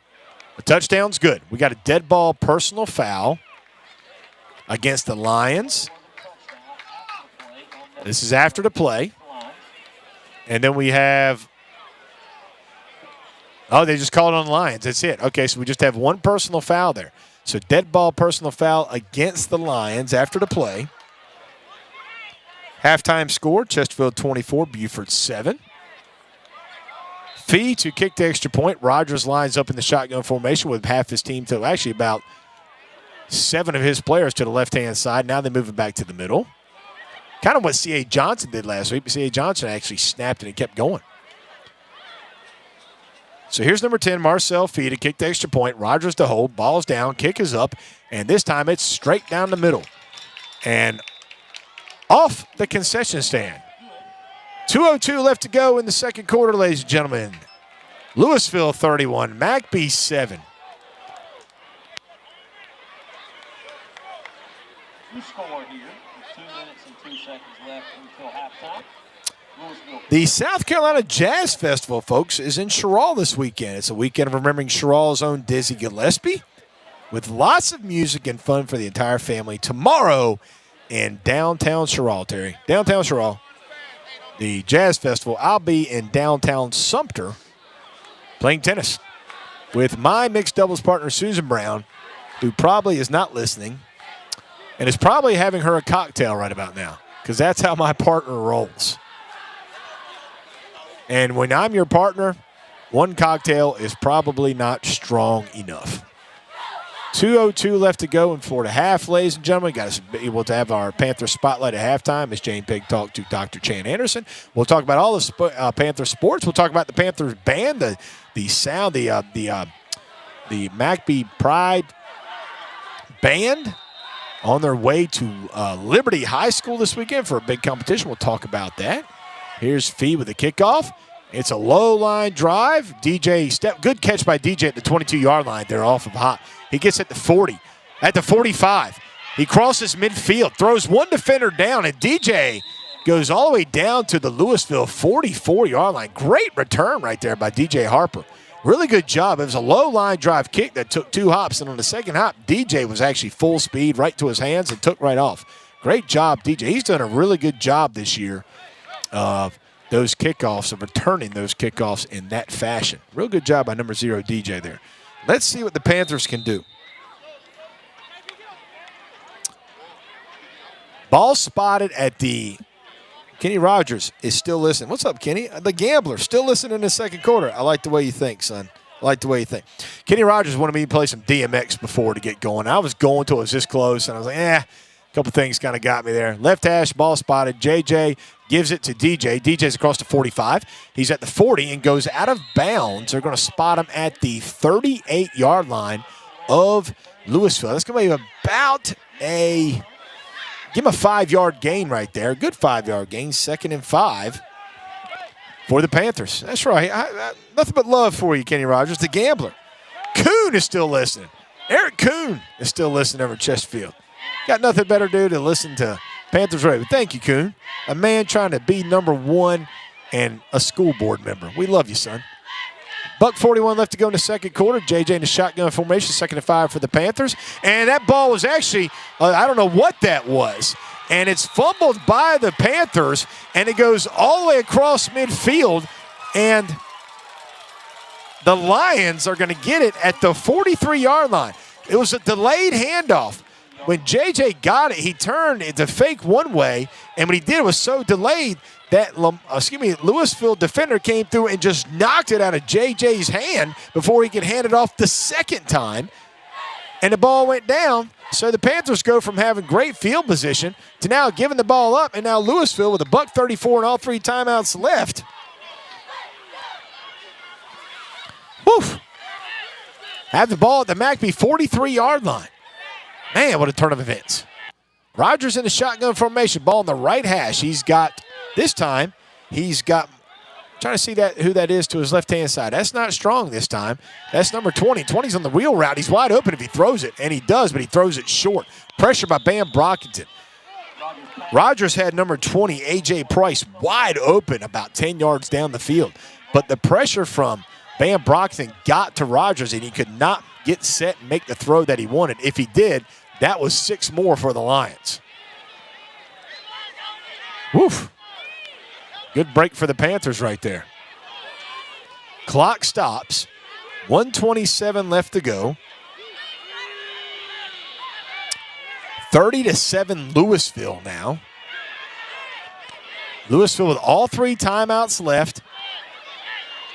a touchdown's good. We got a dead ball personal foul against the Lions. This is after the play. And then we have, they just called on the Lions. That's it. Okay, so we just have 1 personal foul there. So dead ball personal foul against the Lions after the play. Halftime score, Chesterfield 24, Beaufort 7. Fee to kick the extra point. Rogers lines up in the shotgun formation with half his team to actually about 7 of his players to the left-hand side. Now they move it back to the middle. Kind of what C.A. Johnson did last week, but C.A. Johnson actually snapped it and kept going. So here's number 10, Marcel Fee to kick the extra point. Rogers to hold. Ball's down. Kick is up. And this time it's straight down the middle. And off the concession stand. 2:02 left to go in the second quarter, ladies and gentlemen. Lewisville 31, McBee 7. Who scored here? 2 minutes and 2 seconds left until halftime. The South Carolina Jazz Festival, folks, is in Sherall this weekend. It's a weekend of remembering Sherall's own Dizzy Gillespie with lots of music and fun for the entire family tomorrow in downtown Sherall, Terry. Downtown Sherall, the Jazz Festival. I'll be in downtown Sumter playing tennis with my mixed doubles partner, Susan Brown, who probably is not listening and is probably having her a cocktail right about now because that's how my partner rolls. And when I'm your partner, 1 cocktail is probably not strong enough. 2:02 left to go in 4.5, ladies and gentlemen. Got to be able to have our Panther Spotlight at halftime as Jane Pig talked to Dr. Chan Anderson. We'll talk about all the Panther sports. We'll talk about the Panthers band, the sound, the McBee Pride band on their way to Liberty High School this weekend for a big competition. We'll talk about that. Here's Fee with the kickoff. It's a low line drive. Good catch by DJ at the 22-yard line there off of hot. He gets at the 40, at the 45. He crosses midfield, throws 1 defender down, and DJ goes all the way down to the Lewisville 44-yard line. Great return right there by DJ Harper. Really good job. It was a low line drive kick that took 2 hops, and on the second hop, DJ was actually full speed right to his hands and took right off. Great job, DJ. He's done a really good job this year of those kickoffs, of returning those kickoffs in that fashion. Real good job by number 0, DJ there. Let's see what the Panthers can do. Ball spotted at the Kenny Rogers is still listening. What's up, Kenny? The Gambler still listening in the second quarter. I like the way you think, son. I like the way you think. Kenny Rogers wanted me to play some DMX before to get going. I was going till it was this close, and I was like, a couple things kind of got me there. Left hash, ball spotted. JJ gives it to DJ. DJ's across the 45. He's at the 40 and goes out of bounds. They're going to spot him at the 38-yard line of Lewisville. That's going to be about give him a 5-yard gain right there. Good 5-yard gain, 2nd and 5 for the Panthers. That's right. Nothing but love for you, Kenny Rogers, the Gambler. Kuhn is still listening. Eric Kuhn is still listening over at Chesterfield. Got nothing better to do to listen to Panthers Radio. Thank you, Kuhn. A man trying to be number 1 and a school board member. We love you, son. $1:41 left to go in the second quarter. JJ in the shotgun formation, 2nd and 5 for the Panthers. And that ball was actually, I don't know what that was. And it's fumbled by the Panthers, and it goes all the way across midfield. And the Lions are going to get it at the 43-yard line. It was a delayed handoff. When JJ got it, he turned to fake one way, and when he did, it was so delayed that Lewisville defender came through and just knocked it out of JJ's hand before he could hand it off the second time. and the ball went down. So the Panthers go from having great field position to now giving the ball up, and now Lewisville with $1:34 and all 3 timeouts left. Woof. Have the ball at the McBee 43-yard line. Man, what a turn of events. Rogers in the shotgun formation, ball on the right hash. This time, trying to see who that is to his left-hand side. That's not Strong this time. That's number 20. 20's on the wheel route. He's wide open if he throws it, and he does, but he throws it short. Pressure by Bam Brockington. Rogers had number 20, A.J. Price, wide open about 10 yards down the field. But the pressure from Bam Brockington got to Rogers, and he could not get set and make the throw that he wanted. If he did, that was 6 more for the Lions. Woof. Good break for the Panthers right there. Clock stops. 1:27 left to go. 30-7 Lewisville now. Lewisville with all 3 timeouts left.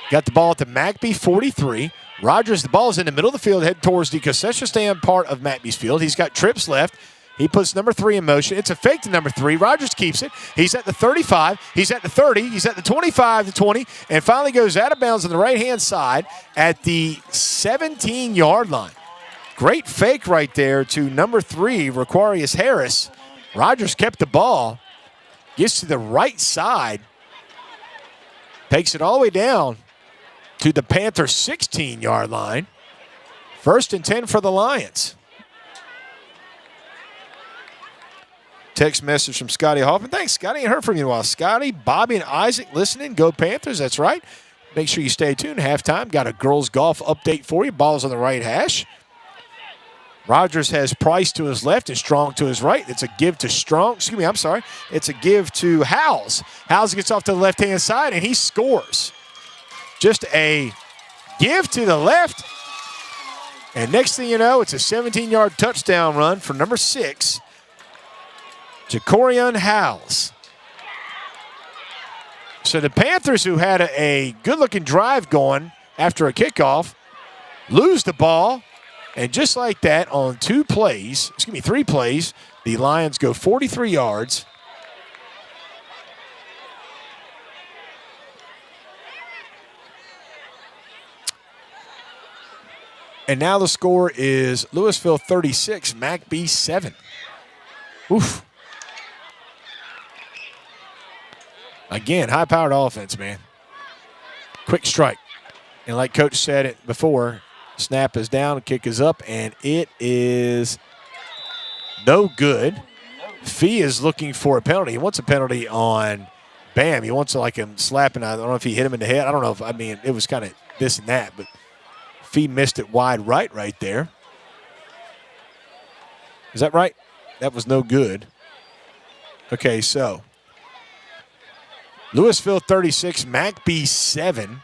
Got the ball at the McBee 43. Rogers, the ball's in the middle of the field, head towards the concession stand part of McBee's field. He's got trips left. He puts number 3 in motion. It's a fake to number 3. Rogers keeps it. He's at the 35. He's at the 30. He's at the 25, the 20, and finally goes out of bounds on the right-hand side at the 17-yard line. Great fake right there to number 3, Requarius Harris. Rogers kept the ball. Gets to the right side. Takes it all the way down to the Panthers' 16-yard line. 1st and 10 for the Lions. Text message from Scotty Hoffman. Thanks, Scotty. I heard from you in a while. Scotty, Bobby, and Isaac listening. Go Panthers. That's right. Make sure you stay tuned. Halftime. Got a girls golf update for you. Ball's on the right hash. Rogers has Price to his left and Strong to his right. It's a give to Strong. Excuse me, I'm sorry. It's a give to Howes. Howes gets off to the left-hand side, and he scores. Just a give to the left. And next thing you know, it's a 17-yard touchdown run for number 6, Jacorian Howes. So the Panthers, who had a good-looking drive going after a kickoff, lose the ball. And just like that, on 3 plays, the Lions go 43 yards. And now the score is Lewisville 36, McBee 7. Oof. Again, high-powered offense, man. Quick strike. And like Coach said it before, snap is down, kick is up, and it is no good. Fee is looking for a penalty. He wants a penalty on Bam. He wants like him slapping. I don't know if he hit him in the head. I don't know if, it was kind of this and that, but Fee missed it wide right there. Is that right? That was no good. Okay, so Lewisville 36, McBee 7.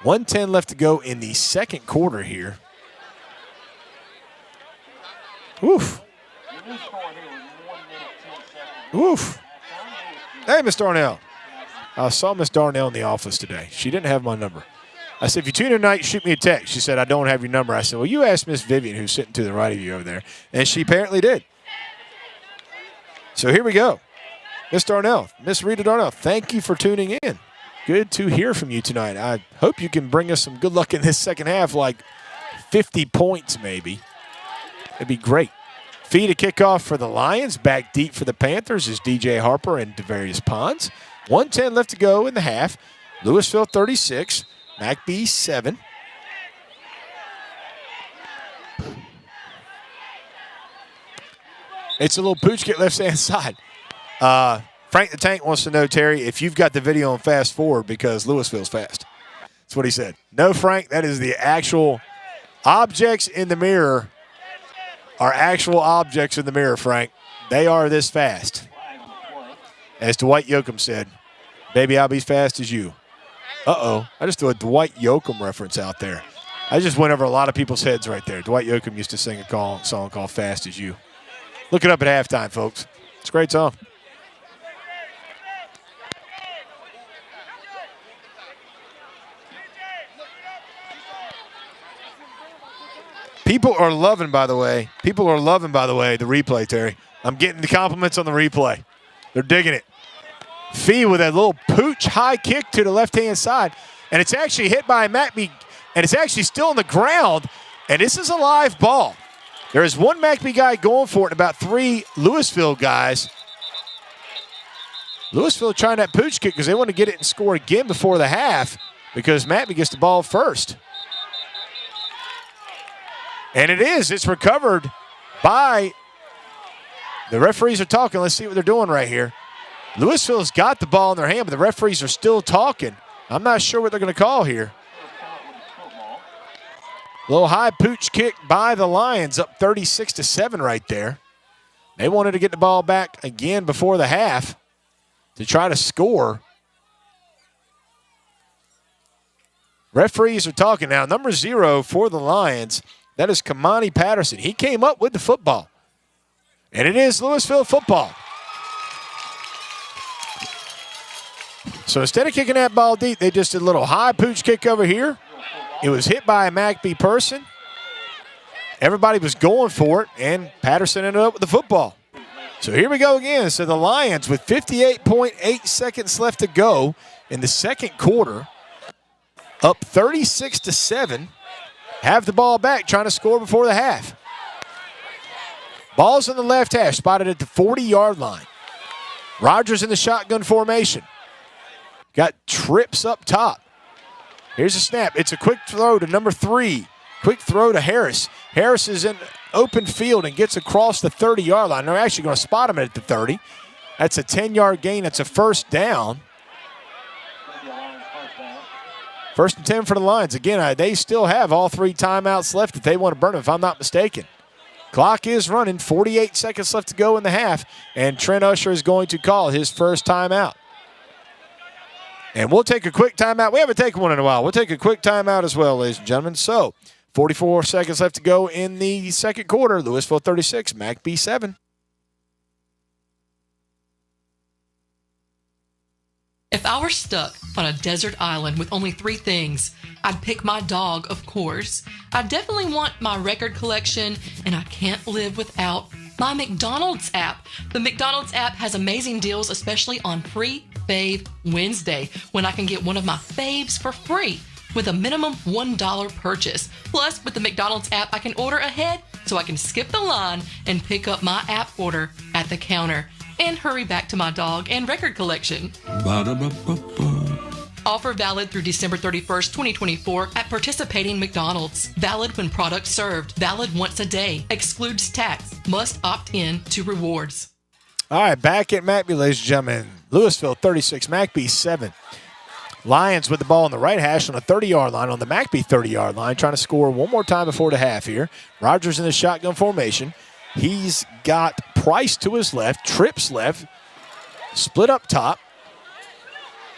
1:10 left to go in the second quarter here. Oof. Oof. Hey, Miss Darnell. I saw Miss Darnell in the office today. She didn't have my number. I said, if you tune in tonight, shoot me a text. She said, I don't have your number. I said, well, you asked Miss Vivian, who's sitting to the right of you over there. And she apparently did. So here we go. Miss Darnell, Miss Rita Darnell, thank you for tuning in. Good to hear from you tonight. I hope you can bring us some good luck in this second half, like 50 points maybe. It'd be great. Fee to kickoff for the Lions. Back deep for the Panthers is DJ Harper and DeVarius Pons. 1:10 left to go in the half. Lewisville 36, McBee 7. It's a little pooch get left-hand side. Frank the Tank wants to know, Terry, if you've got the video on fast forward because Lewisville's fast. That's what he said. No, Frank, that is the actual objects in the mirror are actual objects in the mirror, Frank. They are this fast. As Dwight Yoakam said, baby, I'll be as fast as you. Uh-oh. I just threw a Dwight Yoakam reference out there. I just went over a lot of people's heads right there. Dwight Yoakam used to sing a song called Fast As You. Look it up at halftime, folks. It's a great song. People are loving, by the way, the replay, Terry. I'm getting the compliments on the replay. They're digging it. Fee with a little pooch high kick to the left-hand side. And it's actually hit by McBee, and it's actually still on the ground. And this is a live ball. There is one McBee guy going for it and about 3 Lewisville guys. Lewisville trying that pooch kick because they want to get it and score again before the half because McBee gets the ball first. And it is. It's recovered by the referees are talking. Let's see what they're doing right here. Lewisville's got the ball in their hand, but the referees are still talking. I'm not sure what they're going to call here. Little high pooch kick by the Lions, up 36-7 right there. They wanted to get the ball back again before the half to try to score. Referees are talking now. Number 0 for the Lions, that is Kamani Patterson. He came up with the football. And it is Lewisville football. So instead of kicking that ball deep, they just did a little high pooch kick over here. It was hit by a McBee person. Everybody was going for it, and Patterson ended up with the football. So here we go again. So the Lions, with 58.8 seconds left to go in the second quarter, up 36-7, have the ball back, trying to score before the half. Ball's in the left hash, spotted at the 40-yard line. Rogers in the shotgun formation. Got trips up top. Here's a snap. It's a quick throw to number 3. Quick throw to Harris. Harris is in open field and gets across the 30-yard line. They're actually going to spot him at the 30. That's a 10-yard gain. That's a first down. First and 10 for the Lions. Again, they still have all 3 timeouts left if they want to burn them, if I'm not mistaken. Clock is running. 48 seconds left to go in the half, and Trent Usher is going to call his first timeout. And we'll take a quick timeout. We haven't taken one in a while. We'll take a quick timeout as well, ladies and gentlemen. So, 44 seconds left to go in the second quarter. Lewisville 36, McBee 7. If I were stuck on a desert island with only 3 things, I'd pick my dog, of course. I definitely want my record collection, and I can't live without my McDonald's app. The McDonald's app has amazing deals, especially on Free Fave Wednesday, when I can get one of my faves for free with a minimum $1 purchase. Plus, with the McDonald's app, I can order ahead so I can skip the line and pick up my app order at the counter and hurry back to my dog and record collection. Offer valid through December 31st, 2024 at participating McDonald's. Valid when product served. Valid once a day. Excludes tax. Must opt in to rewards. All right, back at McBee, ladies and gentlemen. Lewisville 36, McBee 7. Lions with the ball on the right hash on the 30-yard line, on the McBee 30-yard line, trying to score one more time before the half here. Rogers in the shotgun formation. He's got Price to his left, Trips left, split up top.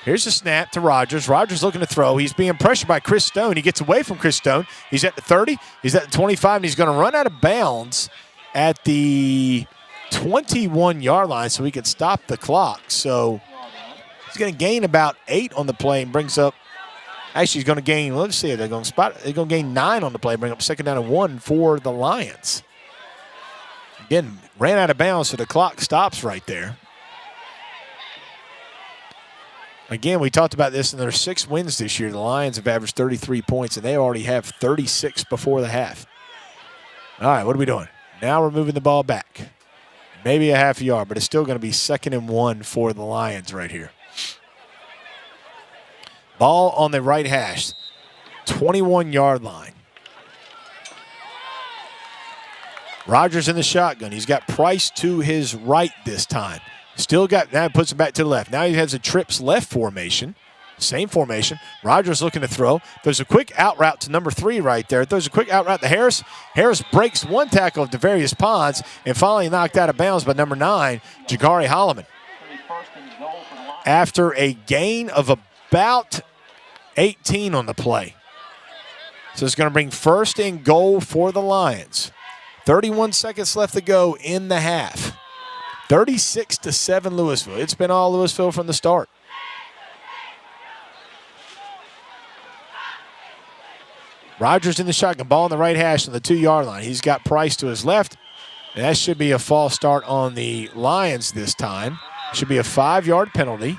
Here's a snap to Rogers. Rogers looking to throw. He's being pressured by Chris Stone. He gets away from Chris Stone. He's at the 30. He's at the 25, and he's going to run out of bounds at the 21-yard line so he can stop the clock. So he's going to gain about 8 on the play and brings up – actually, he's going to gain – let's see. They're going to gain 9 on the play, bring up second down and 1 for the Lions. Again, ran out of bounds, so the clock stops right there. Again, we talked about this in their 6 wins this year. The Lions have averaged 33 points, and they already have 36 before the half. All right, what are we doing? Now we're moving the ball back. Maybe a half a yard, but it's still going to be 2nd and 1 for the Lions right here. Ball on the right hash, 21-yard line. Rogers in the shotgun. He's got Price to his right this time. Still got, now he puts it back to the left. Now he has a trips left formation. Same formation. Rogers looking to throw. There's a quick out route to number 3 right there. There's a quick out route to Harris. Harris breaks one tackle of Devarius Ponds and finally knocked out of bounds by number 9, Jagari Holloman. After a gain of about 18 on the play. So it's going to bring 1st and goal for the Lions. 31 seconds left to go in the half. 36-7 Lewisville. It's been all Lewisville from the start. Rogers in the shotgun, ball on the right hash on the 2-yard line. He's got Price to his left, and that should be a false start on the Lions this time. Should be a 5-yard penalty.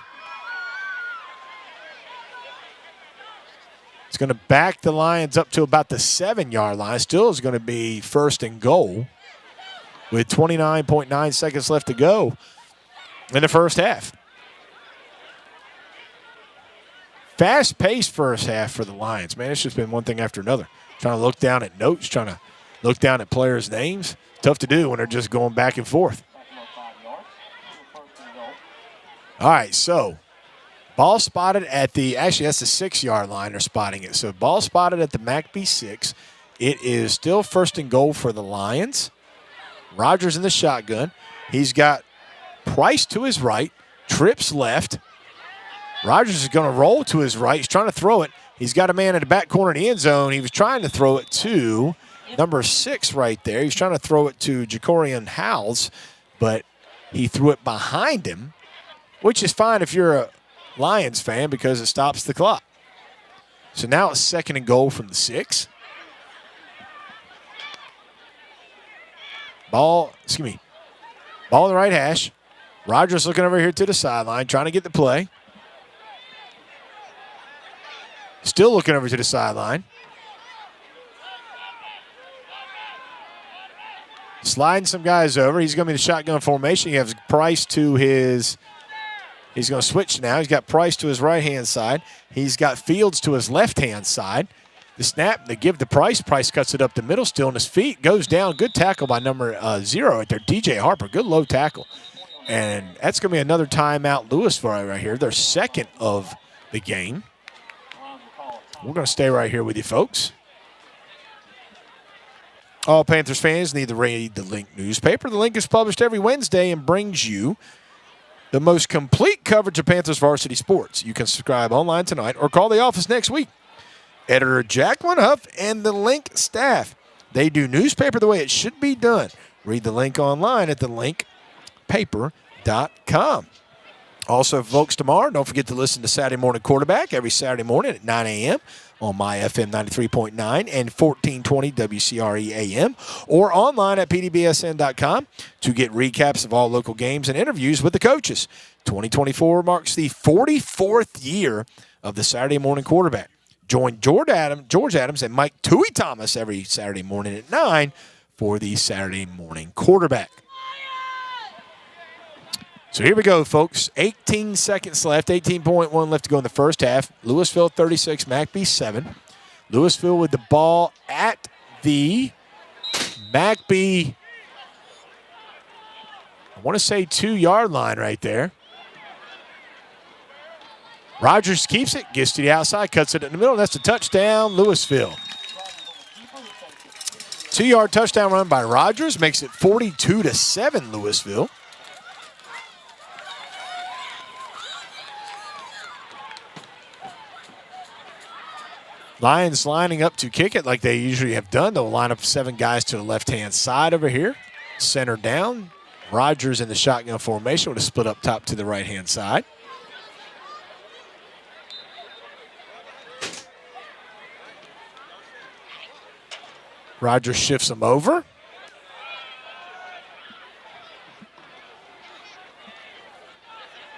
It's going to back the Lions up to about the 7-yard line. Still is going to be first and goal with 29.9 seconds left to go in the first half. Fast-paced first half for the Lions. Man, it's just been one thing after another. Trying to look down at notes, trying to look down at players' names. Tough to do when they're just going back and forth. All right, so ball spotted at the – actually, that's the 6-yard line they're spotting it. So ball spotted at the McBee 6. It is still first and goal for the Lions. Rogers in the shotgun. He's got Price to his right, trips left. Rogers is going to roll to his right. He's trying to throw it. He's got a man in the back corner of the end zone. He was trying to throw it to number 6 right there. He's trying to throw it to Jacorian Howells, but he threw it behind him, which is fine if you're a Lions fan because it stops the clock. So now it's second and goal from the 6. Ball on the right hash. Rogers looking over here to the sideline, trying to get the play. Still looking over to the sideline. Sliding some guys over. He's going to be the shotgun formation. He has Price to his – he's going to switch now. He's got Price to his right-hand side. He's got Fields to his left-hand side. The snap, they give to Price. Price cuts it up the middle, still on his feet. Goes down. Good tackle by number 0 right there, DJ Harper. Good low tackle. And that's going to be another timeout Lewisville right here. Their second of the game. We're going to stay right here with you, folks. All Panthers fans need to read the Link newspaper. The Link is published every Wednesday and brings you the most complete coverage of Panthers varsity sports. You can subscribe online tonight or call the office next week. Editor Jacqueline Huff and the Link staff, they do newspaper the way it should be done. Read the Link online at thelinkpaper.com. Also, folks, tomorrow, don't forget to listen to Saturday Morning Quarterback every Saturday morning at 9 a.m. on my FM 93.9 and 1420 WCRE AM, or online at pdbsn.com to get recaps of all local games and interviews with the coaches. 2024 marks the 44th year of the Saturday Morning Quarterback. Join George Adams and Mike Toohey Thomas every Saturday morning at 9 for the Saturday Morning Quarterback. So here we go, folks. 18 seconds left, 18.1 left to go in the first half. Lewisville 36, McBee 7. Lewisville with the ball at the McBee, I want to say 2-yard line right there. Rogers keeps it, gets to the outside, cuts it in the middle. That's a touchdown, Lewisville. 2-yard touchdown run by Rogers makes it 42-7, Lewisville. Lions lining up to kick it like they usually have done. They'll line up 7 guys to the left-hand side over here. Center down. Rogers in the shotgun formation with a split up top to the right-hand side. Rogers shifts them over.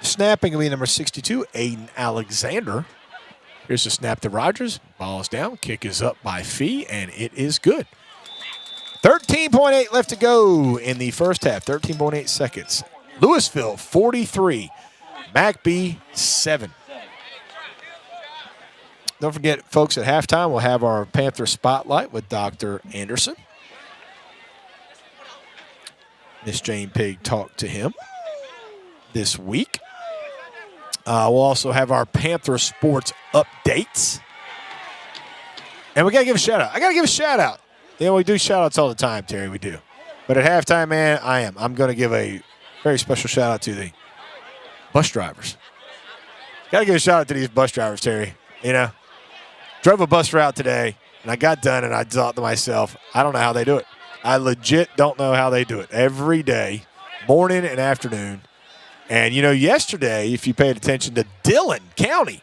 Snapping will be number 62, Aiden Alexander. Here's the snap to Rogers. Ball is down. Kick is up by Fee, and it is good. 13.8 left to go in the first half. 13.8 seconds. Lewisville 43, McBee 7. Don't forget, folks, at halftime we'll have our Panther Spotlight with Dr. Anderson. Miss Jane Pig talked to him this week. We'll also have our Panther Sports updates. And we got to give a shout-out. I got to give a shout-out. You know, we do shout-outs all the time, Terry. We do. But at halftime, man, I'm going to give a very special shout-out to the bus drivers. Got to give a shout-out to these bus drivers, Terry. You know, drove a bus route today, and I got done, and I thought to myself, I don't know how they do it. I legit don't know how they do it. Every day, morning and afternoon. And, you know, yesterday, if you paid attention to Dillon County,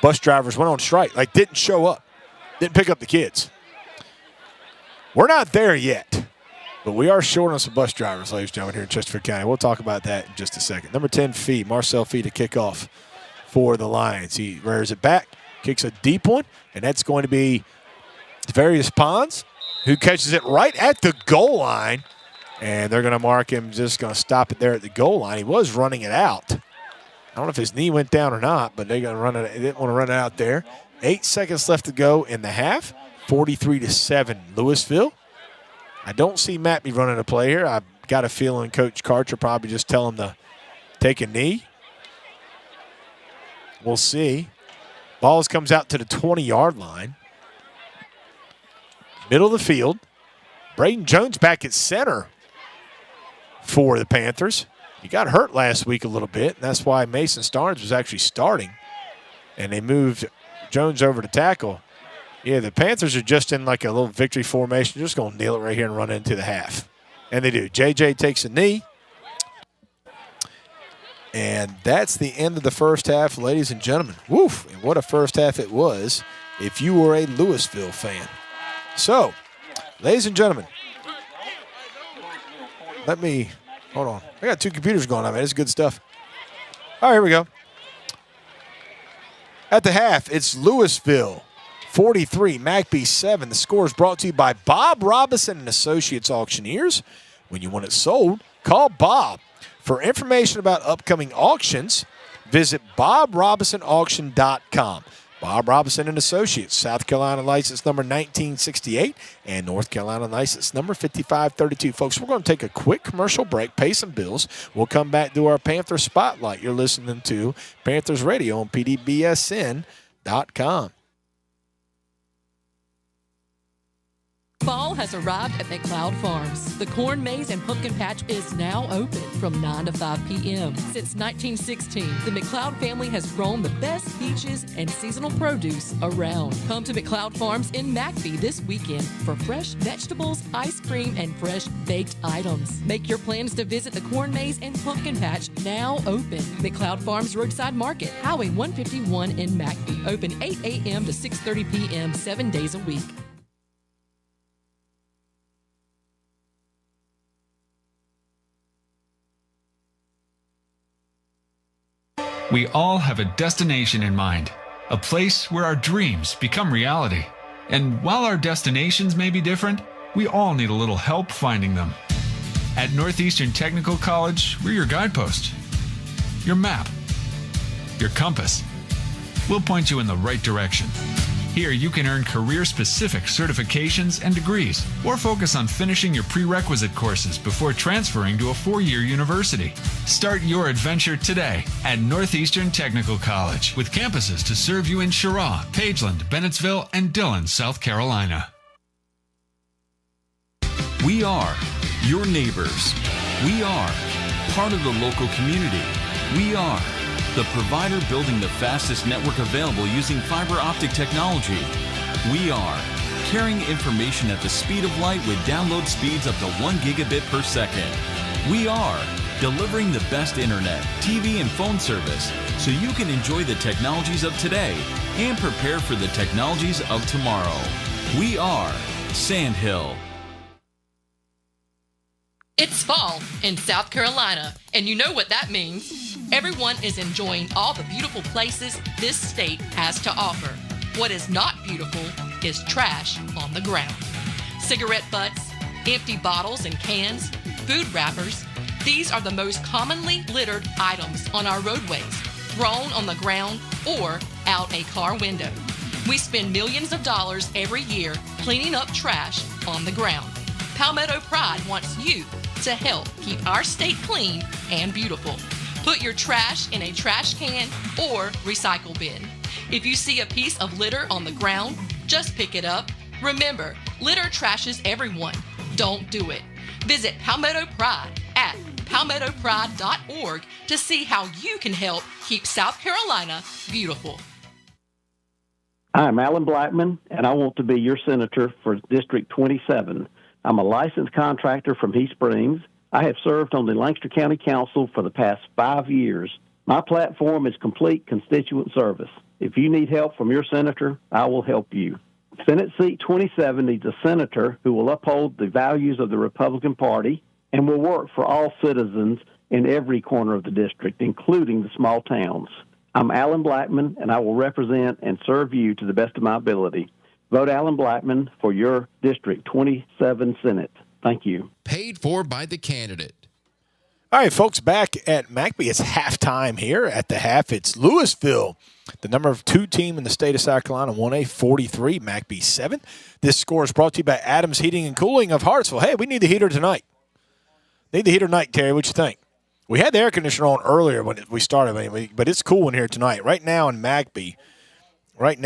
bus drivers went on strike, like didn't show up, didn't pick up the kids. We're not there yet, but we are short on some bus drivers, ladies and gentlemen, here in Chesterfield County. We'll talk about that in just a second. Number 10, Fee, Marcel Fee to kick off for the Lions. He rears it back, kicks a deep one, and that's going to be Devarius Pons, who catches it right at the goal line. And they're going to mark him, just going to stop it there at the goal line. He was running it out. I don't know if his knee went down or not, but they didn't want to run it out there. 8 seconds left to go in the half. 43-7, Lewisville. I don't see McBee running a play here. I've got a feeling Coach Karcher probably just tell him to take a knee. We'll see. Ball comes out to the 20-yard line. Middle of the field. Braden Jones back at center for the Panthers. He got hurt last week a little bit, and that's why Mason Starnes was actually starting. And they moved Jones over to tackle. Yeah, the Panthers are just in like a little victory formation. They're just going to kneel it right here and run into the half. And they do. JJ takes a knee. And that's the end of the first half, ladies and gentlemen. Woof, and what a first half it was if you were a Lewisville fan. So, ladies and gentlemen, hold on. I got two computers going on, man. It's good stuff. All right, here we go. At the half, it's Lewisville 43, McBee 7. The score is brought to you by Bob Robinson and Associates Auctioneers. When you want it sold, call Bob. For information about upcoming auctions, visit bobrobisonauction.com. Bob Robinson and Associates, South Carolina license number 1968 and North Carolina license number 5532. Folks, we're going to take a quick commercial break, pay some bills. We'll come back to our Panther Spotlight. You're listening to Panthers Radio on PDBSN.com. Fall has arrived at McLeod Farms. The corn maze and pumpkin patch is now open from 9 to 5 p.m. Since 1916, the McLeod family has grown the best peaches and seasonal produce around. Come to McLeod Farms in McBee this weekend for fresh vegetables, ice cream, and fresh baked items. Make your plans to visit the corn maze and pumpkin patch, now open. McLeod Farms Roadside Market, Highway 151 in McBee. Open 8 a.m. to 6:30 p.m. 7 days a week. We all have a destination in mind, a place where our dreams become reality. And while our destinations may be different, we all need a little help finding them. At Northeastern Technical College, we're your guidepost, your map, your compass. We'll point you in the right direction. Here you can earn career-specific certifications and degrees, or focus on finishing your prerequisite courses before transferring to a 4-year university. Start your adventure today at Northeastern Technical College, with campuses to serve you in Cheraw, Pageland, Bennettsville, and Dillon, South Carolina. We are your neighbors. We are part of the local community. We are the provider building the fastest network available using fiber optic technology. We are carrying information at the speed of light with download speeds up to 1 gigabit per second. We are delivering the best internet, TV, and phone service so you can enjoy the technologies of today and prepare for the technologies of tomorrow. We are Sandhill. It's fall in South Carolina, and you know what that means. Everyone is enjoying all the beautiful places this state has to offer. What is not beautiful is trash on the ground. Cigarette butts, empty bottles and cans, food wrappers. These are the most commonly littered items on our roadways, thrown on the ground or out a car window. We spend millions of dollars every year cleaning up trash on the ground. Palmetto Pride wants you to help keep our state clean and beautiful. Put your trash in a trash can or recycle bin. If you see a piece of litter on the ground, just pick it up. Remember, litter trashes everyone. Don't do it. Visit Palmetto Pride at palmettopride.org to see how you can help keep South Carolina beautiful. I'm Alan Blackman, and I want to be your senator for District 27. I'm a licensed contractor from Heath Springs. I have served on the Lancaster County Council for the past 5 years. My platform is complete constituent service. If you need help from your senator, I will help you. Senate Seat 27 needs a senator who will uphold the values of the Republican Party and will work for all citizens in every corner of the district, including the small towns. I'm Alan Blackman, and I will represent and serve you to the best of my ability. Vote Alan Blackman for your District 27 Senate. Thank you. Paid for by the candidate. All right, folks, back at McBee. It's halftime here. At the half, it's Lewisville, the number 2 team in the state of South Carolina, 1A 43, McBee 7. This score is brought to you by Adams Heating and Cooling of Hartsville. Hey, we need the heater tonight. Need the heater tonight, Terry. What you think? We had the air conditioner on earlier when we started, but it's cool in here tonight. Right now in McBee, let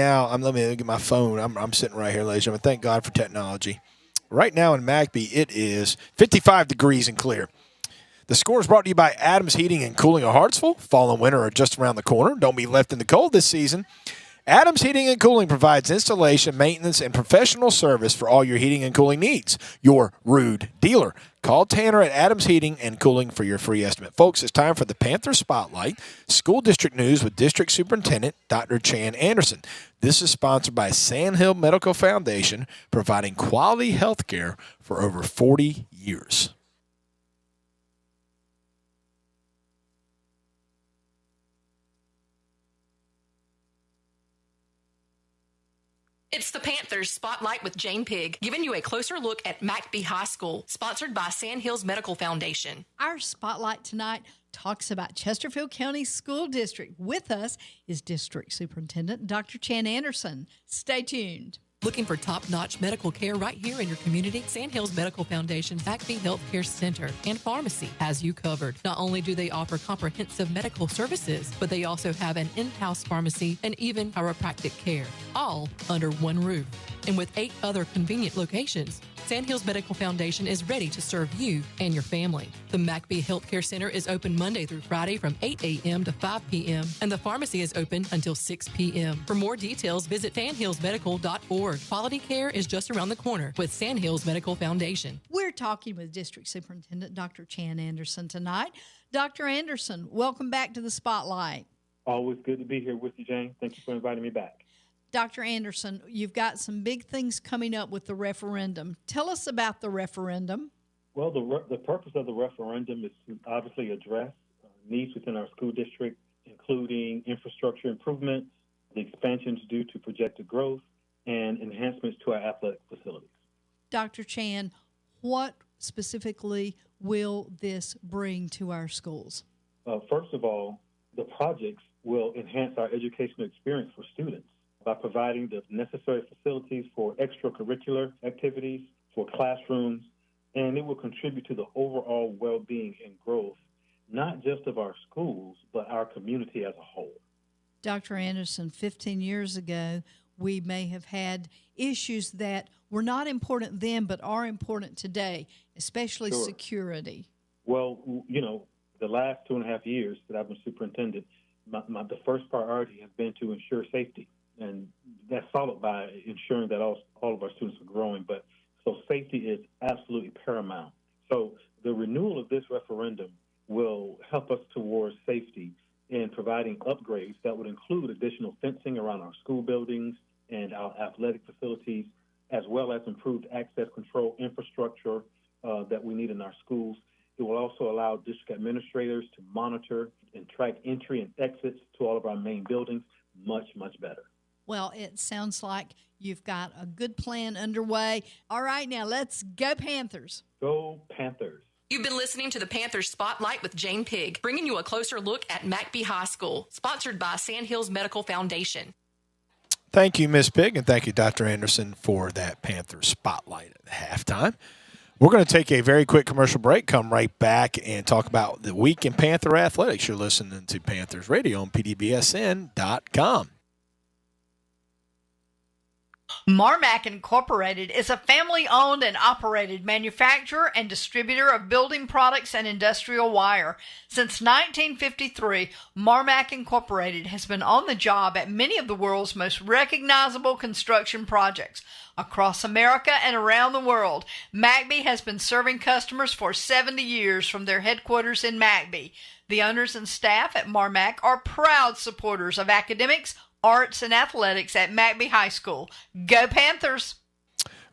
me get my phone. I'm sitting right here, ladies and gentlemen. Thank God for technology. Right now in McBee, it is 55 degrees and clear. The score is brought to you by Adams Heating and Cooling of Hartsville. Fall and winter are just around the corner. Don't be left in the cold this season. Adams Heating and Cooling provides installation, maintenance, and professional service for all your heating and cooling needs. Your rude dealer. Call Tanner at Adams Heating and Cooling for your free estimate. Folks, it's time for the Panther Spotlight, School District News with District Superintendent Dr. Chan Anderson. This is sponsored by Sandhill Medical Foundation, providing quality health care for over 40 years. It's the Panthers Spotlight with Jane Pigg, giving you a closer look at McBee High School, sponsored by Sandhills Medical Foundation. Our Spotlight tonight talks about Chesterfield County School District. With us is District Superintendent Dr. Chan Anderson. Stay tuned. Looking for top-notch medical care right here in your community? Sandhills Medical Foundation's McBee Healthcare Center and Pharmacy has you covered. Not only do they offer comprehensive medical services, but they also have an in-house pharmacy and even chiropractic care, all under one roof. And with 8 other convenient locations, Sandhills Medical Foundation is ready to serve you and your family. The McBee Healthcare Center is open Monday through Friday from 8 a.m. to 5 p.m., and the pharmacy is open until 6 p.m. For more details, visit sandhillsmedical.org. Quality care is just around the corner with Sandhills Medical Foundation. We're talking with District Superintendent Dr. Chan Anderson tonight. Dr. Anderson, welcome back to the Spotlight. Always good to be here with you, Jane. Thank you for inviting me back. Dr. Anderson, you've got some big things coming up with the referendum. Tell us about the referendum. Well, the purpose of the referendum is to obviously address needs within our school district, including infrastructure improvements, the expansions due to projected growth, and enhancements to our athletic facilities. Dr. Chan, what specifically will this bring to our schools? First of all, the projects will enhance our educational experience for students by providing the necessary facilities for extracurricular activities, for classrooms, and it will contribute to the overall well-being and growth, not just of our schools, but our community as a whole. Dr. Anderson, 15 years ago, we may have had issues that were not important then, but are important today, especially Sure. security. Well, you know, the last 2.5 years that I've been superintendent, the first priority has been to ensure safety. And that's followed by ensuring that all of our students are growing. But so safety is absolutely paramount. So the renewal of this referendum will help us towards safety in providing upgrades that would include additional fencing around our school buildings and our athletic facilities, as well as improved access control infrastructure that we need in our schools. It will also allow district administrators to monitor and track entry and exits to all of our main buildings much, much better. Well, it sounds like you've got a good plan underway. All right, now let's go Panthers. Go Panthers. You've been listening to the Panthers Spotlight with Jane Pigg, bringing you a closer look at McBee High School, sponsored by Sandhills Medical Foundation. Thank you, Ms. Pigg, and thank you, Dr. Anderson, for that Panthers Spotlight at halftime. We're going to take a very quick commercial break, come right back, and talk about the week in Panther athletics. You're listening to Panthers Radio on PDBSN.com. Marmac Incorporated is a family-owned and operated manufacturer and distributor of building products and industrial wire. Since 1953, Marmac Incorporated has been on the job at many of the world's most recognizable construction projects. Across America and around the world, McBee has been serving customers for 70 years from their headquarters in McBee. The owners and staff at Marmac are proud supporters of academics, arts, and athletics at McBee High School. Go Panthers!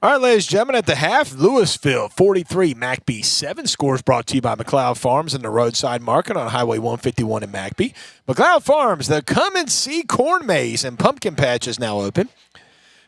All right, ladies and gentlemen, at the half, Lewisville 43, McBee 7. Scores brought to you by McLeod Farms and the Roadside Market on Highway 151 in McBee. McLeod Farms, the Come and See Corn Maze and Pumpkin Patch is now open.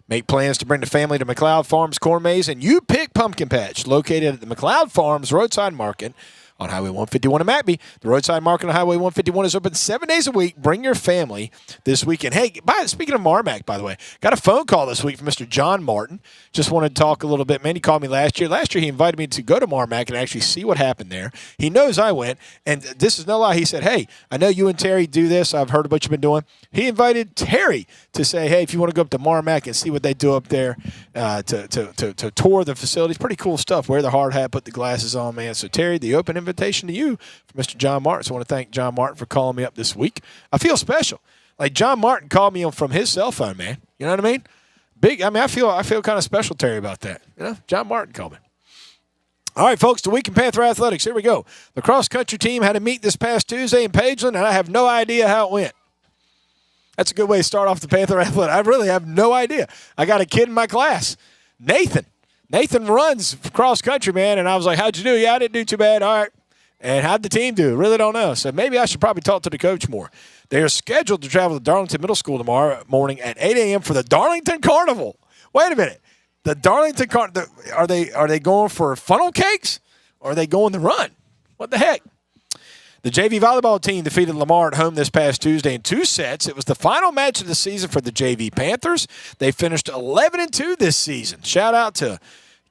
Make plans to bring the family to McLeod Farms Corn Maze, and you pick Pumpkin Patch, located at the McLeod Farms Roadside Market on Highway 151 in McBee. The Roadside Market on Highway 151 is open 7 days a week. Bring your family this weekend. Hey, speaking of Marmac, by the way, got a phone call this week from Mr. John Martin. Just wanted to talk a little bit. Man, he called me last year. Last year, he invited me to go to Marmac and actually see what happened there. He knows I went, and this is no lie. He said, hey, I know you and Terry do this. I've heard of what you've been doing. He invited Terry to say, hey, if you want to go up to Marmac and see what they do up there, to tour the facilities. Pretty cool stuff. Wear the hard hat, put the glasses on, man. So, Terry, the open invitation to you from Mr. John Martin. So I want to thank John Martin for calling me up this week. I feel special. Like John Martin called me from his cell phone, man. You know what I mean? I feel kind of special, Terry, about that. You know, John Martin called me. All right, folks, the week in Panther Athletics. Here we go. The cross-country team had a meet this past Tuesday in Pageland, and I have no idea how it went. That's a good way to start off the Panther Athletics. I really have no idea. I got a kid in my class, Nathan. Nathan runs cross-country, man, and I was like, how'd you do? Yeah, I didn't do too bad. All right. And how'd the team do? Really don't know. So maybe I should probably talk to the coach more. They are scheduled to travel to Darlington Middle School tomorrow morning at 8 a.m. for the Darlington Carnival. Wait a minute. The Darlington Carnival, are they going for funnel cakes or are they going to run? What the heck? The JV volleyball team defeated Lamar at home this past Tuesday in 2 sets. It was the final match of the season for the JV Panthers. They finished 11-2 this season. Shout out to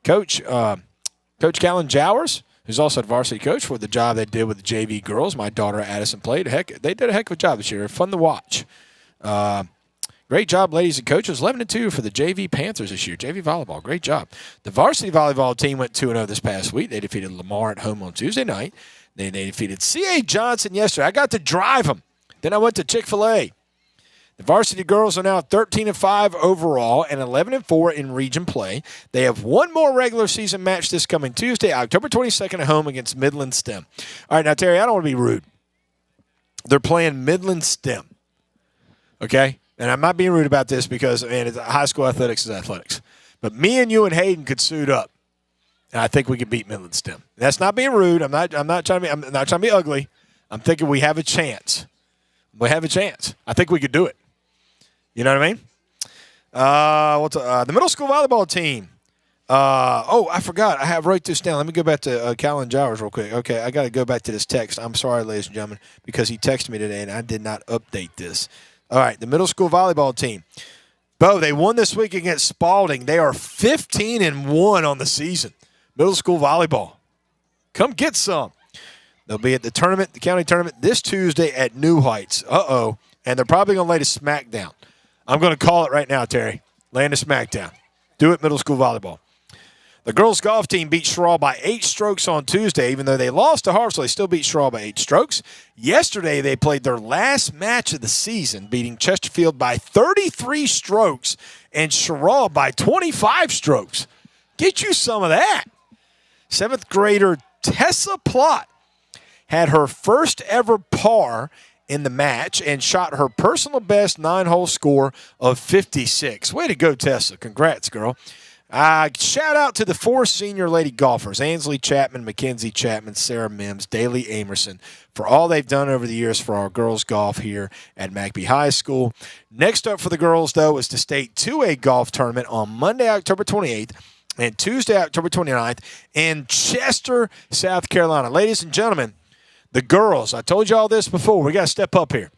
Coach Callan Jowers, who's also the varsity coach, for the job they did with the JV girls. My daughter Addison played. They did a heck of a job this year. Fun to watch. Great job, ladies and coaches. 11-2 for the JV Panthers this year. JV volleyball, great job. The varsity volleyball team went 2-0 this past week. They defeated Lamar at home on Tuesday night. They defeated C.A. Johnson yesterday. I got to drive them. Then I went to Chick-fil-A. The varsity girls are now 13-5 overall and 11-4 in region play. They have one more regular season match this coming Tuesday, October 22nd at home against Midland STEM. All right, now, Terry, I don't want to be rude. They're playing Midland STEM, okay? And I'm not being rude about this because, man, it's high school athletics is athletics. But me and you and Hayden could suit up, and I think we could beat Midland STEM. That's not being rude. I'm not trying to be ugly. I'm thinking we have a chance. We have a chance. I think we could do it. You know what I mean? The middle school volleyball team. I forgot. I wrote this down. Let me go back to Callan Jowers real quick. Okay, I got to go back to this text. I'm sorry, ladies and gentlemen, because he texted me today, and I did not update this. All right, the middle school volleyball team. Bo, they won this week against Spalding. They are 15-1 on the season. Middle school volleyball. Come get some. They'll be at the tournament, the county tournament, this Tuesday at New Heights. And they're probably going to lay the smack down. I'm going to call it right now, Terry. Laying the smack down. Do it, middle school volleyball. The girls' golf team beat Sherall by 8 strokes on Tuesday. Even though they lost to Hartsville, they still beat Sherall by 8 strokes. Yesterday, they played their last match of the season, beating Chesterfield by 33 strokes and Sherall by 25 strokes. Get you some of that. 7th grader Tessa Plott had her first ever par in the match and shot her personal best 9-hole score of 56. Way to go, Tessa. Congrats, girl. Shout out to the 4 senior lady golfers, Ansley Chapman, Mackenzie Chapman, Sarah Mims, Daly Amerson, for all they've done over the years for our girls' golf here at McBee High School. Next up for the girls, though, is the state 2A golf tournament on Monday, October 28th, and Tuesday, October 29th in Chester, South Carolina. Ladies and gentlemen, the girls, I told you all this before. We got to step up here.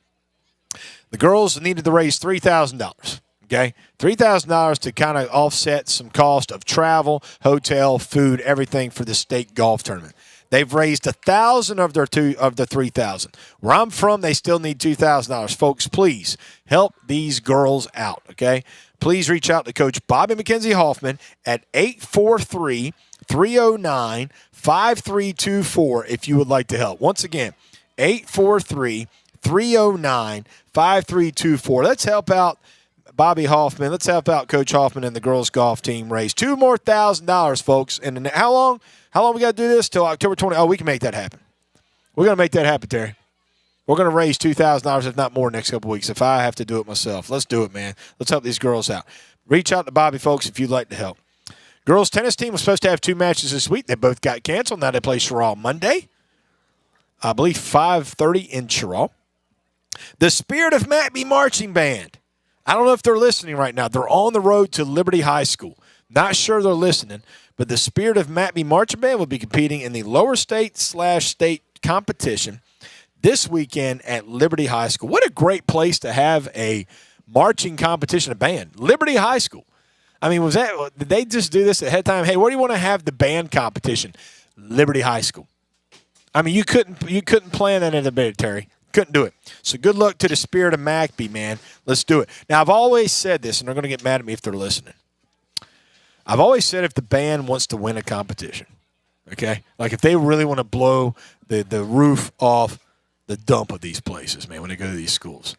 The girls needed to raise $3,000. Okay, $3,000 to kind of offset some cost of travel, hotel, food, everything for the state golf tournament. They've raised $1,000 of their $3,000. Where I'm from, they still need $2,000. Folks, please help these girls out. Okay, please reach out to Coach Bobby McKenzie Hoffman at 843-309-5324 if you would like to help. Once again, 843-309-5324. Let's help out Bobby Hoffman. Let's help out Coach Hoffman and the girls' golf team raise $2,000 more, folks. And how long? How long we got to do this? Till October 20? Oh, we can make that happen. We're going to make that happen, Terry. We're going to raise $2,000, if not more, next couple weeks if I have to do it myself. Let's do it, man. Let's help these girls out. Reach out to Bobby, folks, if you'd like to help. Girls tennis team was supposed to have 2 matches this week. They both got canceled. Now they play Sherrall Monday. I believe 5:30 in Sherrall. The Spirit of McBee Marching Band. I don't know if they're listening right now. They're on the road to Liberty High School. Not sure they're listening, but the Spirit of McBee Marching Band will be competing in the lower state/state competition this weekend at Liberty High School. What a great place to have a marching competition, a band. Liberty High School. I mean, did they just do this ahead of time? Hey, where do you want to have the band competition? Liberty High School. I mean, you couldn't plan that in the military. Couldn't do it. So good luck to the Spirit of McBee, man. Let's do it. Now, I've always said this, and they're going to get mad at me if they're listening. I've always said if the band wants to win a competition, okay? Like if they really want to blow the roof off the dump of these places, man, when they go to these schools.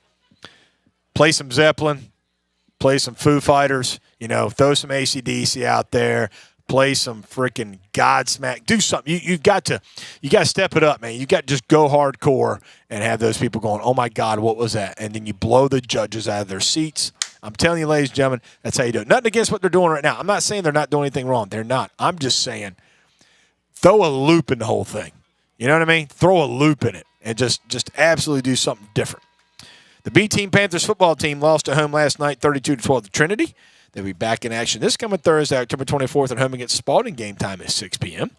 Play some Zeppelin, play some Foo Fighters, throw some AC/DC out there, play some freaking Godsmack, do something. You got to step it up, man. You got to just go hardcore and have those people going, oh my God, what was that? And then you blow the judges out of their seats. I'm telling you, ladies and gentlemen, that's how you do it. Nothing against what they're doing right now. I'm not saying they're not doing anything wrong. They're not. I'm just saying throw a loop in the whole thing. You know what I mean? Throw a loop in it and just absolutely do something different. The B-Team Panthers football team lost at home last night, 32-12 to Trinity. They'll be back in action this coming Thursday, October 24th at home against Spalding. Game time is 6 p.m.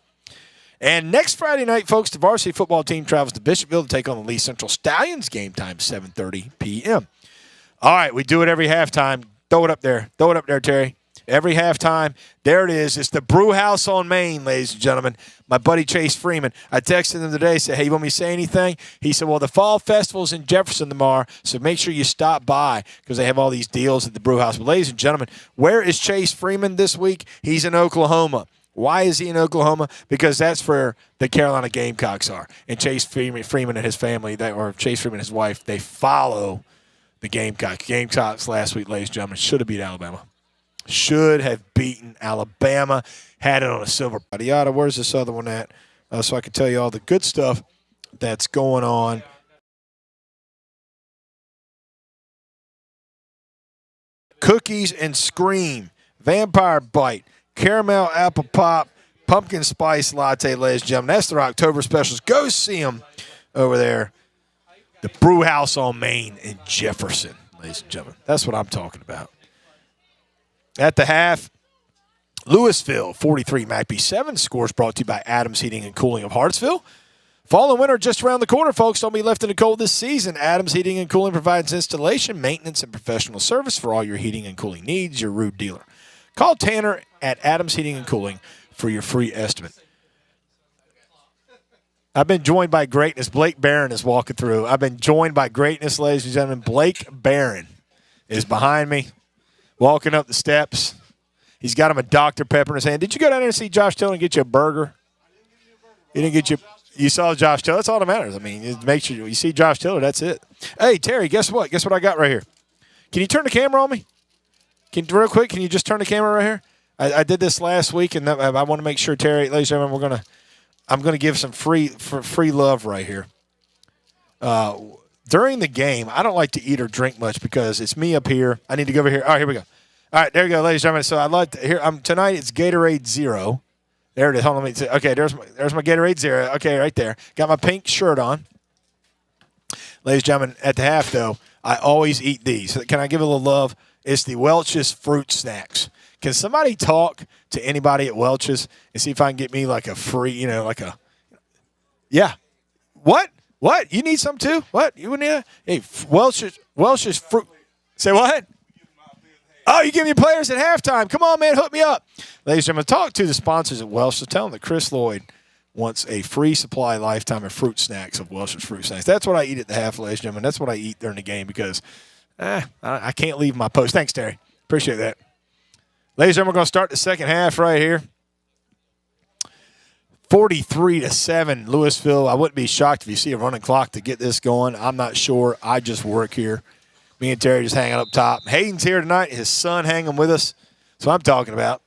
And next Friday night, folks, the varsity football team travels to Bishopville to take on the Lee Central Stallions. Game time 7:30 p.m. All right, we do it every halftime. Throw it up there. Throw it up there, Terry. Every halftime. There it is. It's the Brew House on Main, ladies and gentlemen. My buddy Chase Freeman. I texted him today, said, hey, you want me to say anything? He said, well, the Fall Festival's in Jefferson tomorrow, so make sure you stop by because they have all these deals at the Brew House. But ladies and gentlemen, where is Chase Freeman this week? He's in Oklahoma. Why is he in Oklahoma? Because that's where the Carolina Gamecocks are. And Chase Freeman and his family, or Chase Freeman and his wife, they follow the Gamecocks. Gamecocks last week, ladies and gentlemen, should have beat Alabama. Should have beaten Alabama. Had it on a silver. Yada, where's this other one at? So I can tell you all the good stuff that's going on. Cookies and Scream, Vampire Bite, Caramel Apple Pop, Pumpkin Spice Latte, ladies and gentlemen. That's their October specials. Go see them over there. The Brew House on Main in Jefferson, ladies and gentlemen. That's what I'm talking about. At the half, Lewisville 43, McBee 7. Scores brought to you by Adams Heating and Cooling of Hartsville. Fall and winter just around the corner, folks. Don't be left in the cold this season. Adams Heating and Cooling provides installation, maintenance, and professional service for all your heating and cooling needs. Your rude dealer. Call Tanner at Adams Heating and Cooling for your free estimate. I've been joined by greatness. Blake Barron is walking through. I've been joined by greatness, ladies and gentlemen. Blake Barron is behind me, walking up the steps. He's got him a Dr. Pepper in his hand. Did you go down there and see Josh Tiller and get you a burger? You didn't get you saw Josh Tiller. That's all that matters. I mean, make sure you see Josh Tiller. That's it. Hey, Terry, guess what? Guess what I got right here? Can you turn the camera on me? Real quick, can you just turn the camera right here? I did this last week, and I want to make sure, Terry, ladies and gentlemen, I'm going to give some free love right here. During the game, I don't like to eat or drink much because it's me up here. I need to go over here. All right, here we go. All right, there you go, ladies and gentlemen. So I'd like to hear. Tonight it's Gatorade Zero. There it is. Hold on, let me see. Okay, there's my Gatorade Zero. Okay, right there. Got my pink shirt on. Ladies and gentlemen, at the half though, I always eat these. Can I give a little love? It's the Welch's Fruit Snacks. Can somebody talk to anybody at Welch's and see if I can get me like a free, yeah. What? You need some too? What? You need Hey, Welch's Fruit. Say what? Oh, you give me players at halftime. Come on, man, hook me up. Ladies and gentlemen, talk to the sponsors at Welch. So tell them that Chris Lloyd wants a free supply lifetime of fruit snacks of Welch's Fruit Snacks. That's what I eat at the half, ladies and gentlemen. That's what I eat during the game because I can't leave my post. Thanks, Terry. Appreciate that. Ladies and gentlemen, we're going to start the second half right here. 43-7, Lewisville. I wouldn't be shocked if you see a running clock to get this going. I'm not sure. I just work here. Me and Terry just hanging up top. Hayden's here tonight. His son hanging with us. That's what I'm talking about.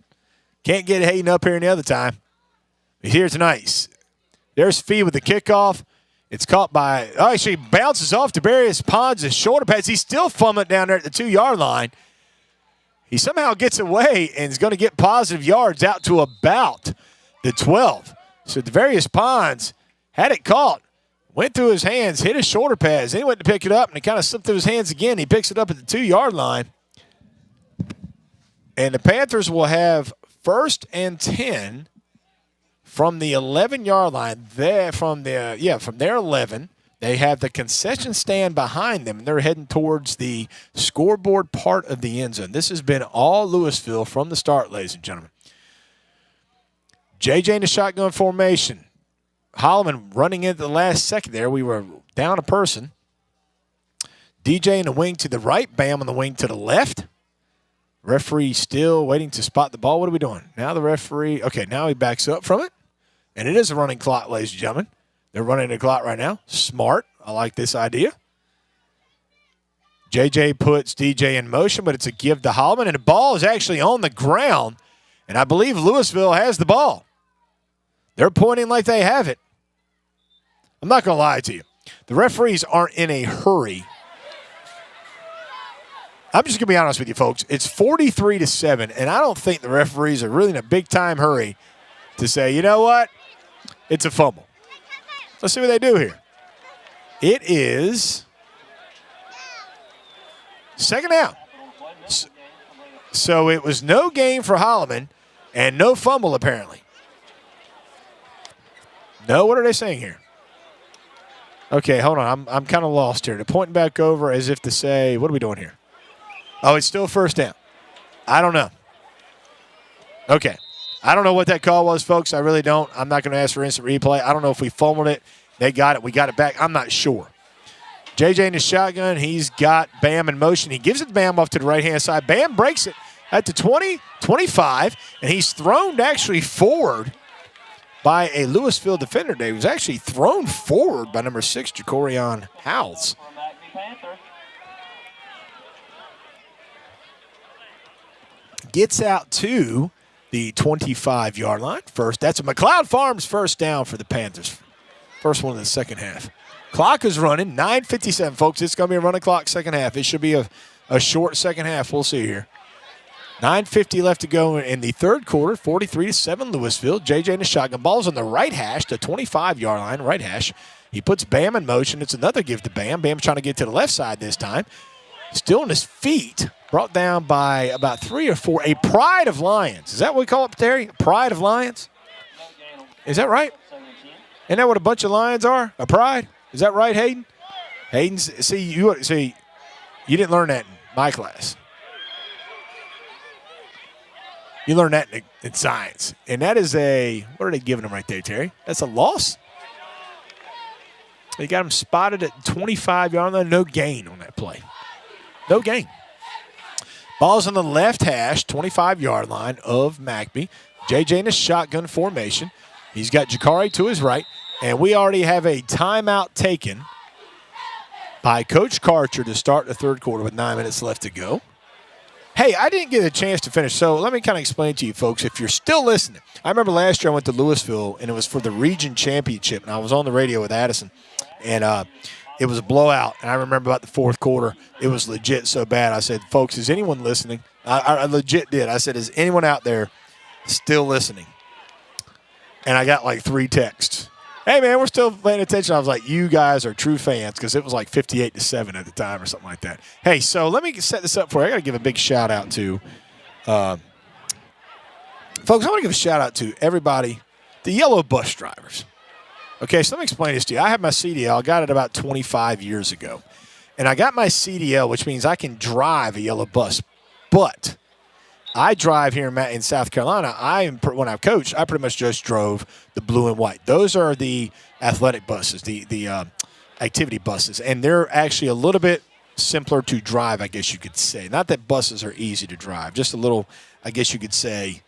Can't get Hayden up here any other time. He's here tonight. There's Fee with the kickoff. It's caught by, actually bounces off to Darius Pons' shoulder pads. He's still fumbling down there at the 2-yard line. He somehow gets away and is going to get positive yards out to about the 12. So Darius Pons had it caught, went through his hands, hit his shoulder pads. Then he went to pick it up, and it kind of slipped through his hands again. He picks it up at the 2-yard line. And the Panthers will have 1st and 10 from the 11-yard line. From their 11. They have the concession stand behind them, and they're heading towards the scoreboard part of the end zone. This has been all Lewisville from the start, ladies and gentlemen. JJ in the shotgun formation. Holloman running into the last second there. We were down a person. DJ in the wing to the right. Bam on the wing to the left. Referee still waiting to spot the ball. What are we doing? Now the referee, okay, now he backs up from it. And it is a running clock, ladies and gentlemen. They're running the clock right now. Smart. I like this idea. JJ puts DJ in motion, but it's a give to Holloman, and the ball is actually on the ground, and I believe Lewisville has the ball. They're pointing like they have it. I'm not going to lie to you. The referees aren't in a hurry. I'm just going to be honest with you, folks. It's 43-7, and I don't think the referees are really in a big-time hurry to say, you know what? It's a fumble. Let's see what they do here. It is second down. So it was no gain for Holloman and no fumble apparently. No, what are they saying here? Okay, hold on. I'm kind of lost here. They're pointing back over as if to say, what are we doing here? Oh, it's still 1st down. I don't know. Okay. I don't know what that call was, folks. I really don't. I'm not going to ask for instant replay. I don't know if we fumbled it. They got it. We got it back. I'm not sure. JJ in the shotgun. He's got Bam in motion. He gives it to Bam off to the right-hand side. Bam breaks it at the 20, 25, and he's thrown actually forward by a Lewisville defender. He was actually thrown forward by number 6, Jacorion Howells. Gets out to the 25-yard line. First, that's a McLeod Farms first down for the Panthers. First one of the second half. Clock is running, 9:57, folks. It's going to be a running clock second half. It should be a short second half. We'll see here. 9:50 left to go in the third quarter, 43-7 Lewisville. JJ in the shotgun. Ball's on the right hash, the 25-yard line, right hash. He puts Bam in motion. It's another give to Bam. Bam trying to get to the left side this time. Still on his feet. Brought down by about 3 or 4. A pride of Lions. Is that what we call it, Terry? Pride of Lions? Is that right? Isn't that what a bunch of lions are? A pride? Is that right, Hayden? Hayden, see, you didn't learn that in my class. You learned that in science. And that is what are they giving them right there, Terry? That's a loss? They got him spotted at 25-yard line. No gain on that play. No gain. Ball's on the left hash, 25-yard line of McBee. JJ in a shotgun formation. He's got Jakari to his right. And we already have a timeout taken by Coach Karcher to start the third quarter with 9 minutes left to go. Hey, I didn't get a chance to finish, so let me kind of explain to you folks, if you're still listening. I remember last year I went to Lewisville, and it was for the region championship, and I was on the radio with Addison, and it was a blowout. And I remember about the fourth quarter, it was legit so bad. I said, folks, is anyone listening? I legit did. I said, is anyone out there still listening? And I got like 3 texts. Hey, man, we're still paying attention. I was like, you guys are true fans, because it was like 58-7 at the time or something like that. Hey, so let me set this up for you. I got to give a big shout-out to folks, I want to give a shout-out to everybody, the yellow bus drivers. Okay, so let me explain this to you. I have my CDL. I got it about 25 years ago. And I got my CDL, which means I can drive a yellow bus. But I drive here in South Carolina. When I coached, I pretty much just drove the blue and white. Those are the athletic buses, the activity buses. And they're actually a little bit simpler to drive, I guess you could say. Not that buses are easy to drive. Just a little, I guess you could say,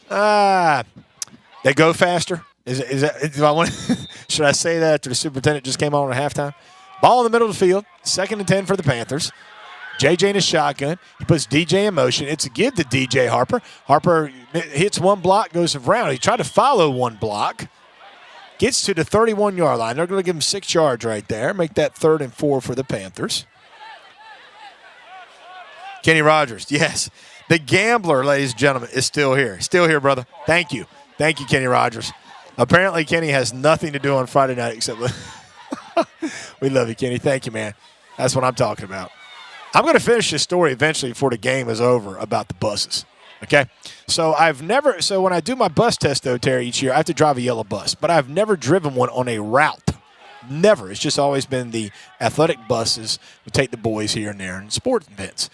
they go faster. Is that, do I want? Should I say that after the superintendent just came on at halftime? Ball in the middle of the field, 2nd and 10 for the Panthers. JJ in a shotgun. He puts DJ in motion. It's a give to DJ Harper. Harper hits one block, goes around. He tried to follow one block. Gets to the 31-yard line. They're going to give him 6 yards right there. Make that 3rd and 4 for the Panthers. Kenny Rogers, yes. The gambler, ladies and gentlemen, is still here. Still here, brother. Thank you. Thank you, Kenny Rogers. Apparently, Kenny has nothing to do on Friday night except we love you, Kenny. Thank you, man. That's what I'm talking about. I'm going to finish this story eventually before the game is over about the buses. Okay? So when I do my bus test, though, Terry, each year, I have to drive a yellow bus. But I've never driven one on a route. Never. It's just always been the athletic buses who take the boys here and there in sports events.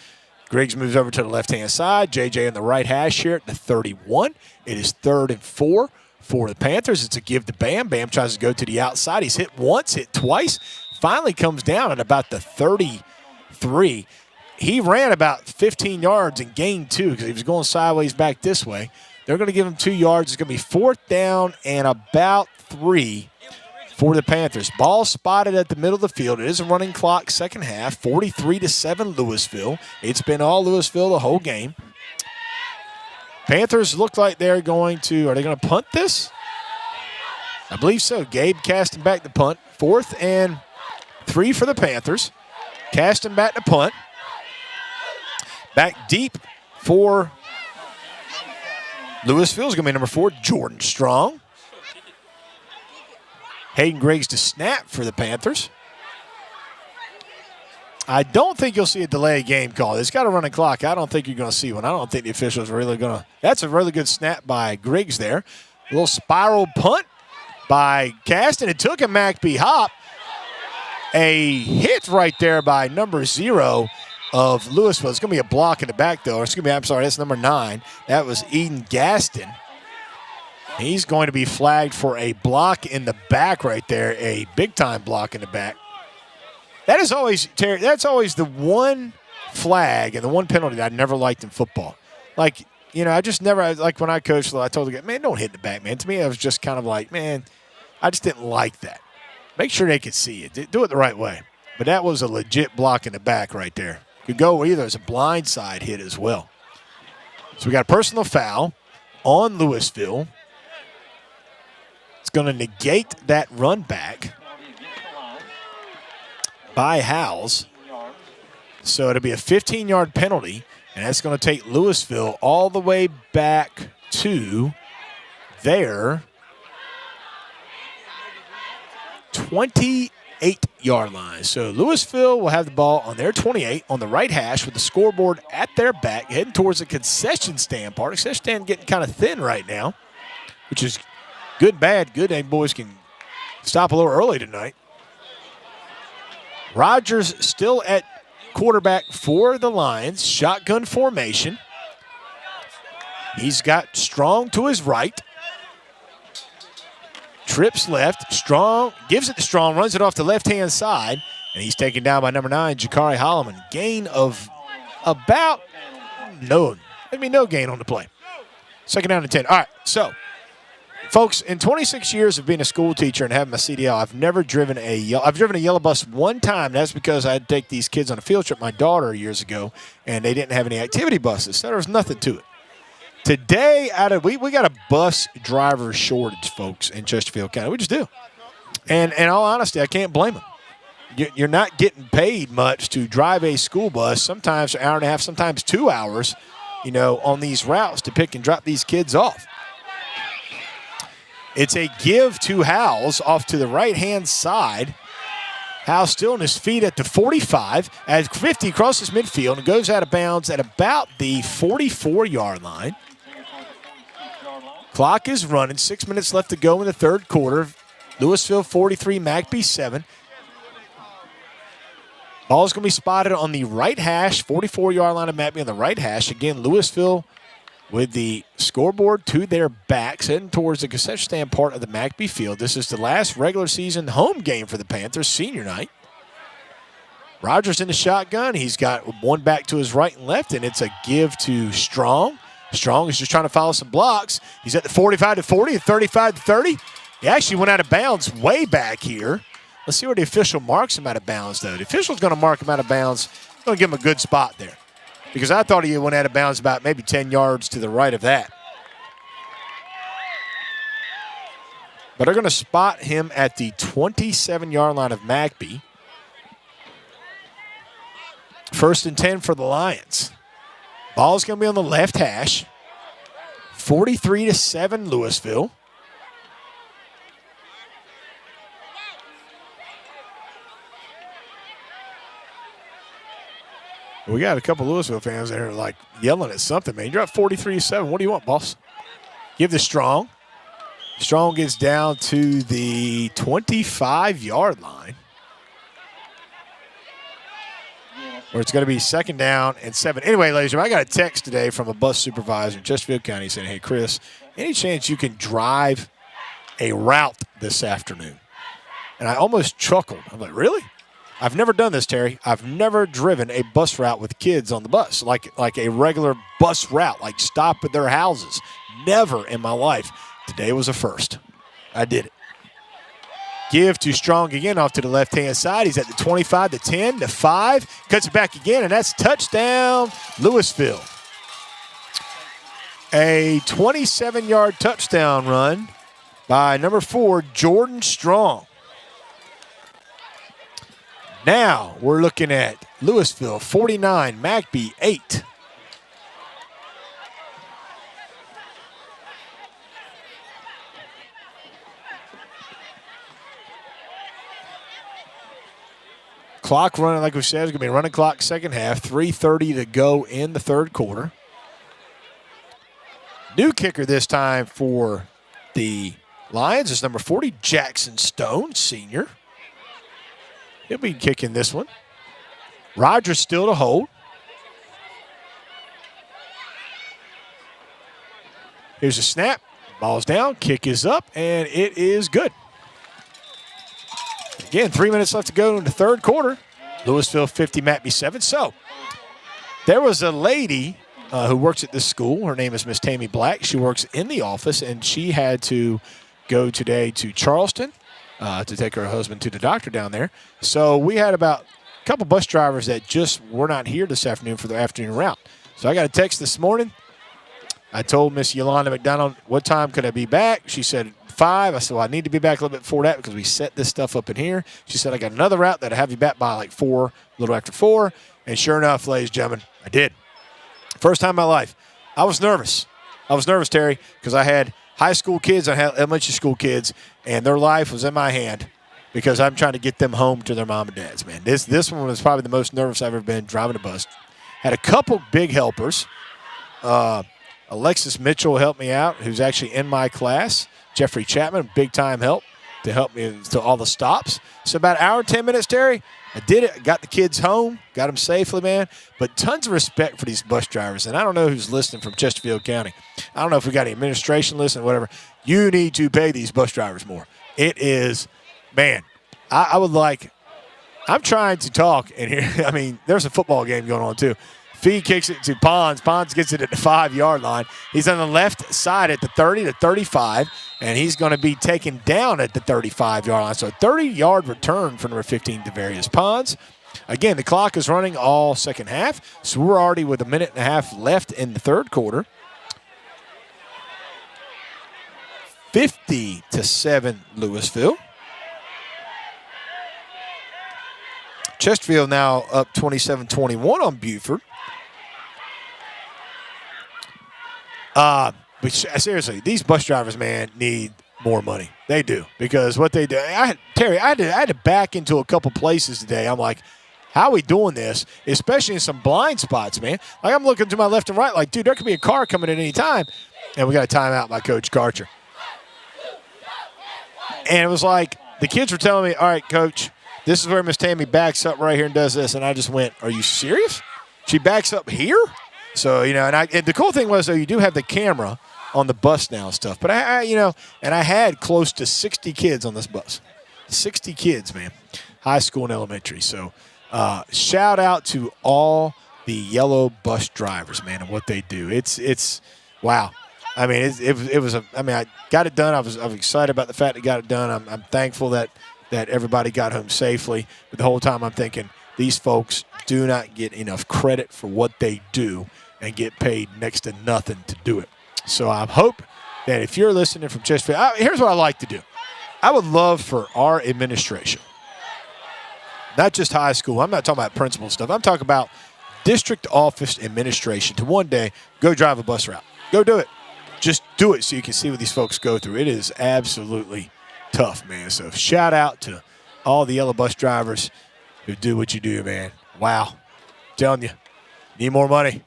Griggs moves over to the left-hand side. JJ in the right hash here at the 31. It is 3rd and 4 for the Panthers. It's a give to Bam. Bam tries to go to the outside. He's hit once, hit twice. Finally comes down at about the 33. He ran about 15 yards and gained 2 because he was going sideways back this way. They're going to give him 2 yards. It's going to be 4th down and about 3 for the Panthers. Ball spotted at the middle of the field. It is a running clock, second half, 43-7 Lewisville. It's been all Lewisville the whole game. Panthers look like they're going to, are they going to punt this? I believe so. Gabe casting back the punt. 4th and 3 for the Panthers. Casting back the punt. Back deep for Lewisville is going to be number 4, Jordan Strong. Hayden Griggs to snap for the Panthers. I don't think you'll see a delay game call. It's got a running clock. I don't think you're going to see one. I don't think the officials are really going to. That's a really good snap by Griggs there. A little spiral punt by Caston. It took a McBee hop. A hit right there by number 0 of Lewisville. It's going to be a block in the back, though. It's going to be, I'm sorry, that's number 9. That was Eden Gaston. He's going to be flagged for a block in the back right there, a big-time block in the back. That is always, Terry, that's always the one flag and the one penalty that I never liked in football. Like, you know, I just never, like when I coached, I told the guy, man, don't hit the back, man. To me, I was just kind of like, man, I just didn't like that. Make sure they could see it. Do it the right way. But that was a legit block in the back right there. Could go either as a blindside hit as well. So we got a personal foul on Lewisville. It's going to negate that run back by Howells. So it'll be a 15-yard penalty, and that's going to take Lewisville all the way back to their 28-yard line. So Lewisville will have the ball on their 28 on the right hash with the scoreboard at their back, heading towards the concession stand part. Concession stand getting kind of thin right now, which is good, bad. Good, hey, boys can stop a little early tonight. Rogers still at quarterback for the Lions. Shotgun formation. He's got Strong to his right. Trips left. Strong gives it to Strong, runs it off the left-hand side, and he's taken down by number 9, Jakari Holloman. Gain of about no gain on the play. 2nd down and 10. All right, so, folks, in 26 years of being a school teacher and having my CDL, I've driven a yellow bus one time. That's because I had to take these kids on a field trip, my daughter, years ago, and they didn't have any activity buses, so there was nothing to it. Today, we got a bus driver shortage, folks, in Chesterfield County. We just do. And in all honesty, I can't blame them. You're not getting paid much to drive a school bus, sometimes an hour and a half, sometimes 2 hours, on these routes to pick and drop these kids off. It's a give to Howells off to the right-hand side. Howells still on his feet at the 45. As 50 crosses midfield and goes out of bounds at about the 44-yard line. Clock is running. 6 minutes left to go in the third quarter. Lewisville 43, McBee 7. Ball's going to be spotted on the right hash, 44-yard line of McBee on the right hash. Again, Lewisville with the scoreboard to their backs, heading towards the concession stand part of the McBee field. This is the last regular season home game for the Panthers, senior night. Rogers in the shotgun. He's got one back to his right and left, and it's a give to Strong. Strong is just trying to follow some blocks. He's at the 45 to 40 and 35 to 30. He actually went out of bounds way back here. Let's see where the official marks him out of bounds, though. The official's going to mark him out of bounds. Going to give him a good spot there, because I thought he went out of bounds about maybe 10 yards to the right of that. But they're going to spot him at the 27-yard line of McBee. 1st and 10 for the Lions. Ball's going to be on the left hash. 43-7 Lewisville. We got a couple Lewisville fans that are like yelling at something, man. You're up 43-7. What do you want, boss? Give this Strong. Strong gets down to the 25-yard line, where it's going to be 2nd down and 7. Anyway, ladies and gentlemen, I got a text today from a bus supervisor in Chesterfield County saying, hey, Chris, any chance you can drive a route this afternoon? And I almost chuckled. I'm like, really? I've never done this, Terry. I've never driven a bus route with kids on the bus, like a regular bus route, like stop at their houses. Never in my life. Today was a first. I did it. Give to Strong again off to the left-hand side. He's at the 25, the 10, the 5. Cuts it back again, and that's touchdown, Lewisville. A 27-yard touchdown run by number 4, Jordan Strong. Now we're looking at Lewisville 49, McBee 8. Clock running, like we said, it's going to be a running clock second half. 3:30 to go in the third quarter. New kicker this time for the Lions is number 40, Jackson Stone, senior. He'll be kicking this one. Rogers still to hold. Here's a snap. Ball's down. Kick is up, and it is good. Again, 3 minutes left to go in the third quarter. Lewisville 50, McBee 7. So there was a lady who works at this school. Her name is Miss Tammy Black. She works in the office, and she had to go today to Charleston to take her husband to the doctor down there. So we had about a couple bus drivers that just were not here this afternoon for the afternoon route. So I got a text this morning. I told Miss Yolanda McDonald, what time could I be back? She said 5. I said, well, I need to be back a little bit before that because we set this stuff up in here. She said, I got another route that'll have you back by like 4, a little after 4. And sure enough, ladies and gentlemen, I did. First time in my life. I was nervous. Terry, because I had high school kids, I had elementary school kids, and their life was in my hand because I'm trying to get them home to their mom and dads, man. This one was probably the most nervous I've ever been driving a bus. Had a couple big helpers. Alexis Mitchell helped me out, who's actually in my class. Jeffrey Chapman, big-time help to help me to all the stops. So about an hour and 10 minutes, Terry, I did it. I got the kids home, got them safely, man. But tons of respect for these bus drivers. And I don't know who's listening from Chesterfield County. I don't know if we got any administration listening, whatever. You need to pay these bus drivers more. It is, man, I would like – I'm trying to talk in here. I mean, there's a football game going on too. Fee kicks it to Pons. Pons gets it at the 5-yard line. He's on the left side at the 30 to 35, and he's going to be taken down at the 35-yard line. So a 30-yard return for number 15, Devarius Pons. Again, the clock is running all second half, so we're already with a minute and a half left in the third quarter. 50-7 Lewisville. Chesterfield now up 27-21 on Buford. But seriously, these bus drivers, man, need more money. They do, because what they do. Terry, I had to back into a couple places today. I'm like, how are we doing this? Especially in some blind spots, man. Like, I'm looking to my left and right like, dude, there could be a car coming at any time. And we got a timeout by Coach Karcher. And it was like, the kids were telling me, all right, Coach, this is where Miss Tammy backs up right here and does this. And I just went, are you serious? She backs up here? So, you know, and the cool thing was, though, you do have the camera on the bus now and stuff. But, I had close to 60 kids on this bus. 60 kids, man. High school and elementary. So, shout out to all the yellow bus drivers, man, and what they do. It's wow. I mean, I got it done. I was excited about the fact that I got it done. I'm thankful that everybody got home safely. But the whole time I'm thinking, these folks do not get enough credit for what they do and get paid next to nothing to do it. So I hope that if you're listening from Chesterfield, here's what I like to do. I would love for our administration, not just high school, I'm not talking about principal stuff, I'm talking about district office administration to one day go drive a bus route. Go do it. Just do it so you can see what these folks go through. It is absolutely tough, man. So shout out to all the yellow bus drivers who do what you do, man. Wow. I'm telling you, need more money.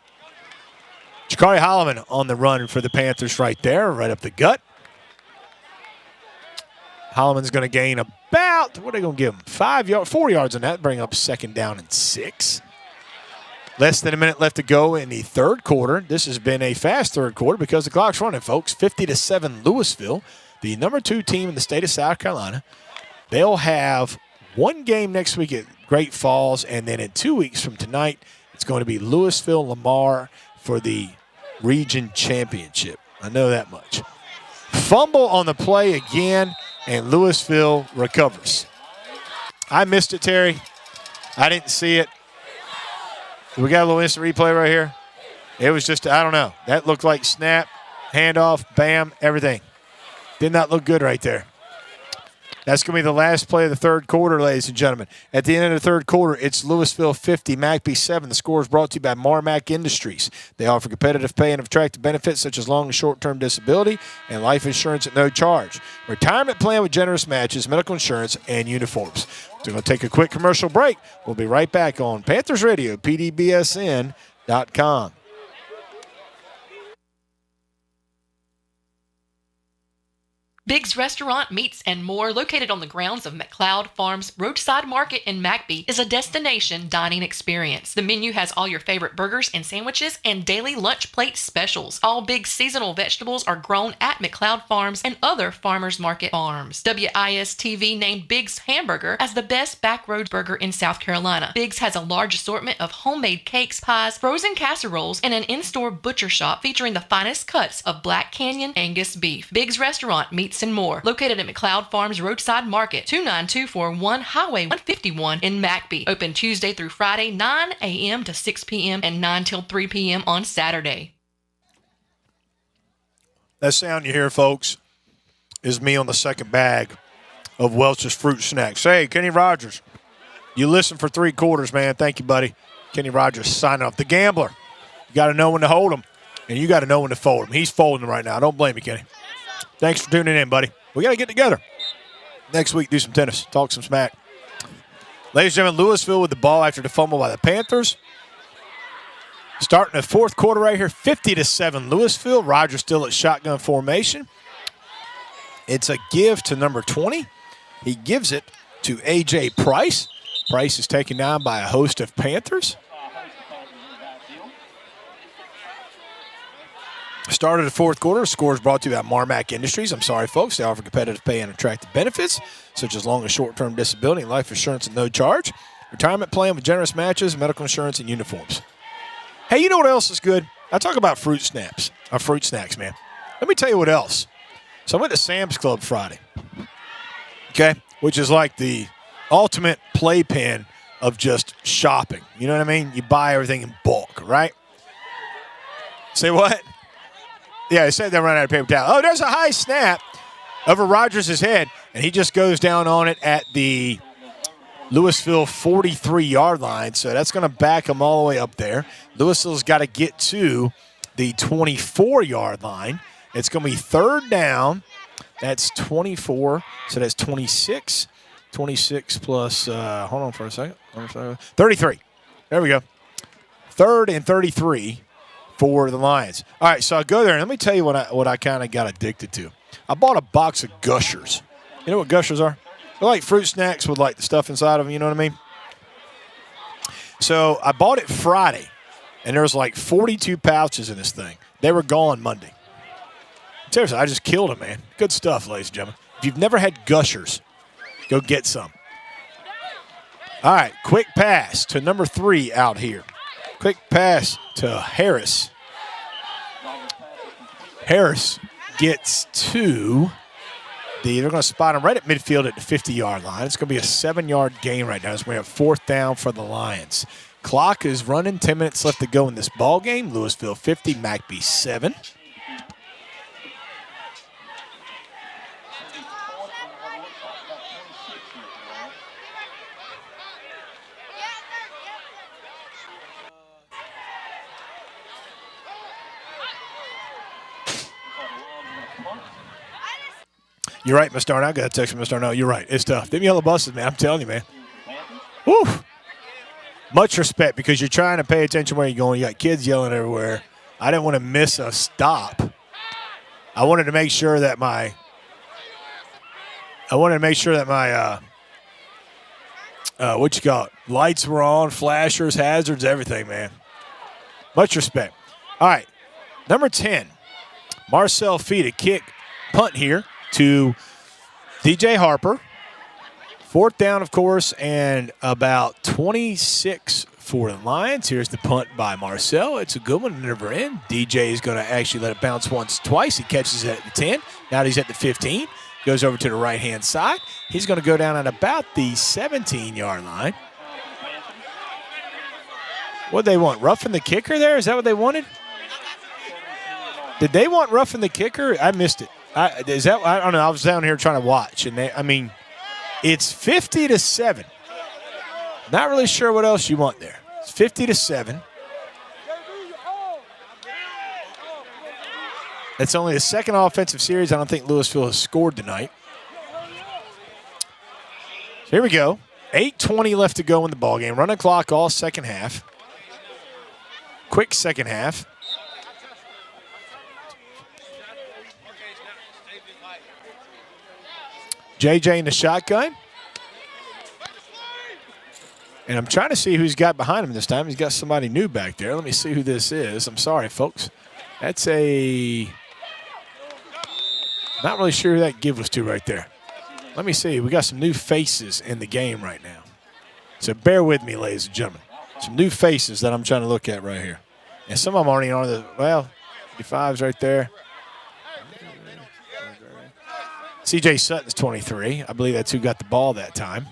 Jakari Holloman on the run for the Panthers right there, right up the gut. Holloman's going to gain about, what are they going to give him? 4 yards on that, bring up 2nd down and 6. Less than a minute left to go in the third quarter. This has been a fast third quarter because the clock's running, folks. 50-7 Lewisville, the number 2 team in the state of South Carolina. They'll have one game next week at Great Falls, and then in 2 weeks from tonight, it's going to be Lewisville-Lamar for the region championship. I know that much. Fumble on the play again, and Lewisville recovers. I missed it, Terry. I didn't see it. We got a little instant replay right here. It was just, I don't know. That looked like snap, handoff, bam, everything. Did not look good right there. That's going to be the last play of the third quarter, ladies and gentlemen. At the end of the third quarter, it's Lewisville 50, McBee 7. The score is brought to you by Marmac Industries. They offer competitive pay and attractive benefits such as long and short-term disability and life insurance at no charge. Retirement plan with generous matches, medical insurance, and uniforms. We're going to take a quick commercial break. We'll be right back on Panthers Radio, PDBSN.com. Biggs Restaurant, Meats, and More, located on the grounds of McLeod Farms Roadside Market in McBee, is a destination dining experience. The menu has all your favorite burgers and sandwiches and daily lunch plate specials. All Biggs seasonal vegetables are grown at McLeod Farms and other farmers market farms. WIS-TV named Biggs Hamburger as the best backroads burger in South Carolina. Biggs has a large assortment of homemade cakes, pies, frozen casseroles, and an in-store butcher shop featuring the finest cuts of Black Canyon Angus beef. Biggs Restaurant, Meats, and More, located at McLeod Farms Roadside Market, 29241 Highway 151 in McBee. Open Tuesday through Friday, 9 a.m. to 6 p.m. and 9 till 3 p.m. on Saturday. That sound you hear, folks, is me on the second bag of Welch's Fruit Snacks. Hey, Kenny Rogers, you listened for 3 quarters, man. Thank you, buddy. Kenny Rogers signing off. The Gambler, you got to know when to hold him, and you got to know when to fold him. He's folding right now. Don't blame me, Kenny. Thanks for tuning in, buddy. We got to get together next week, do some tennis, talk some smack. Ladies and gentlemen, Lewisville with the ball after the fumble by the Panthers. Starting the fourth quarter right here, 50-7 Lewisville. Rogers still at shotgun formation. It's a give to number 20. He gives it to A.J. Price. Price is taken down by a host of Panthers. Start of the fourth quarter. Score is brought to you by Marmac Industries. I'm sorry, folks. They offer competitive pay and attractive benefits, such as long and short-term disability and life insurance at no charge. Retirement plan with generous matches, medical insurance, and uniforms. Hey, you know what else is good? I talk about fruit snacks, man. Let me tell you what else. So I went to Sam's Club Friday, okay, which is like the ultimate playpen of just shopping. You know what I mean? You buy everything in bulk, right? Say what? Yeah, I said that right out of paper towel. Oh, there's a high snap over Rogers' head, and he just goes down on it at the Lewisville 43-yard line, so that's going to back him all the way up there. Lewisville's got to get to the 24-yard line. It's going to be third down. That's 24, so that's 26. 26 plus, hold on for a second. 33. There we go. Third and 33 for the Lions. All right, so I go there, and let me tell you what I kind of got addicted to. I bought a box of Gushers. You know what Gushers are? They're like fruit snacks with like the stuff inside of them, you know what I mean? So I bought it Friday, and there was like 42 pouches in this thing. They were gone Monday. Seriously, I just killed them, man. Good stuff, ladies and gentlemen. If you've never had Gushers, go get some. All right, quick pass to number 3 out here. Quick pass to Harris. Harris gets to they're going to spot him right at midfield at the 50-yard line. It's going to be a 7-yard gain right now as we have fourth down for the Lions. Clock is running, 10 minutes left to go in this ball game. Lewisville 50, McBee 7. You're right, Mr. Darnell. I got to text Mr. Darnell. You're right. It's tough. Them yellow buses, man. I'm telling you, man. Woo! Much respect because you're trying to pay attention where you're going. You got kids yelling everywhere. I didn't want to miss a stop. I wanted to make sure that my lights were on, flashers, hazards, everything, man. Much respect. All right, number 10, Marcel Feet, a kick punt here to DJ Harper. 4th down, of course, and about 26 for the Lions. Here's the punt by Marcel. It's a good one, never in. DJ is going to actually let it bounce twice. He catches it at the 10. Now he's at the 15. Goes over to the right-hand side. He's going to go down at about the 17-yard line. What do they want? Roughing the kicker there? Is that what they wanted? Did they want roughing the kicker? I missed it. I don't know. I was down here trying to watch, and it's 50-7. Not really sure what else you want there. It's 50-7. It's only the second offensive series I don't think Lewisville has scored tonight. So here we go. 8:20 left to go in the ballgame. Running clock all second half. Quick second half. JJ in the shotgun. And I'm trying to see who he's got behind him this time. He's got somebody new back there. Let me see who this is. I'm sorry, folks. That's a... Not really sure who that give was to right there. Let me see. We got some new faces in the game right now. So bear with me, ladies and gentlemen. Some new faces that I'm trying to look at right here. And some of them aren't even on the, 55's right there. C.J. Sutton's 23. I believe that's who got the ball that time.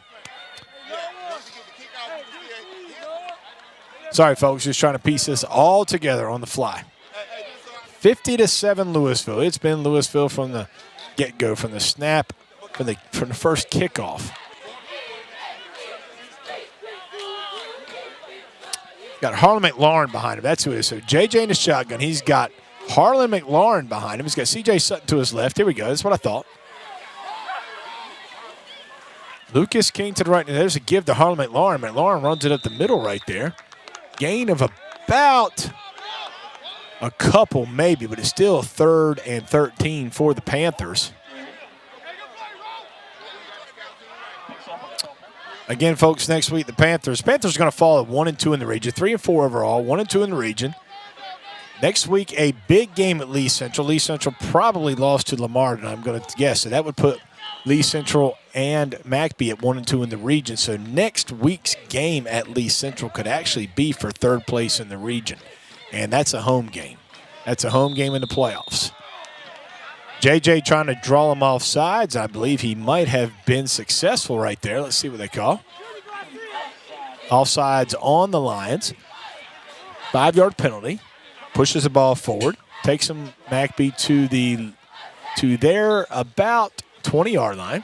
Sorry, folks, just trying to piece this all together on the fly. 50-7 Lewisville. It's been Lewisville from the get-go, from the snap, from the first kickoff. Got Harlan McLaurin behind him. That's who it is. So JJ in the shotgun. He's got Harlan McLaurin behind him. He's got C.J. Sutton to his left. Here we go. That's what I thought. Lucas King to the right. And there's a give to Harlan McLaurin. McLaurin runs it up the middle right there. Gain of about a couple maybe, but it's still 3rd and 13 for the Panthers. Again, folks, next week the Panthers are going to fall at 1-2 in the region, 3-4 overall, 1-2 in the region. Next week, a big game at Lee Central. Lee Central probably lost to Lamar, and I'm going to guess. So that would put Lee Central and McBee at 1-2 in the region. So next week's game at Lee Central could actually be for 3rd place in the region. And that's a home game. That's a home game in the playoffs. JJ trying to draw him off sides. I believe he might have been successful right there. Let's see what they call. Offsides on the Lions. 5-yard penalty. Pushes the ball forward. Takes him, McBee, to their about 20-yard line.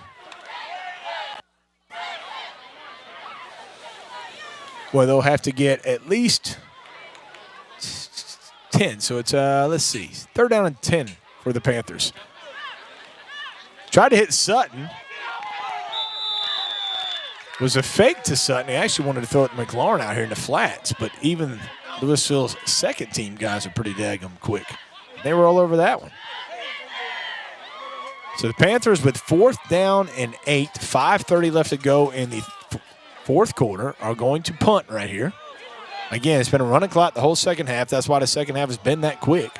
Well, they'll have to get at least 10. So it's, let's see, 3rd down and 10 for the Panthers. Tried to hit Sutton. It was a fake to Sutton. He actually wanted to throw it to McLaurin out here in the flats, but even Lewisville's second team guys are pretty daggum quick. They were all over that one. So the Panthers with 4th down and 8, 5:30 left to go in the 4th quarter, are going to punt right here. Again, it's been a running clock the whole second half. That's why the second half has been that quick.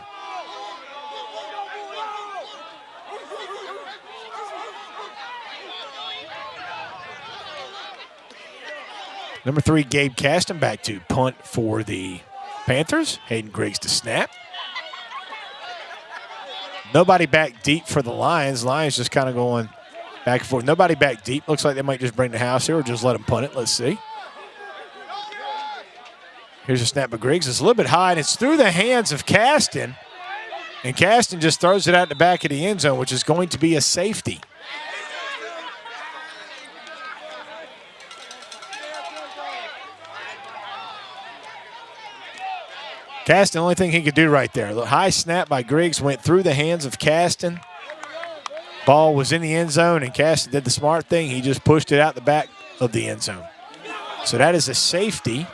Number 3, Gabe Caston back to punt for the Panthers. Hayden Griggs to snap. Nobody back deep for the Lions. Lions just kind of going back and forth. Nobody back deep. Looks like they might just bring the house here or just let them punt it. Let's see. Here's a snap by Griggs. It's a little bit high, and it's through the hands of Caston. And Caston just throws it out the back of the end zone, which is going to be a safety. Caston, the only thing he could do right there. A high snap by Griggs went through the hands of Caston. Ball was in the end zone, and Caston did the smart thing. He just pushed it out the back of the end zone. So that is a safety.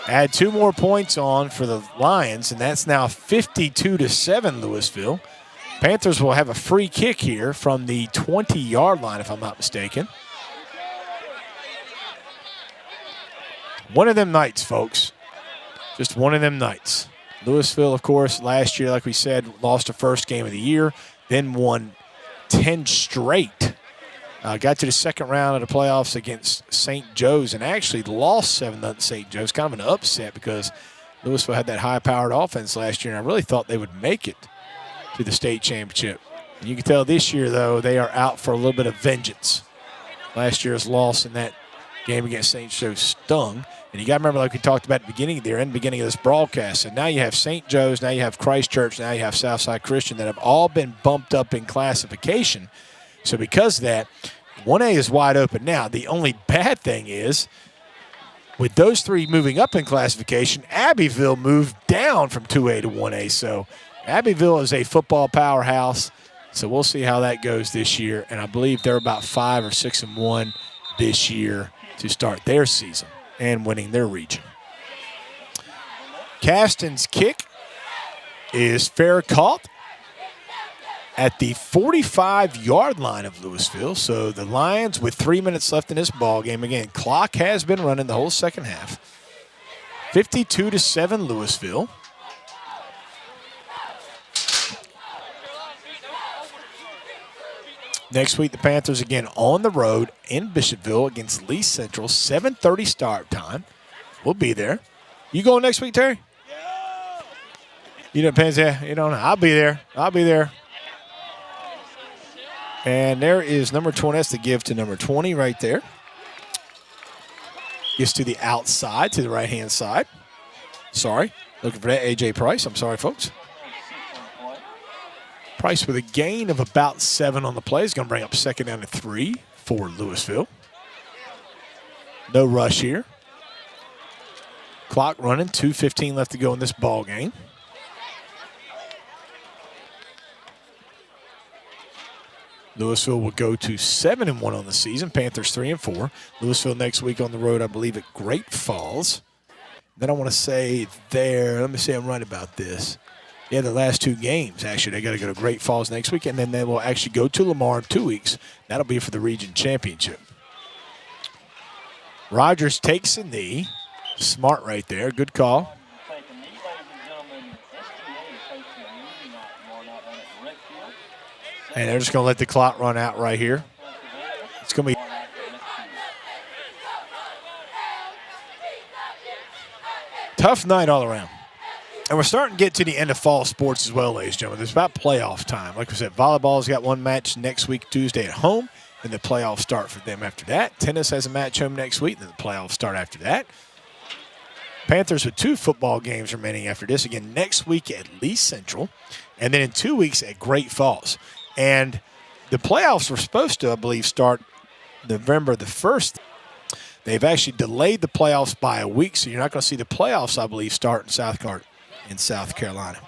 Add 2 more points on for the Lions, and that's now 52-7 Lewisville. Panthers will have a free kick here from the 20-yard line, if I'm not mistaken. One of them nights, folks. Just one of them nights. Lewisville, of course, last year, like we said, lost the first game of the year, then won 10 straight. Got to the second round of the playoffs against St. Joe's and actually lost 7-0 to St. Joe's. Kind of an upset because Lewisville had that high-powered offense last year, and I really thought they would make it to the state championship. You can tell this year, though, they are out for a little bit of vengeance. Last year's loss in that game against St. Joe's stung. And you got to remember, like we talked about at the beginning there, in the beginning of this broadcast, and now you have St. Joe's, now you have Christ Church, now you have Southside Christian that have all been bumped up in classification. So because of that, 1A is wide open now. The only bad thing is, with those 3 moving up in classification, Abbeville moved down from 2A to 1A. So Abbeville is a football powerhouse. So we'll see how that goes this year. And I believe they're about 5 or 6-1 this year to start their season and winning their region. Caston's kick is fair caught at the 45-yard line of Lewisville. So the Lions with 3 minutes left in this ball game. Again, clock has been running the whole second half. 52-7 Lewisville. Next week, the Panthers again on the road in Bishopville against Lee Central. 7:30 start time. We'll be there. You going next week, Terry? You know, depends. Yeah, you don't know. I'll be there. I'll be there. And there is number 20. That's the give to number 20 right there. Gets to the outside, to the right-hand side. Sorry. Looking for that A.J. Price. I'm sorry, folks. Price with a gain of about 7 on the play. Is going to bring up 2nd down to 3 for Lewisville. No rush here. Clock running. 2:15 left to go in this ball game. Lewisville will go to 7-1 on the season. Panthers 3-4. Lewisville next week on the road, I believe, at Great Falls. Then I want to say there, let me say I'm right about this. Yeah, the last 2 games, actually, they got to go to Great Falls next week, and then they will actually go to Lamar in 2 weeks. That'll be for the region championship. Rogers takes a knee. Smart right there. Good call. And they're just going to let the clock run out right here. It's going to be tough night all around. And we're starting to get to the end of fall sports as well, ladies and gentlemen. It's about playoff time. Like we said, volleyball's got one match next week, Tuesday at home, and the playoffs start for them after that. Tennis has a match home next week, and then the playoffs start after that. Panthers with 2 football games remaining after this. Again, next week at Lee Central, and then in 2 weeks at Great Falls. And the playoffs were supposed to, I believe, start November the 1st. They've actually delayed the playoffs by a week, so you're not going to see the playoffs, I believe, start in South Carolina.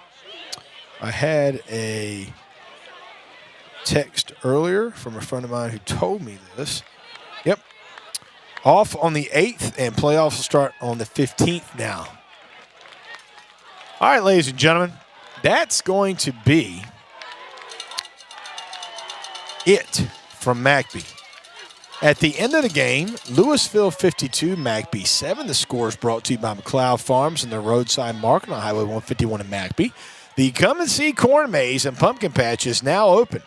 I had a text earlier from a friend of mine who told me this. Yep. Off on the 8th, and playoffs will start on the 15th now. All right, ladies and gentlemen, that's going to be it from McBee. At the end of the game, Lewisville 52, McBee 7. The score is brought to you by McLeod Farms and their roadside market on Highway 151 in McBee. The Come and See Corn Maze and Pumpkin Patch is now open.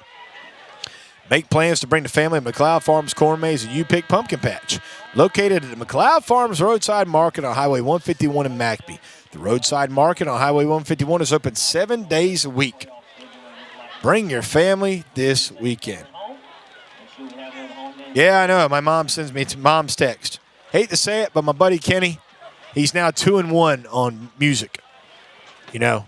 Make plans to bring the family of McLeod Farms Corn Maze and You Pick Pumpkin Patch. Located at the McLeod Farms Roadside Market on Highway 151 in McBee. The Roadside Market on Highway 151 is open 7 days a week. Bring your family this weekend. Yeah, I know. My mom sends me mom's text. Hate to say it, but my buddy Kenny, he's now 2-1 on music. You know,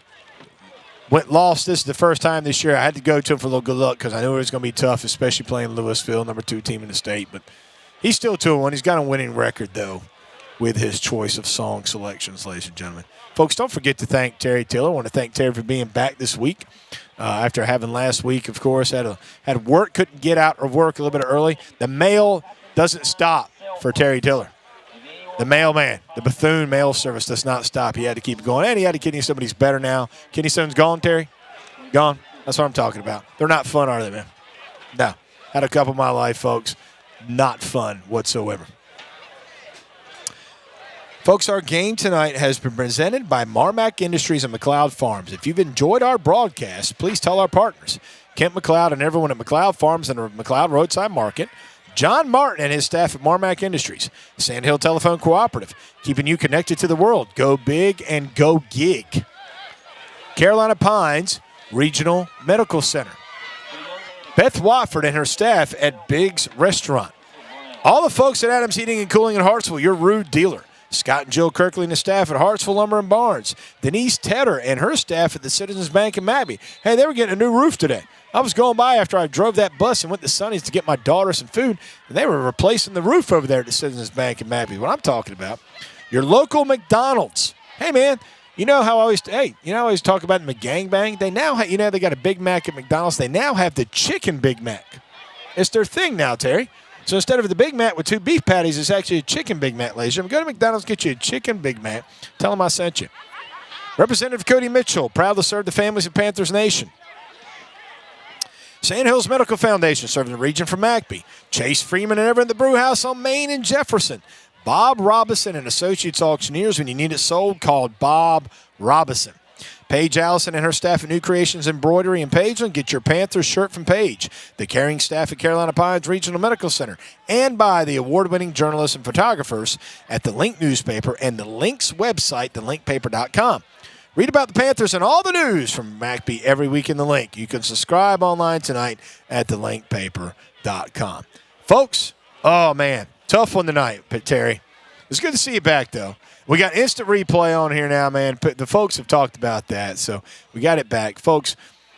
lost this the first time this year. I had to go to him for a little good luck because I knew it was going to be tough, especially playing Lewisville, number 2 team in the state. But he's still 2-1. He's got a winning record, though, with his choice of song selections, ladies and gentlemen. Folks, don't forget to thank Terry Tiller. I want to thank Terry for being back this week. after having last week, of course, had work, couldn't get out of work a little bit early. The mail doesn't stop for Terry Tiller. The mailman, the Bethune mail service does not stop. He had to keep going, and he had a kidney stone, but he's better now. Kidney stone's gone, Terry? Gone? That's what I'm talking about. They're not fun, are they, man? No. Had a couple in my life, folks. Not fun whatsoever. Folks, our game tonight has been presented by Marmac Industries and McLeod Farms. If you've enjoyed our broadcast, please tell our partners, Kent McLeod and everyone at McLeod Farms and the McLeod Roadside Market, John Martin and his staff at Marmac Industries, Sandhill Telephone Cooperative, keeping you connected to the world. Go big and go gig. Carolina Pines Regional Medical Center. Beth Watford and her staff at Biggs Restaurant. All the folks at Adams Heating and Cooling in Hartsville, your rude dealer. Scott and Jill Kirkley and the staff at Hartsville Lumber and Barns. Denise Tedder and her staff at the Citizens Bank in McBee. Hey, they were getting a new roof today. I was going by after I drove that bus and went to Sonny's to get my daughter some food, and they were replacing the roof over there at the Citizens Bank in McBee. What I'm talking about, your local McDonald's. Hey, man, you know how I always talk about the McGangbang? They now they got a Big Mac at McDonald's. They now have the chicken Big Mac. It's their thing now, Terry. So instead of the Big Mac with 2 beef patties, it's actually a chicken Big Mac, ladies and gentlemen. Go to McDonald's, get you a chicken Big Mac. Tell them I sent you. Representative Cody Mitchell, proud to serve the families of Panthers Nation. Sandhills Medical Foundation, serving the region from McBee. Chase Freeman and everyone at the Brew House on Main and Jefferson. Bob Robinson and Associates Auctioneers. When you need it sold, called Bob Robinson. Paige Allison and her staff at New Creations Embroidery in Pageland. Get your Panthers shirt from Paige. The caring staff at Carolina Pines Regional Medical Center. And by the award-winning journalists and photographers at the Link newspaper and the Link's website, thelinkpaper.com. Read about the Panthers and all the news from McBee every week in the Link. You can subscribe online tonight at thelinkpaper.com. Folks, oh, man, tough one tonight, Terry. It's good to see you back, though. We got instant replay on here now, man. The folks have talked about that, so we got it back. Folks,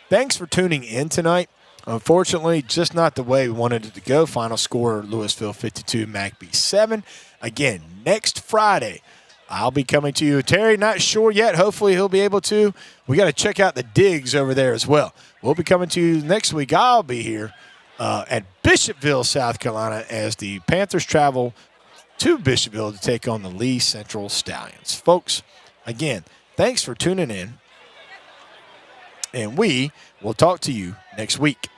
thanks for tuning in tonight. Unfortunately, just not the way we wanted it to go. Final score, Lewisville 52, McBee 7. Again, next Friday, I'll be coming to you. Terry, not sure yet. Hopefully he'll be able to. We got to check out the digs over there as well. We'll be coming to you next week. I'll be here at Bishopville, South Carolina, as the Panthers travel to Bishopville to take on the Lee Central Stallions. Folks, again, thanks for tuning in, and we will talk to you next week.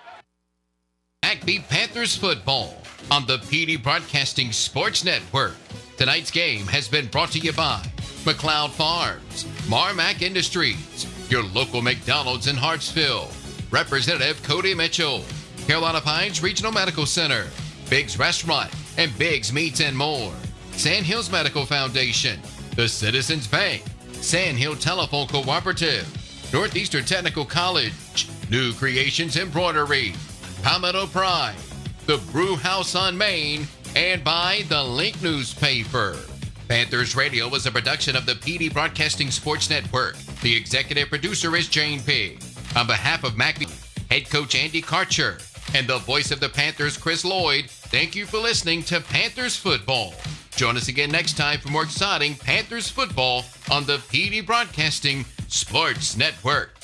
McBee Panthers football on the PD Broadcasting Sports Network. Tonight's game has been brought to you by McLeod Farms, Marmac Industries, your local McDonald's in Hartsville, Representative Cody Mitchell, Carolina Pines Regional Medical Center, Biggs Restaurant, and Biggs Meats and More, Sandhills Medical Foundation, the Citizens Bank, Sandhill Telephone Cooperative, Northeastern Technical College, New Creations Embroidery, Palmetto Pride, the Brew House on Main, and by the Link newspaper. Panthers Radio was a production of the PD Broadcasting Sports Network. The executive producer is Jane Pigg. On behalf of McBee, head coach Andy Karcher, and the voice of the Panthers, Chris Lloyd, thank you for listening to Panthers Football. Join us again next time for more exciting Panthers football on the PD Broadcasting Sports Network.